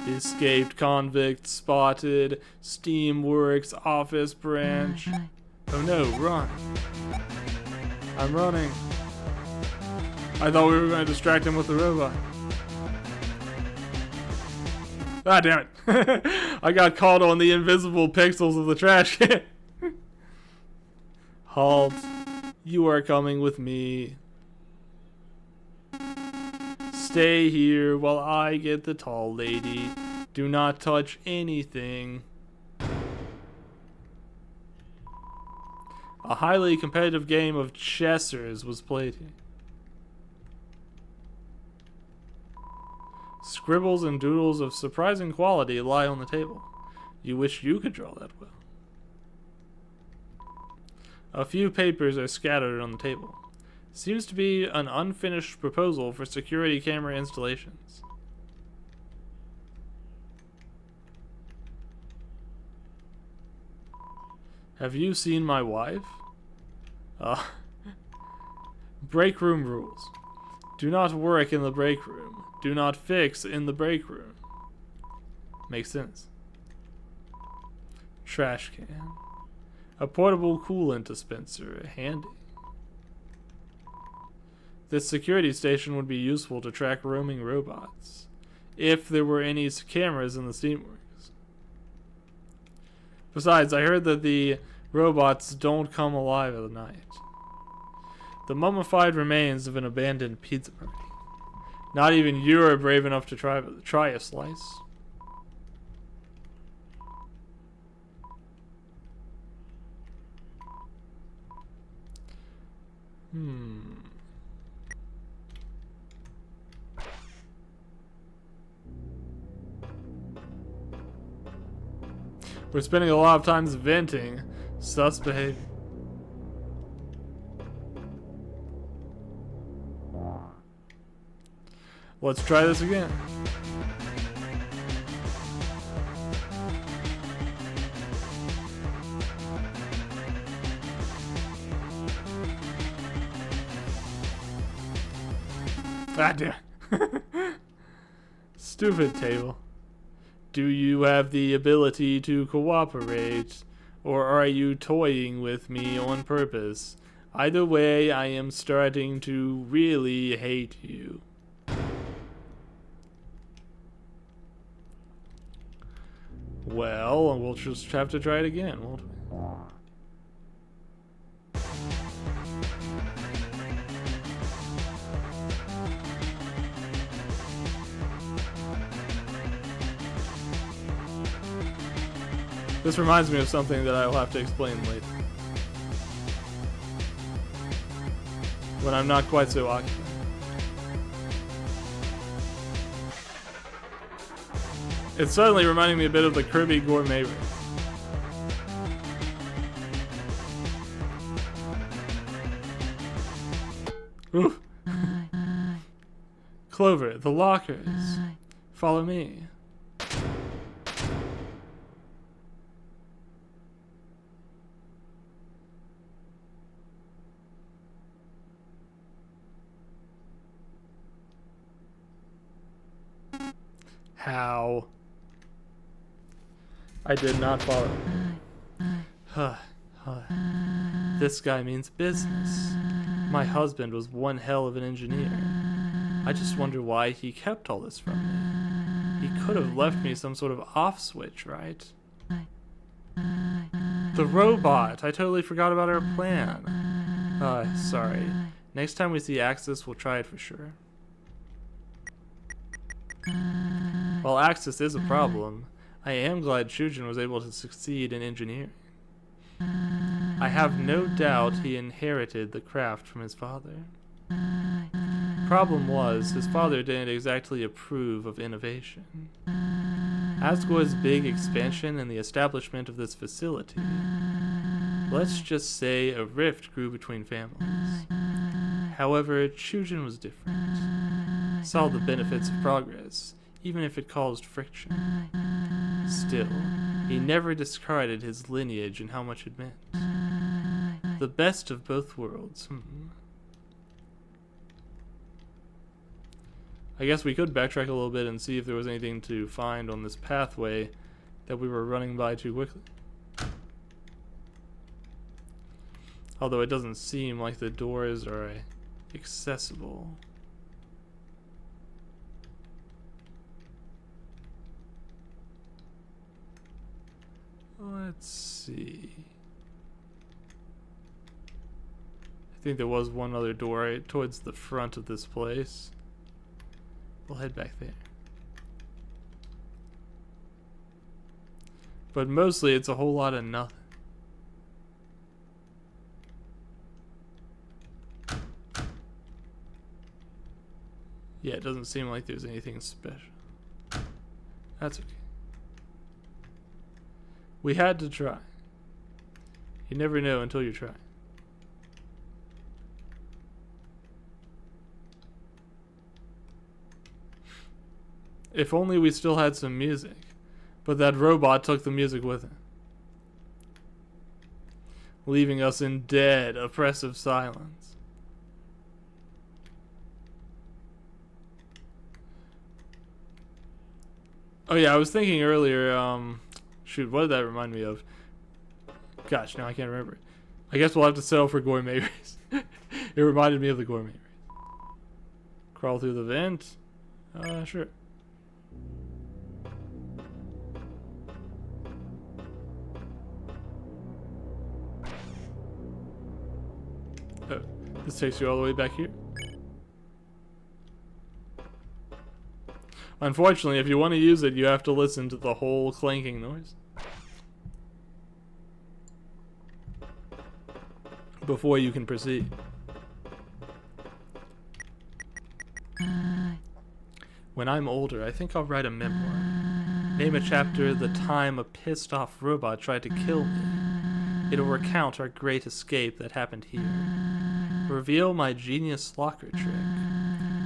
Escaped convict spotted. Steamworks office branch. Oh no, run. I'm running. I thought we were going to distract him with the robot. Ah, damn it. I got caught on the invisible pixels of the trash can. Halt. You are coming with me. Stay here while I get the tall lady. Do not touch anything. A highly competitive game of chessers was played here. Scribbles and doodles of surprising quality lie on the table. You wish you could draw that well. A few papers are scattered on the table. Seems to be an unfinished proposal for security camera installations. Have you seen my wife? Break room rules. Do not work in the break room. Do not fix in the break room. Makes sense. Trash can. A portable coolant dispenser. Handy. This security station would be useful to track roaming robots, if there were any cameras in the Steamworks. Besides, I heard that the robots don't come alive at night. The mummified remains of an abandoned pizza party. Not even you are brave enough to try a slice. We're spending a lot of time venting. Sus behavior. Let's try this again. Ah, dear. Stupid table. Do you have the ability to cooperate, or are you toying with me on purpose? Either way, I am starting to really hate you. Well, we'll just have to try it again, won't we? This reminds me of something that I will have to explain later. When I'm not quite so occupied. It's suddenly reminding me a bit of the Kirby Gourmet Race. Ooh. Clover, the lockers. Follow me. How? I did not follow. This guy means business. My husband was one hell of an engineer. I just wonder why he kept all this from me. He could have left me some sort of off switch, right? The robot! I totally forgot about our plan. Sorry. Next time we see Axis, we'll try it for sure. While Axis is a problem, I am glad Shujin was able to succeed in engineering. I have no doubt he inherited the craft from his father. Problem was, his father didn't exactly approve of innovation. Asgore's big expansion and the establishment of this facility, let's just say a rift grew between families. However, Shujin was different. Saw the benefits of progress, even if it caused friction. Still, he never discarded his lineage and how much it meant. The best of both worlds. I guess we could backtrack a little bit and see if there was anything to find on this pathway that we were running by too quickly. Although it doesn't seem like the doors are accessible. Let's see. I think there was one other door right towards the front of this place. We'll head back there. But mostly it's a whole lot of nothing. Yeah, it doesn't seem like there's anything special. That's okay. We had to try. You never know until you try. If only we still had some music. But that robot took the music with it, leaving us in dead, oppressive silence. Oh yeah, I was thinking earlier, shoot, what did that remind me of? Gosh, now I can't remember. I guess we'll have to settle for gourmet race. It reminded me of the gourmet race. Crawl through the vent? Sure. Oh, this takes you all the way back here. Unfortunately, if you want to use it, you have to listen to the whole clanking noise before you can proceed. When I'm older, I think I'll write a memoir. Name a chapter the time a pissed off robot tried to kill me. It'll recount our great escape that happened here. Reveal my genius locker trick.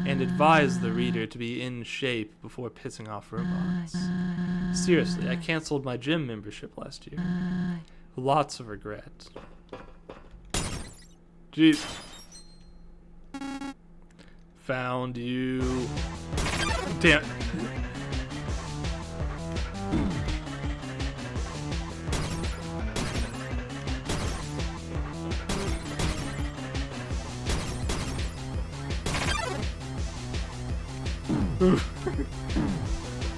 And advise the reader to be in shape before pissing off robots. Seriously, I canceled my gym membership last year. Lots of regret. Jeez. Found you. Damn.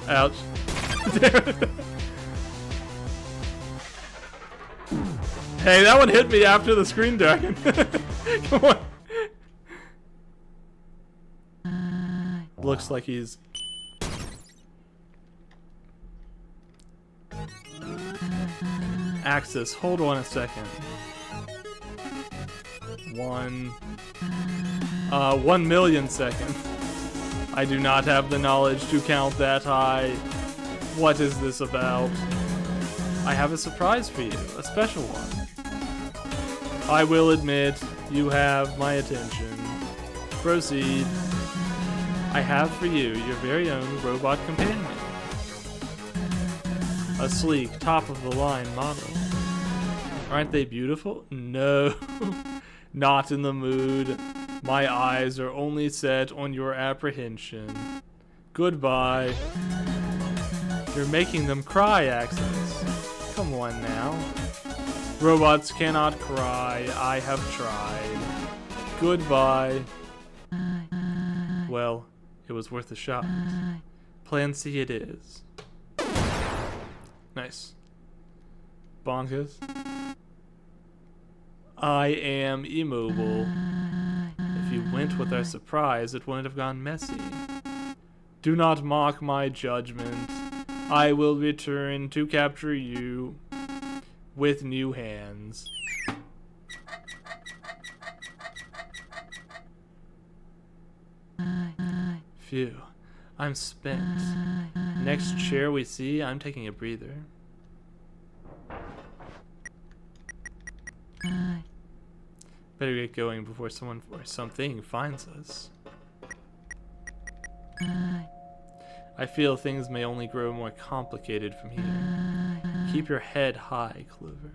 Ouch. Hey, that one hit me after the screen darkened. Come on. Looks like he's... Axis, hold on a second. 1 million seconds. I do not have the knowledge to count that high. What is this about? I have a surprise for you, a special one. I will admit, you have my attention. Proceed. I have for you your very own robot companion. A sleek, top-of-the-line model. Aren't they beautiful? No, not in the mood. My eyes are only set on your apprehension. Goodbye. You're making them cry, Axis. Come on now. Robots cannot cry. I have tried. Goodbye. Well, it was worth a shot. Plan C it is. Nice. Bonkers. I am immobile. If you went with our surprise, it wouldn't have gone messy. Do not mock my judgment. I will return to capture you with new hands. Phew, I'm spent. Next chair we see, I'm taking a breather. Better get going before someone or something finds us. I feel things may only grow more complicated from here. Keep your head high, Clover.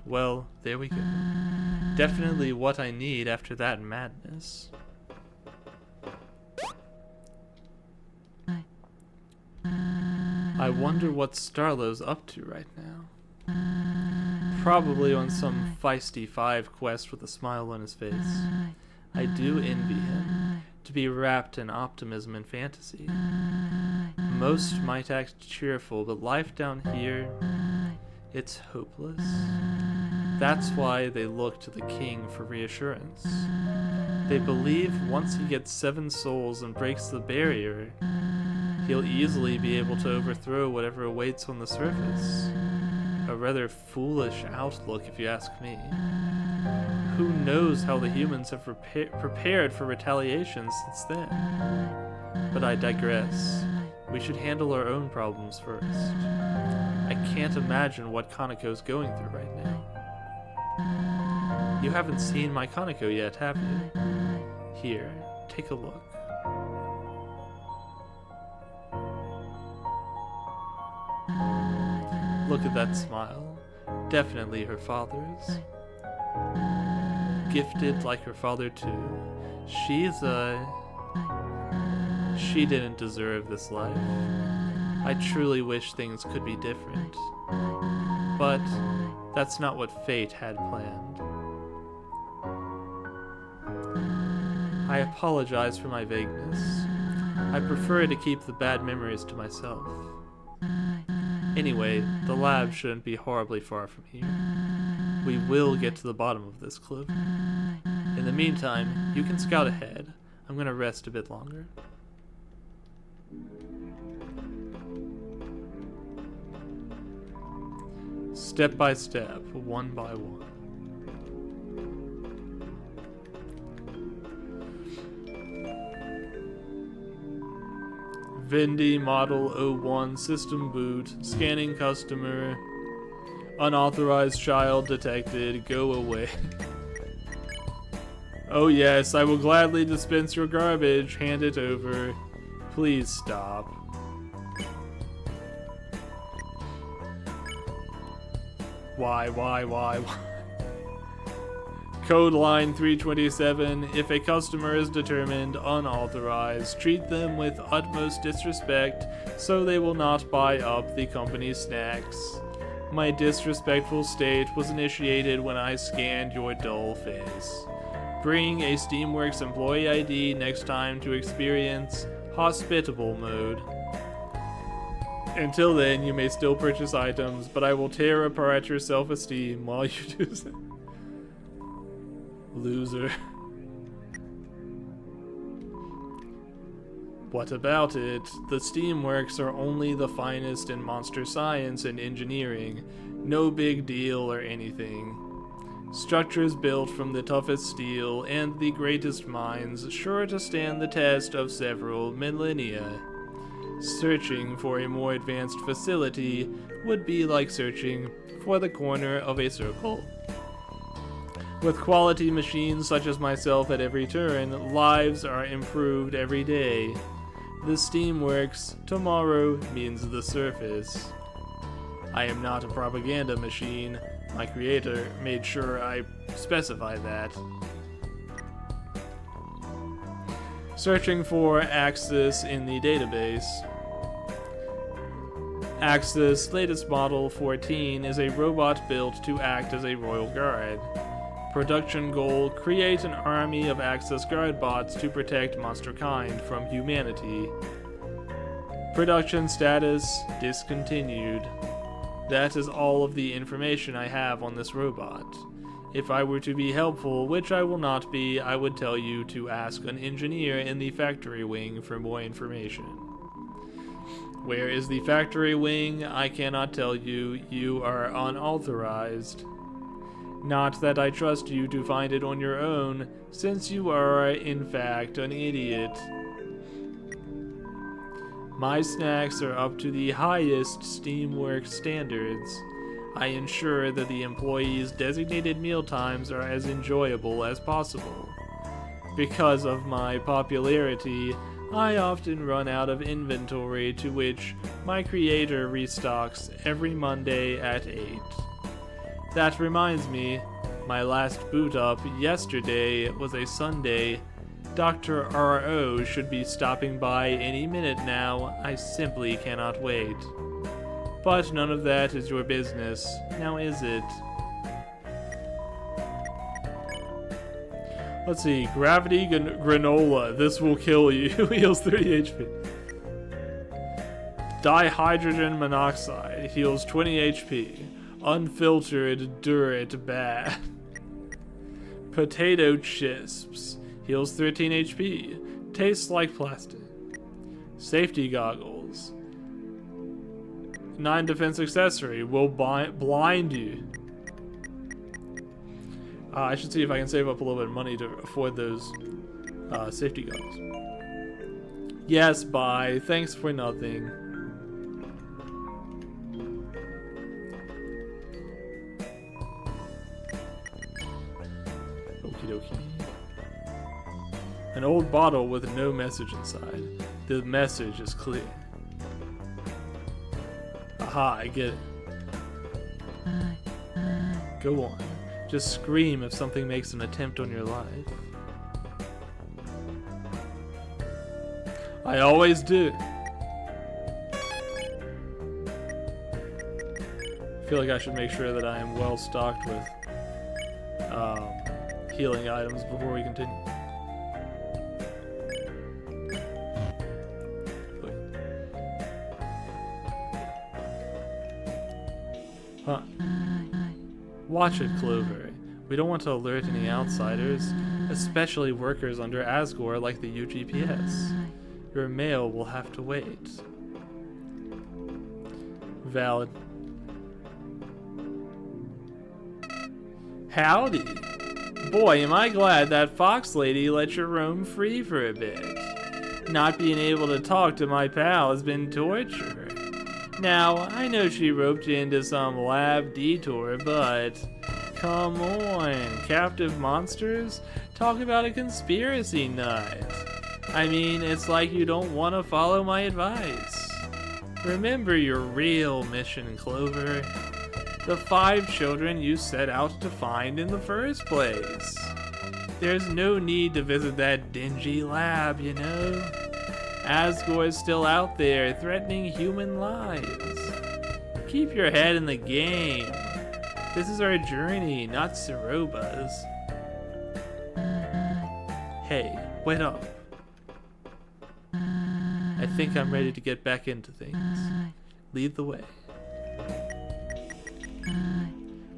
Well, there we go. Definitely what I need after that madness. I wonder what Starlow's up to right now. Probably on some feisty 5 quest with a smile on his face. I do envy him, to be wrapped in optimism and fantasy. Most might act cheerful, but life down here, it's hopeless. That's why they look to the king for reassurance. They believe once he gets 7 souls and breaks the barrier, he'll easily be able to overthrow whatever awaits on the surface. A rather foolish outlook, if you ask me. Who knows how the humans have prepared for retaliation since then? But I digress. We should handle our own problems first. I can't imagine what Kaneko's going through right now. You haven't seen my Kaneko yet, have you? Here, take a look. Look at that smile. Definitely her father's. Gifted like her father too. She didn't deserve this life. I truly wish things could be different. But that's not what fate had planned. I apologize for my vagueness. I prefer to keep the bad memories to myself. Anyway, the lab shouldn't be horribly far from here. We will get to the bottom of this clue. In the meantime, you can scout ahead. I'm gonna rest a bit longer. Step by step, one by one. Vendi Model 01 System Boot, scanning customer, unauthorized child detected, go away. Oh yes, I will gladly dispense your garbage, hand it over. Please stop. Why? Code line 327, if a customer is determined unauthorized, treat them with utmost disrespect so they will not buy up the company's snacks. My disrespectful state was initiated when I scanned your dull face. Bring a Steamworks employee ID next time to experience hospitable mode. Until then, you may still purchase items, but I will tear apart your self-esteem while you do so. Loser. What about it? The Steamworks are only the finest in monster science and engineering. No big deal or anything. Structures built from the toughest steel and the greatest minds, sure to stand the test of several millennia. Searching for a more advanced facility would be like searching for the corner of a circle. With quality machines such as myself at every turn, lives are improved every day. The Steamworks, tomorrow means the surface. I am not a propaganda machine. My creator made sure I specify that. Searching for Axis in the database. Axis latest model 14 is a robot built to act as a royal guard. Production goal, create an army of Axis guard bots to protect monsterkind from humanity. Production status, discontinued. That is all of the information I have on this robot. If I were to be helpful, which I will not be, I would tell you to ask an engineer in the factory wing for more information. Where is the factory wing? I cannot tell you. You are unauthorized. Not that I trust you to find it on your own, since you are, in fact, an idiot. My snacks are up to the highest Steamworks standards. I ensure that the employees' designated mealtimes are as enjoyable as possible. Because of my popularity, I often run out of inventory, to which my creator restocks every Monday at 8. That reminds me, my last boot up yesterday was a Sunday. Dr. R.O. should be stopping by any minute now. I simply cannot wait. But none of that is your business, now is it? Let's see, Gravity Granola, this will kill you, heals 30 HP. Dihydrogen Monoxide, heals 20 HP. Unfiltered Durit Bad. Potato Chisps, Heals 13 HP. Tastes like plastic. Safety goggles. 9 defense accessory. Will blind you. I should see if I can save up a little bit of money to afford those safety goggles. Yes, bye. Thanks for nothing. Okie dokie. An old bottle with no message inside. The message is clear. Aha, I get it. Go on. Just scream if something makes an attempt on your life. I always do. I feel like I should make sure that I am well stocked with healing items before we continue. Huh. Watch it, Clover. We don't want to alert any outsiders, especially workers under Asgore like the UGPS. Your mail will have to wait. Valid. Howdy. Boy, am I glad that fox lady let you roam free for a bit. Not being able to talk to my pal has been torture. Now, I know she roped you into some lab detour, but come on, captive monsters? Talk about a conspiracy nut. I mean, it's like you don't want to follow my advice. Remember your real mission, Clover. The 5 children you set out to find in the first place. There's no need to visit that dingy lab, you know. Asgore is still out there, threatening human lives. Keep your head in the game. This is our journey, not Siroba's. Hey, wait up. I think I'm ready to get back into things. Lead the way.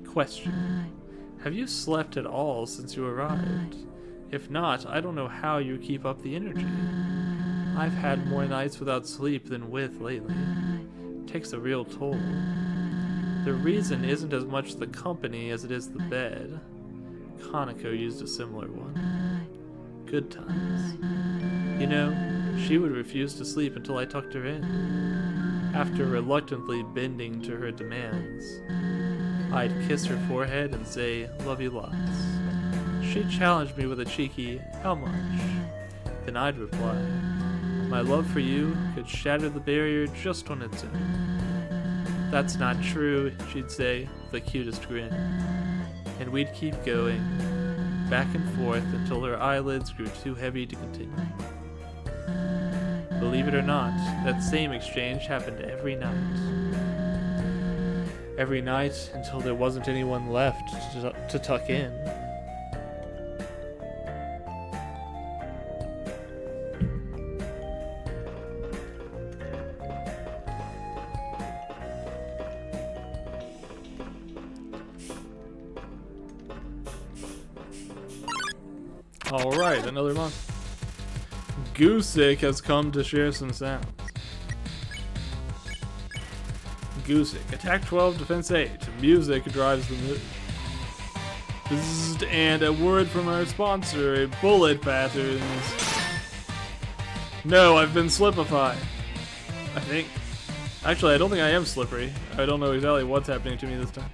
Question. Have you slept at all since you arrived? If not, I don't know how you keep up the energy. I've had more nights without sleep than with lately. It takes a real toll. The reason isn't as much the company as it is the bed. Kaneko used a similar one. Good times. You know, she would refuse to sleep until I tucked her in. After reluctantly bending to her demands, I'd kiss her forehead and say, "Love you lots." She'd challenge me with a cheeky, "How much?" Then I'd reply, "My love for you could shatter the barrier just on its own." "That's not true," she'd say, with the cutest grin. And we'd keep going, back and forth until her eyelids grew too heavy to continue. Believe it or not, that same exchange happened every night. Every night until there wasn't anyone left to tuck in. Alright, another month. Goosick has come to share some sounds. Goosick, attack 12, defense 8. Music drives the mood. Bzzzt, and a word from our sponsor, Bullet Patterns. No, I've been slipified. I think. Actually, I don't think I am slippery. I don't know exactly what's happening to me this time.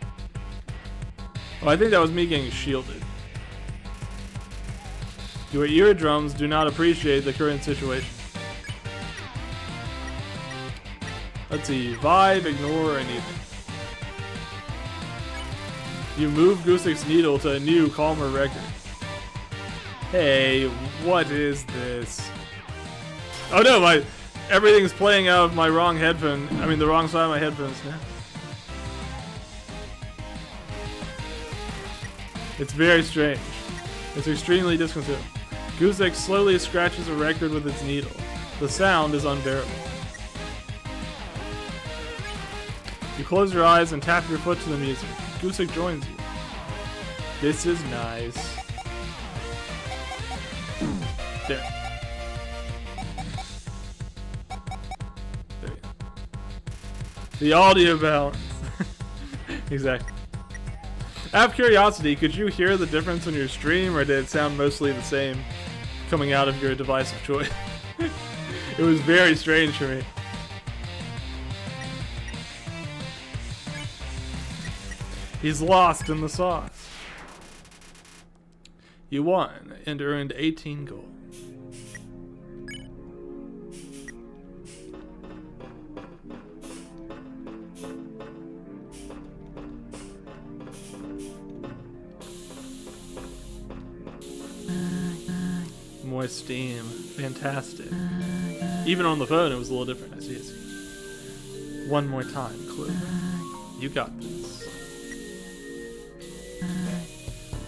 Oh, I think that was me getting shielded. Your eardrums do not appreciate the current situation. Let's see, vibe, ignore, and needle. You move Goosick's needle to a new, calmer record. Hey, what is this? Oh no, everything's playing out of my wrong headphone. I mean, the wrong side of my headphones now. It's very strange. It's extremely disconcerting. Goosick slowly scratches a record with its needle. The sound is unbearable. You close your eyes and tap your foot to the music. Goosick joins you. This is nice. There. There you go. The audio balance. Exactly. Out of curiosity, could you hear the difference on your stream, or did it sound mostly the same coming out of your device of choice? It was very strange for me. He's lost in the sauce. You won and earned 18 gold. More steam. Fantastic. Even on the phone, it was a little different. I see, I see. One more time, Clue. You got this.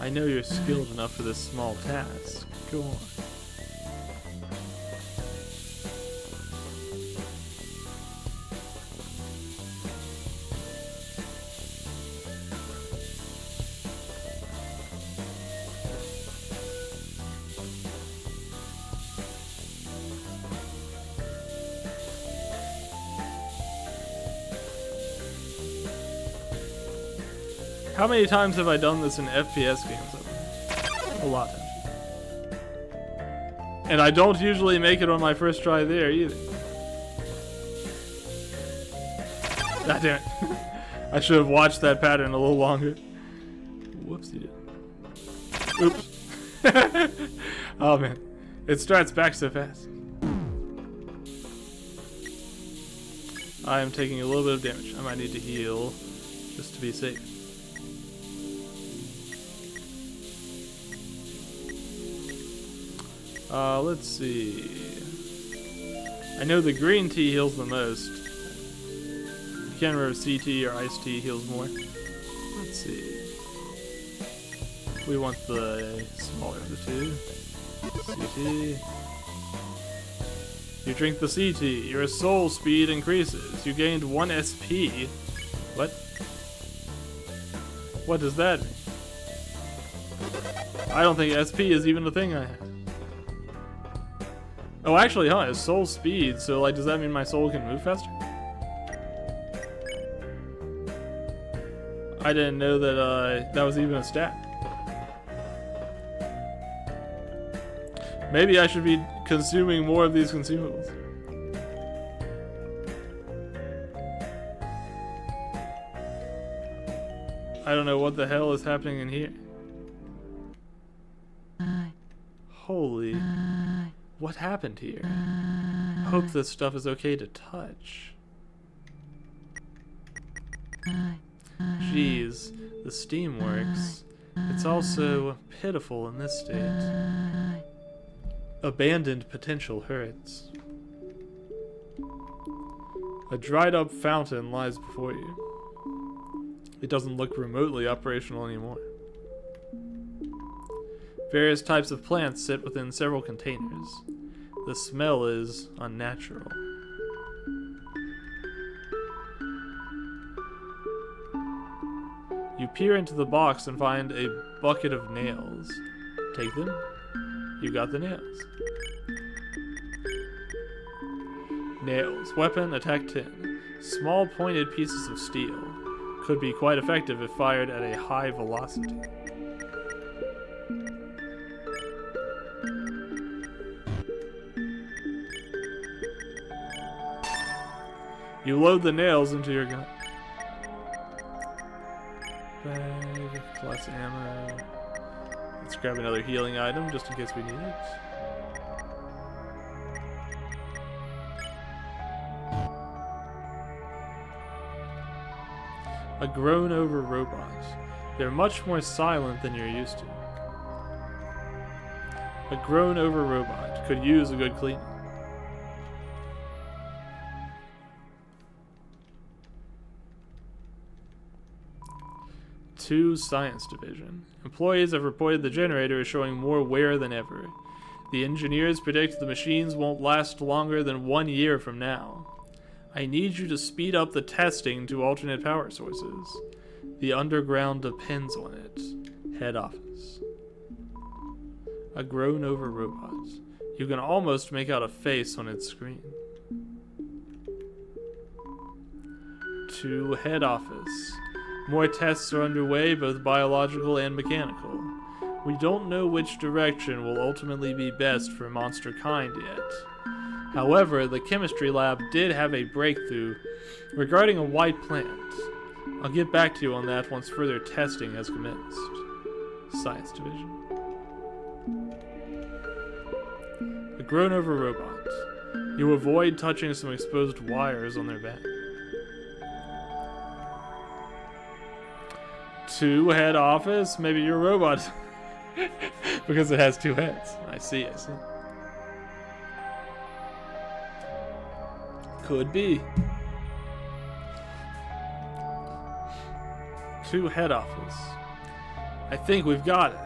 I know you're skilled enough for this small task. Go on. How many times have I done this in FPS games? A lot. And I don't usually make it on my first try there either. God damn it. I should have watched that pattern a little longer. Whoopsie did. Oops. Oh man. It starts back so fast. I am taking a little bit of damage. I might need to heal just to be safe. Let's see. I know the green tea heals the most. I can't remember if CT or iced tea heals more. Let's see. We want the smaller of the two. CT. You drink the CT. Your soul speed increases. You gained 1 SP. What? What does that mean? I don't think SP is even a thing I have. Oh, actually, huh? It's soul speed, so, like, does that mean my soul can move faster? I didn't know that, that was even a stat. Maybe I should be consuming more of these consumables. I don't know what the hell is happening in here. Holy... What happened here? Hope this stuff is okay to touch. Jeez, the steam works. It's also pitiful in this state. Abandoned potential hurts. A dried up fountain lies before you. It doesn't look remotely operational anymore. Various types of plants sit within several containers. The smell is unnatural. You peer into the box and find a bucket of nails. Take them. You got the nails. Nails. Weapon, attack 10. Small pointed pieces of steel. Could be quite effective if fired at a high velocity. You load the nails into your gun. Bag, plus ammo. Let's grab another healing item just in case we need it. A grown-over robot. They're much more silent than you're used to. A grown-over robot could use a good cleaning. Science Division. Employees have reported the generator is showing more wear than ever. The engineers predict the machines won't last longer than 1 year from now. I need you to speed up the testing to alternate power sources. The underground depends on it. Head office. A grown-over robot. You can almost make out a face on its screen. To head office. More tests are underway, both biological and mechanical. We don't know which direction will ultimately be best for monster kind yet. However, the chemistry lab did have a breakthrough regarding a white plant. I'll get back to you on that once further testing has commenced. Science Division. A grown-over robot. You avoid touching some exposed wires on their back. To head office? Maybe your robot. Because it has two heads. I see. Could be. To head office. I think we've got it.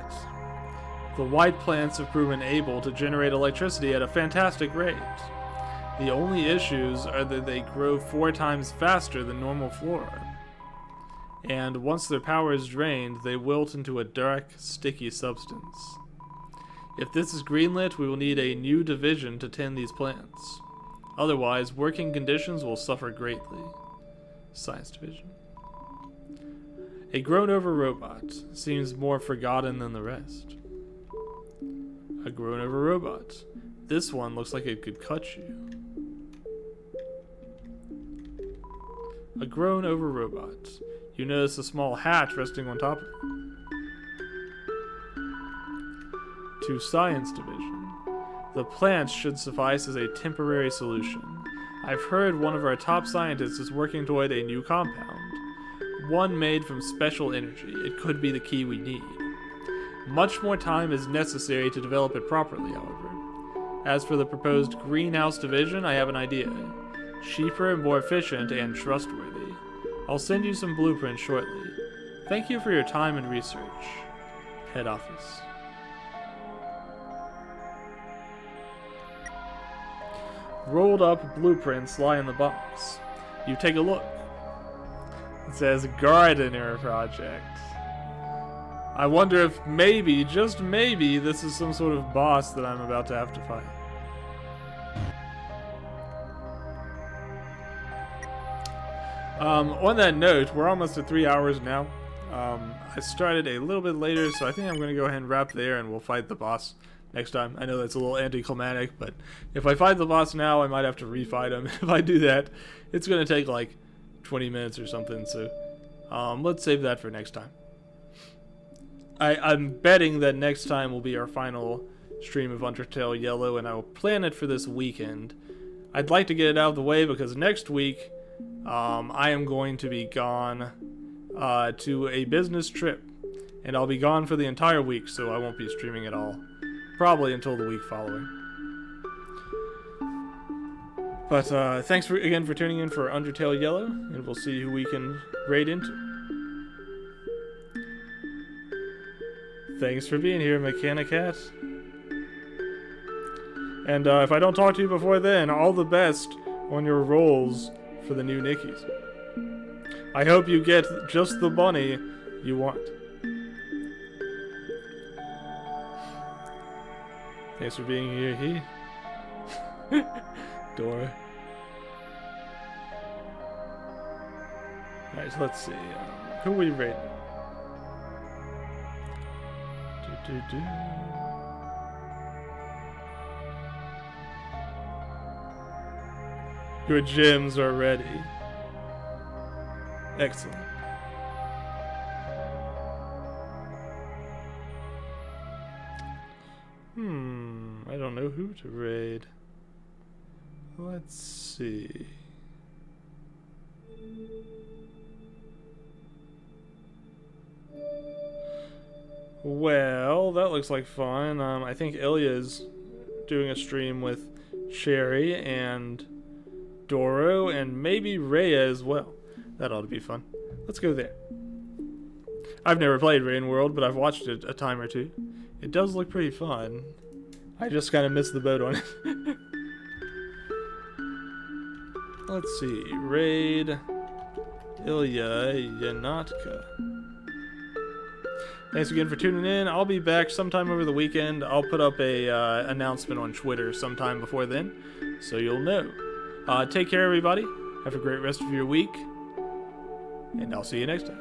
The white plants have proven able to generate electricity at a fantastic rate. The only issues are that they grow 4 times faster than normal flora. And once their power is drained, they wilt into a dark, sticky substance. If this is greenlit, we will need a new division to tend these plants. Otherwise, working conditions will suffer greatly. Science Division. A grown-over robot seems more forgotten than the rest. A grown-over robot. This one looks like it could cut you. A grown-over robot. You notice a small hatch resting on top of it. To Science Division. The plants should suffice as a temporary solution. I've heard one of our top scientists is working toward a new compound. One made from special energy. It could be the key we need. Much more time is necessary to develop it properly, however. As for the proposed greenhouse division, I have an idea. Cheaper, more efficient, and trustworthy. I'll send you some blueprints shortly. Thank you for your time and research. Head office. Rolled up blueprints lie in the box. You take a look. It says Gardener Project. I wonder if maybe, just maybe, this is some sort of boss that I'm about to have to fight. On that note, we're almost at 3 hours now. I started a little bit later, so I think I'm going to go ahead and wrap there, and we'll fight the boss next time. I know that's a little anticlimactic, but if I fight the boss now, I might have to refight him. If I do that, it's going to take like 20 minutes or something, so let's save that for next time. I'm betting that next time will be our final stream of Undertale Yellow, and I will plan it for this weekend. I'd like to get it out of the way because next week I am going to be gone to a business trip, and I'll be gone for the entire week, so I won't be streaming at all. Probably until the week following. But thanks again for tuning in for Undertale Yellow, and we'll see who we can raid into. Thanks for being here, Mechanicat. And if I don't talk to you before then, all the best on your rolls for the new Nickies. I hope you get just the bunny you want. Thanks for being here, he. Dora. Alright, so let's see. Who are we rating? Your gems are ready. Excellent. I don't know who to raid. Let's see. Well, that looks like fun. I think Ilya's doing a stream with Sherry and Doro and maybe Rhea as well. That ought to be fun. Let's go there. I've never played Rain World, but I've watched it a time or two. It does look pretty fun. I just kind of missed the boat on it. Let's see. Raid Ilya Yanatka. Thanks again for tuning in. I'll be back sometime over the weekend. I'll put up a announcement on Twitter sometime before then, so you'll know. Take care, everybody. Have a great rest of your week, and I'll see you next time.